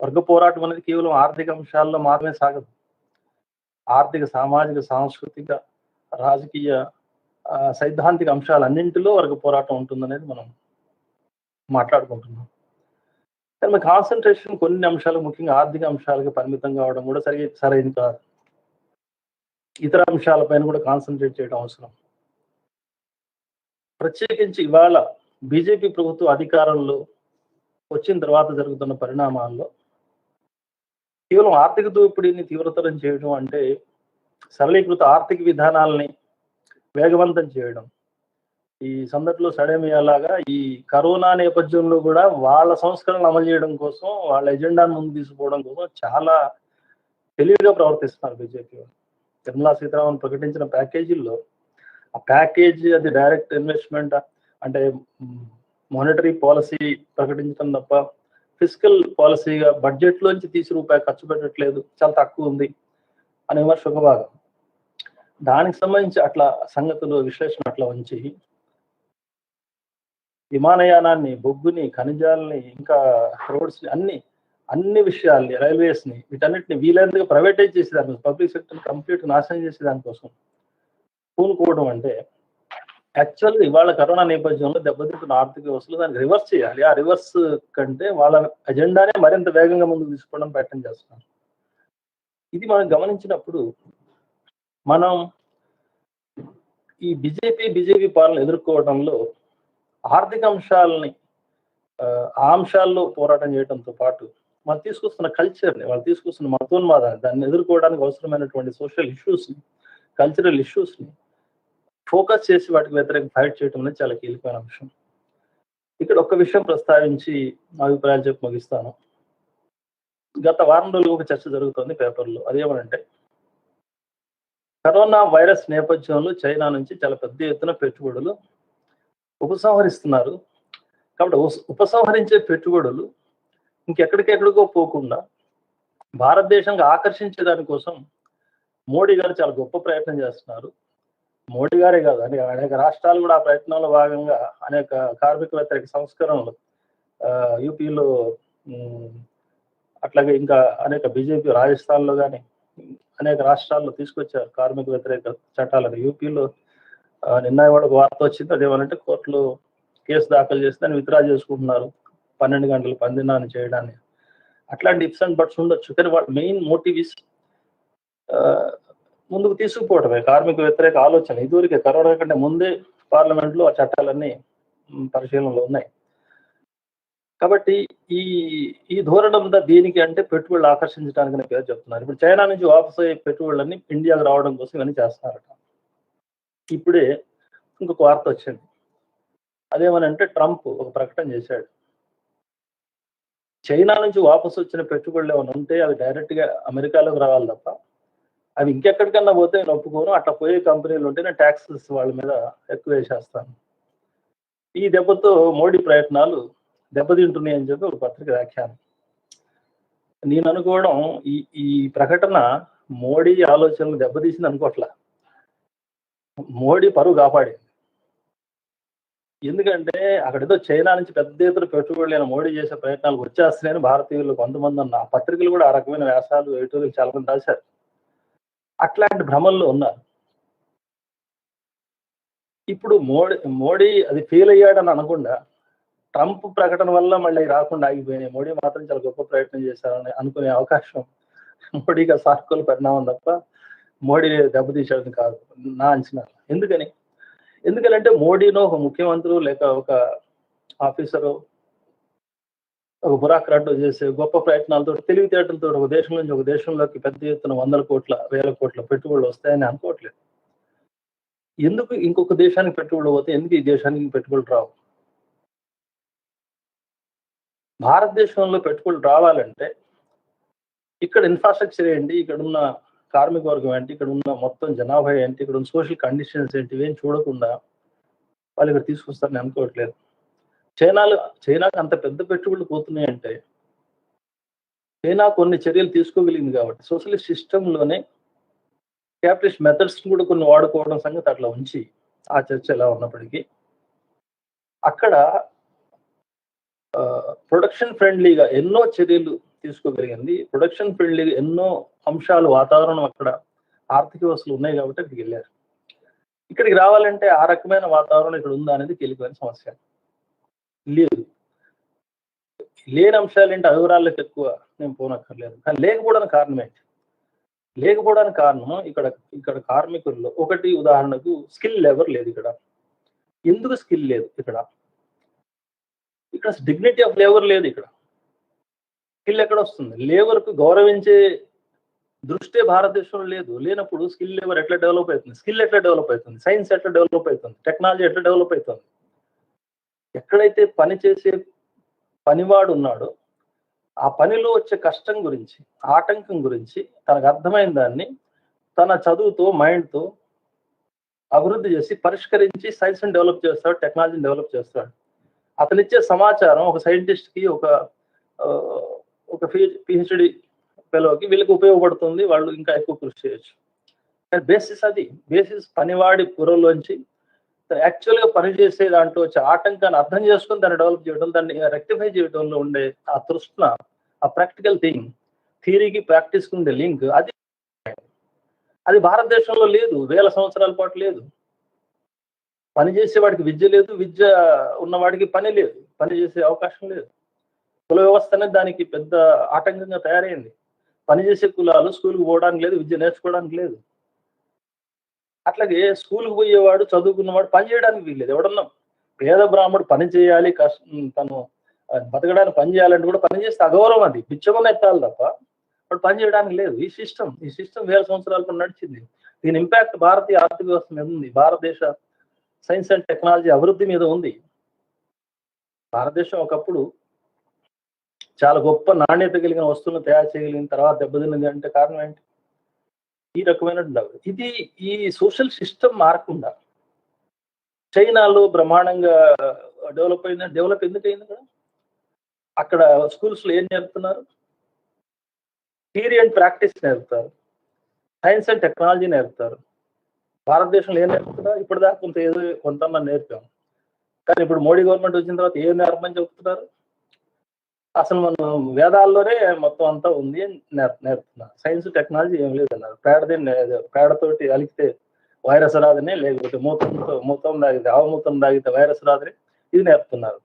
వర్గ పోరాటం అనేది కేవలం ఆర్థిక అంశాల్లో మాత్రమే సాగదు. ఆర్థిక, సామాజిక, సాంస్కృతిక, రాజకీయ, సైద్ధాంతిక అంశాలన్నింటిలో వర్గ పోరాటం ఉంటుందనేది మనం మాట్లాడుకుంటున్నాం. కానీ మన కాన్సన్ట్రేషన్ కొన్ని అంశాలు, ముఖ్యంగా ఆర్థిక అంశాలకు పరిమితం కావడం కూడా సరైనది కాదు. ఇతర అంశాలపైన కూడా కాన్సన్ట్రేట్ చేయడం అవసరం. ప్రత్యేకించి ఇవాళ బీజేపీ ప్రభుత్వం అధికారంలో వచ్చిన తర్వాత జరుగుతున్న పరిణామాల్లో కేవలం ఆర్థిక దోపిడీని తీవ్రతరం చేయడం అంటే సరళీకృత ఆర్థిక విధానాలని వేగవంతం చేయడం. ఈ సందర్భంలో సడేమియాలాగా ఈ కరోనా నేపథ్యంలో కూడా వాళ్ళ సంస్కరణలు అమలు చేయడం కోసం, వాళ్ళ ఎజెండాను ముందు తీసుకుపోవడం కోసం చాలా తెలివిగా ప్రవర్తిస్తున్నారు బీజేపీ. నిర్మలా సీతారామన్ ప్రకటించిన ప్యాకేజీల్లో ఆ ప్యాకేజీ అది డైరెక్ట్ ఇన్వెస్ట్మెంట్ అంటే మానిటరీ పాలసీ ప్రకటించడం తప్ప ఫిజికల్ పాలసీగా బడ్జెట్లోంచి ₹1 ఖర్చు పెట్టట్లేదు, చాలా తక్కువ ఉంది అనే విమర్శ ఒక భాగం. దానికి సంబంధించి అట్లా సంగతులు విశ్లేషణ అట్లా ఉంచి విమానయానాన్ని, బొగ్గుని, ఖనిజాలని, ఇంకా రోడ్స్ని, అన్ని విషయాల్ని, రైల్వేస్ని, వీటన్నిటిని వీలైనంతగా ప్రైవేటైజ్ చేసేదానికోసం, పబ్లిక్ సెక్టర్ కంప్లీట్ నాశనం చేసేదానికోసం పూనుకోవడం అంటే యాక్చువల్గా ఇవాళ కరోనా నేపథ్యంలో దెబ్బతింటున్న ఆర్థిక వ్యవస్థలు దాన్ని రివర్స్ చేయాలి. ఆ రివర్స్ కంటే వాళ్ళ ఎజెండానే మరింత వేగంగా ముందుకు తీసుకోవడం ప్రయత్నం చేస్తున్నారు. ఇది మనం గమనించినప్పుడు మనం ఈ బీజేపీ పాలన ఎదుర్కోవడంలో ఆర్థిక అంశాలని, ఆ అంశాల్లో పోరాటం చేయడంతో పాటు వాళ్ళు తీసుకొస్తున్న కల్చర్ని, వాళ్ళు తీసుకొస్తున్న మతోన్మాదాన్ని, దాన్ని ఎదుర్కోవడానికి అవసరమైనటువంటి సోషల్ ఇష్యూస్ని, కల్చరల్ ఇష్యూస్ని ఫోకస్ చేసి వాటికి వ్యతిరేకంగా ఫైట్ చేయడం అనేది చాలా కీలకమైన అంశం. ఇక్కడ ఒక్క విషయం ప్రస్తావించి అభిప్రాయాలు చెప్పి ముగిస్తాను. గత వారం రోజులు ఒక చర్చ జరుగుతుంది పేపర్లో. అదేమనంటే కరోనా వైరస్ నేపథ్యంలో చైనా నుంచి చాలా పెద్ద ఎత్తున పెట్టుబడులు ఉపసంహరిస్తున్నారు. కాబట్టి ఉపసంహరించే పెట్టుబడులు ఇంకెక్కడికెక్కడికో పోకుండా భారతదేశానికి ఆకర్షించే దానికోసం మోడీ గారు చాలా గొప్ప ప్రయత్నం చేస్తున్నారు. మోడీ గారే కాదు, అనేక రాష్ట్రాలు కూడా ఆ ప్రయత్నంలో భాగంగా అనేక కార్మిక వ్యతిరేక సంస్కరణలు యూపీలో, అట్లాగే ఇంకా అనేక బీజేపీ రాజస్థాన్లో కానీ అనేక రాష్ట్రాల్లో తీసుకొచ్చారు కార్మిక వ్యతిరేక చట్టాలను. యూపీలో నిన్న కూడా ఒక వార్త వచ్చింది, అదేమనంటే కోర్టులో కేసు దాఖలు చేసి దాన్ని విత్డ్రా చేసుకుంటున్నారు 12 గంటలు పనిదినాన్ని చేయడాన్ని. అట్లాంటి ఇప్స్ అండ్ బట్స్ ఉండొచ్చు, కానీ వాళ్ళ మెయిన్ మోటివ్ ఇస్ ముందుకు తీసుకుపోవడమే కార్మిక వ్యతిరేక ఆలోచన. ఇదివరకే కరోనా కంటే ముందే పార్లమెంట్లో ఆ చట్టాలన్నీ పరిశీలనలో ఉన్నాయి. కాబట్టి ఈ ఈ ధోరణి ఉందా దీనికి అంటే పెట్టుబడులు ఆకర్షించడానికి అనే పేరు చెప్తున్నారు. ఇప్పుడు చైనా నుంచి వాపసు అయ్యే పెట్టుబడులన్నీ ఇండియాకు రావడం కోసం ఇవన్నీ చేస్తున్నారట. ఇప్పుడే ఇంకొక వార్త వచ్చింది. అదేమనంటే ట్రంప్ ఒక ప్రకటన చేశాడు. చైనా నుంచి వాపసు వచ్చిన పెట్టుబడులు ఏమైనా ఉంటే అవి డైరెక్ట్గా అమెరికాలోకి రావాలి తప్ప అవి ఇంకెక్కడికన్నా పోతే నేను ఒప్పుకోను. అట్లా పోయే కంపెనీలు ఉంటే నేను ట్యాక్సెస్ వాళ్ళ మీద ఎక్కువ వేసేస్తాను. ఈ దెబ్బతో మోడీ ప్రయత్నాలు దెబ్బతింటున్నాయి అని చెప్పి ఒక పత్రిక వ్యాఖ్యానం. నేను అనుకోవడం ఈ ఈ ప్రకటన మోడీ ఆలోచనలు దెబ్బతీసింది అనుకోవట్లా, మోడీ పరువు కాపాడింది. ఎందుకంటే అక్కడ ఏదో చైనా నుంచి పెద్ద ఎత్తున పెట్టుబడులైన మోడీ చేసే ప్రయత్నాలు వచ్చేస్తున్నాయని భారతీయులు కొంతమంది ఉన్న ఆ పత్రికలు కూడా ఆ రకమైన వ్యాసాలు ఎడిటోరియల్ చాలా మంది రాశారు. అట్లాంటి భ్రమల్లో ఉన్నారు. ఇప్పుడు మోడీ అది ఫెయిల్ అయ్యాడని అనకుండా ట్రంప్ ప్రకటన వల్ల మళ్ళీ రాకుండా ఆగిపోయినాయి. మోడీ మాత్రం చాలా గొప్ప ప్రయత్నం చేశారని అనుకునే అవకాశం మోడీగా సానుకూల పరిణామం తప్ప మోడీ దెబ్బతీసేది కాదు నా అంచనా. ఎందుకనంటే మోడీనో ఒక ముఖ్యమంత్రి లేక ఒక ఆఫీసరు ఒక బురాక్రాట్ చేసే గొప్ప ప్రయత్నాలతో తెలివితేటలతో ఒక దేశం నుంచి ఒక దేశంలోకి పెద్ద ఎత్తున 100 కోట్ల 1000 కోట్ల పెట్టుబడులు వస్తాయని అనుకోవట్లేదు. ఎందుకు ఇంకొక దేశానికి పెట్టుబడులు పోతే ఎందుకు ఈ దేశానికి పెట్టుబడులు రావు? భారతదేశంలో పెట్టుబడులు రావాలంటే ఇక్కడ ఇన్ఫ్రాస్ట్రక్చర్ ఏంటి, ఇక్కడ ఉన్న కార్మిక వర్గం ఏంటి, ఇక్కడ ఉన్న మొత్తం జనాభా ఏంటి, ఇక్కడ ఉన్న సోషల్ కండిషన్స్ ఏంటి, ఇవేం చూడకుండా వాళ్ళు ఇక్కడ తీసుకొస్తారని అనుకోవట్లేదు. చైనాకు అంత పెద్ద పెట్టుబడులు పోతున్నాయంటే చైనా కొన్ని చర్యలు తీసుకోగలిగింది కాబట్టి సోషలిస్ట్ సిస్టంలోనే క్యాపిటలిస్ట్ మెథడ్స్ కూడా కొన్ని వాడుకోవడం సంగతి అట్లా ఉంచి ఆ చర్చ ఎలా ఉన్నప్పటికీ అక్కడ ప్రొడక్షన్ ఫ్రెండ్లీగా ఎన్నో చర్యలు తీసుకోగలిగింది. ప్రొడక్షన్ ఫ్రెండ్లీగా ఎన్నో అంశాలు వాతావరణం అక్కడ ఆర్థిక వ్యవస్థలు ఉన్నాయి కాబట్టి అక్కడికి వెళ్ళారు. ఇక్కడికి రావాలంటే ఆ రకమైన వాతావరణం ఇక్కడ ఉందా అనేది కీలకమైన సమస్య. లేదు, లేని అంశాలు ఏంటి వివరాలకు ఎక్కువ నేను పోనక్కర్లేదు. కానీ లేకపోవడానికి కారణం ఏంటి? లేకపోవడానికి కారణం ఇక్కడ కార్మికుల్లో ఒకటి ఉదాహరణకు స్కిల్ లేబర్ లేదు. ఎందుకు స్కిల్ లేదు? ఇక్కడ డిగ్నిటీ ఆఫ్ లేబర్ లేదు. ఇక్కడ స్కిల్ ఎక్కడ వస్తుంది? లేబర్కు గౌరవించే దృష్టే భారతదేశంలో లేదు. లేనప్పుడు స్కిల్ లేబర్ ఎట్లా డెవలప్ అవుతుంది? స్కిల్ ఎట్లా డెవలప్ అవుతుంది? సైన్స్ ఎట్లా డెవలప్ అవుతుంది? టెక్నాలజీ ఎట్లా డెవలప్ అవుతుంది? ఎక్కడైతే పని చేసే పనివాడు ఉన్నాడో ఆ పనిలో వచ్చే కష్టం గురించి, ఆటంకం గురించి తనకు అర్థమైన దాన్ని తన చదువుతో మైండ్తో అభివృద్ధి చేసి పరిష్కరించి సైన్స్ని డెవలప్ చేస్తాడు, టెక్నాలజీని డెవలప్ చేస్తాడు. అతనిచ్చే సమాచారం ఒక సైంటిస్ట్కి ఒక పిహెచ్డి ఫెలోకి వీళ్ళకి ఉపయోగపడుతుంది. వాళ్ళు ఇంకా ఎక్కువ కృషి చేయొచ్చు. కానీ బేసిస్ పనివాడి పురలోంచి యాక్చువల్గా పనిచేసే దాంట్లో వచ్చే ఆటంకాన్ని అర్థం చేసుకుని దాన్ని డెవలప్ చేయడం, దాన్ని రెక్టిఫై చేయడంలో ఉండే ఆ తృష్ణ, ఆ ప్రాక్టికల్ థింగ్, థియరీకి ప్రాక్టీస్కి ఉండే లింక్ అది భారతదేశంలో లేదు. 1000 సంవత్సరాల పాటు లేదు. పనిచేసే వాడికి విద్య లేదు, విద్య ఉన్నవాడికి పని లేదు, పని చేసే అవకాశం లేదు. కుల వ్యవస్థ అనేది దానికి పెద్ద ఆటంకంగా తయారైంది. పనిచేసే కులాలు స్కూల్కి పోవడానికి లేదు, విద్య నేర్చుకోవడానికి లేదు. అట్లాగే స్కూల్కి పోయేవాడు చదువుకున్నవాడు పని చేయడానికి వీల్లేదు. ఎవడన్నా పేద బ్రాహ్మడు పని చేయాలి, తను బతకడానికి పని చేయాలంటే కూడా పని చేస్తే అగౌరవం, అది బిచ్చమని ఎత్తాలి తప్ప వాడు పని చేయడానికి లేదు. ఈ సిస్టమ్ 1000 సంవత్సరాల పాటు నడిచింది. దీని ఇంపాక్ట్ భారతీయ ఆర్థిక వ్యవస్థ మీద ఉంది, భారతదేశ సైన్స్ అండ్ టెక్నాలజీ అభివృద్ధి మీద ఉంది. భారతదేశం ఒకప్పుడు చాలా గొప్ప నాణ్యత కలిగిన వస్తువులను తయారు చేయగలిగిన తర్వాత దెబ్బతిన్నది అంటే కారణం ఏంటి? ఈ రకమైన ఈ సోషల్ సిస్టమ్ మారకుండా చైనాలో బ్రహ్మాండంగా డెవలప్ ఎందుకు అయింది కదా? అక్కడ స్కూల్స్లో ఏం నేర్పుతున్నారు? థియరీ అండ్ ప్రాక్టీస్ నేర్పుతారు, సైన్స్ అండ్ టెక్నాలజీ నేర్పుతారు. భారతదేశంలో ఏం నేర్పుతున్నారు? ఇప్పటిదాకా కొంతమంది నేర్పాం, కానీ ఇప్పుడు మోడీ గవర్నమెంట్ వచ్చిన తర్వాత ఏం నేర్పమని చెప్తున్నారు? అసలు మనం వేదాల్లోనే మొత్తం అంతా ఉంది అని నేర్పుతున్నారు. సైన్స్ టెక్నాలజీ ఏం లేదన్నారు. పేడతోటి అలిగితే వైరస్ రాదని, లేకపోతే మూతం తాగితే ఆవమూతం తాగితే వైరస్ రాదని ఇది నేర్పుతున్నారు.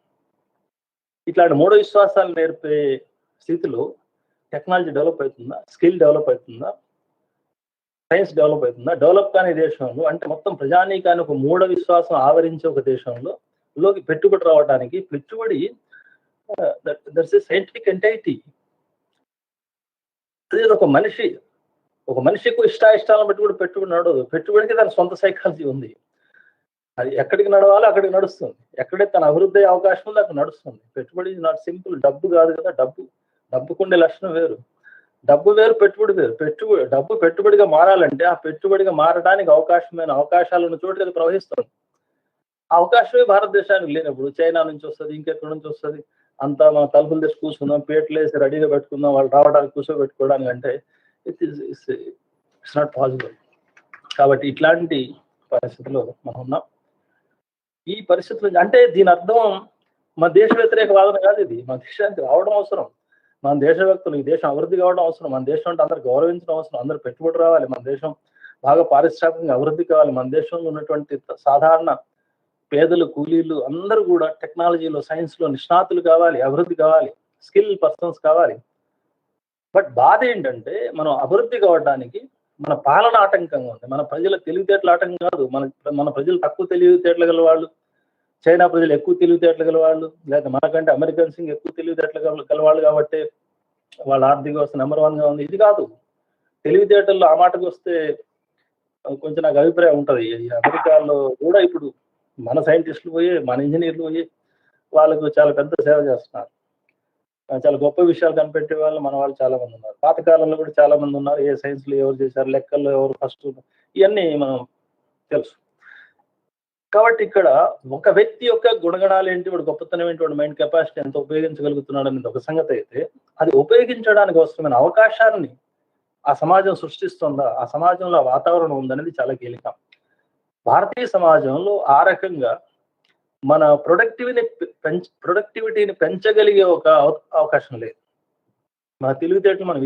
ఇట్లాంటి మూఢ విశ్వాసాలు నేర్పే స్థితిలో టెక్నాలజీ డెవలప్ అవుతుందా? స్కిల్ డెవలప్ అవుతుందా? సైన్స్ డెవలప్ అవుతుందా? డెవలప్ కాని దేశంలో, అంటే మొత్తం ప్రజానీకాన్ని ఒక మూఢ విశ్వాసం ఆవరించే ఒక దేశంలో లోకి పెట్టుబడి రావడానికి పెట్టుబడి దట్స్ ఏ సైంటిఫిక్ ఎంటైటీ. అది ఒక మనిషికి ఇష్టాలను బట్టి కూడా పెట్టుబడి నడవదు. పెట్టుబడికి దాని సొంత సైకాలజీ ఉంది. అది ఎక్కడికి నడవాలో అక్కడికి నడుస్తుంది. ఎక్కడైతే తన అభివృద్ధి అయ్యే అవకాశం ఉందో అక్కడ నడుస్తుంది. పెట్టుబడి నాట్ సింపుల్. డబ్బు కాదు కదా. డబ్బుకుండే లక్షణం వేరు. డబ్బు వేరు, పెట్టుబడి వేరు. డబ్బు పెట్టుబడిగా మారాలంటే ఆ పెట్టుబడిగా మారడానికి అవకాశాలు ఉన్న చోటుకి అది ప్రవహిస్తుంది. ఆ అవకాశమే భారతదేశానికి లేనప్పుడు చైనా నుంచి వస్తుంది, ఇంకెక్కడి నుంచి వస్తుంది, అంతా మన తలుపులు తెచ్చి కూర్చుందాం, పేట్లు వేసి రెడీగా పెట్టుకుందాం, వాళ్ళు రావడానికి కూర్చోబెట్టుకోవడానికి అంటే ఇట్స్ నాట్ పాసిబుల్. కాబట్టి ఇట్లాంటి పరిస్థితుల్లో మనం ఉన్నాం. ఈ పరిస్థితులు అంటే దీని అర్థం మన దేశ వ్యతిరేక వాదన కాదు. ఇది మన దేశానికి రావడం అవసరం. మన దేశవ్యక్తులు ఈ దేశం అభివృద్ధి కావడం అవసరం. మన దేశం అంటే అందరు గౌరవించడం అవసరం. అందరు పెట్టుబడి రావాలి. మన దేశం బాగా పారిశ్రామికంగా అభివృద్ధి కావాలి. మన దేశంలో ఉన్నటువంటి సాధారణ పేదలు, కూలీలు అందరూ కూడా టెక్నాలజీలో, సైన్స్లో నిష్ణాతులు కావాలి, అభివృద్ధి కావాలి, స్కిల్ పర్సన్స్ కావాలి. బట్ బాధ ఏంటంటే మనం అభివృద్ధి కావడానికి మన పాలన ఆటంకంగా ఉంది. మన ప్రజల తెలివితేటల ఆటంకం కాదు. మన ప్రజలు తక్కువ తెలివితేటలు గల వాళ్ళు, చైనా ప్రజలు ఎక్కువ తెలివితేటలు గల వాళ్ళు, లేదా మనకంటే అమెరికన్స్ ఎక్కువ తెలివితేటలు గలవాళ్ళు కాబట్టి వాళ్ళ ఆర్థిక వ్యవస్థ నెంబర్ 1 గా ఉంది. ఇది కాదు. తెలివితేటల్లో ఆ మాటకు వస్తే కొంచెం నాకు అభిప్రాయం ఉంటుంది. అమెరికాలో కూడా ఇప్పుడు మన సైంటిస్టులు పోయి, మన ఇంజనీర్లు పోయి వాళ్ళకు చాలా పెద్ద సేవ చేస్తున్నారు. చాలా గొప్ప విషయాలు కనిపెట్టే వాళ్ళు మన వాళ్ళు చాలా మంది ఉన్నారు. పాతకాలంలో కూడా చాలా మంది ఉన్నారు. ఏ సైన్స్ లో ఎవరు చేశారు, లెక్కల్లో ఎవరు ఫస్ట్, ఇవన్నీ మనం తెలుసు. కాబట్టి ఇక్కడ ఒక వ్యక్తి యొక్క గుణగణాలు ఏంటి, వాడు గొప్పతనం ఏంటి, వాడు మైండ్ కెపాసిటీ ఎంత ఉపయోగించగలుగుతున్నాడు అనేది ఒక సంగతి అయితే, అది ఉపయోగించడానికి అవసరమైన అవకాశాన్ని ఆ సమాజం సృష్టిస్తుందా, ఆ సమాజంలో ఆ వాతావరణం ఉందనేది చాలా కీలకం. భారతీయ సమాజంలో ఆ రకంగా మన ప్రొడక్టివిటీని పెంచగలిగే ఒక అవకాశం లేదు. మన తెలివితేటలు మనం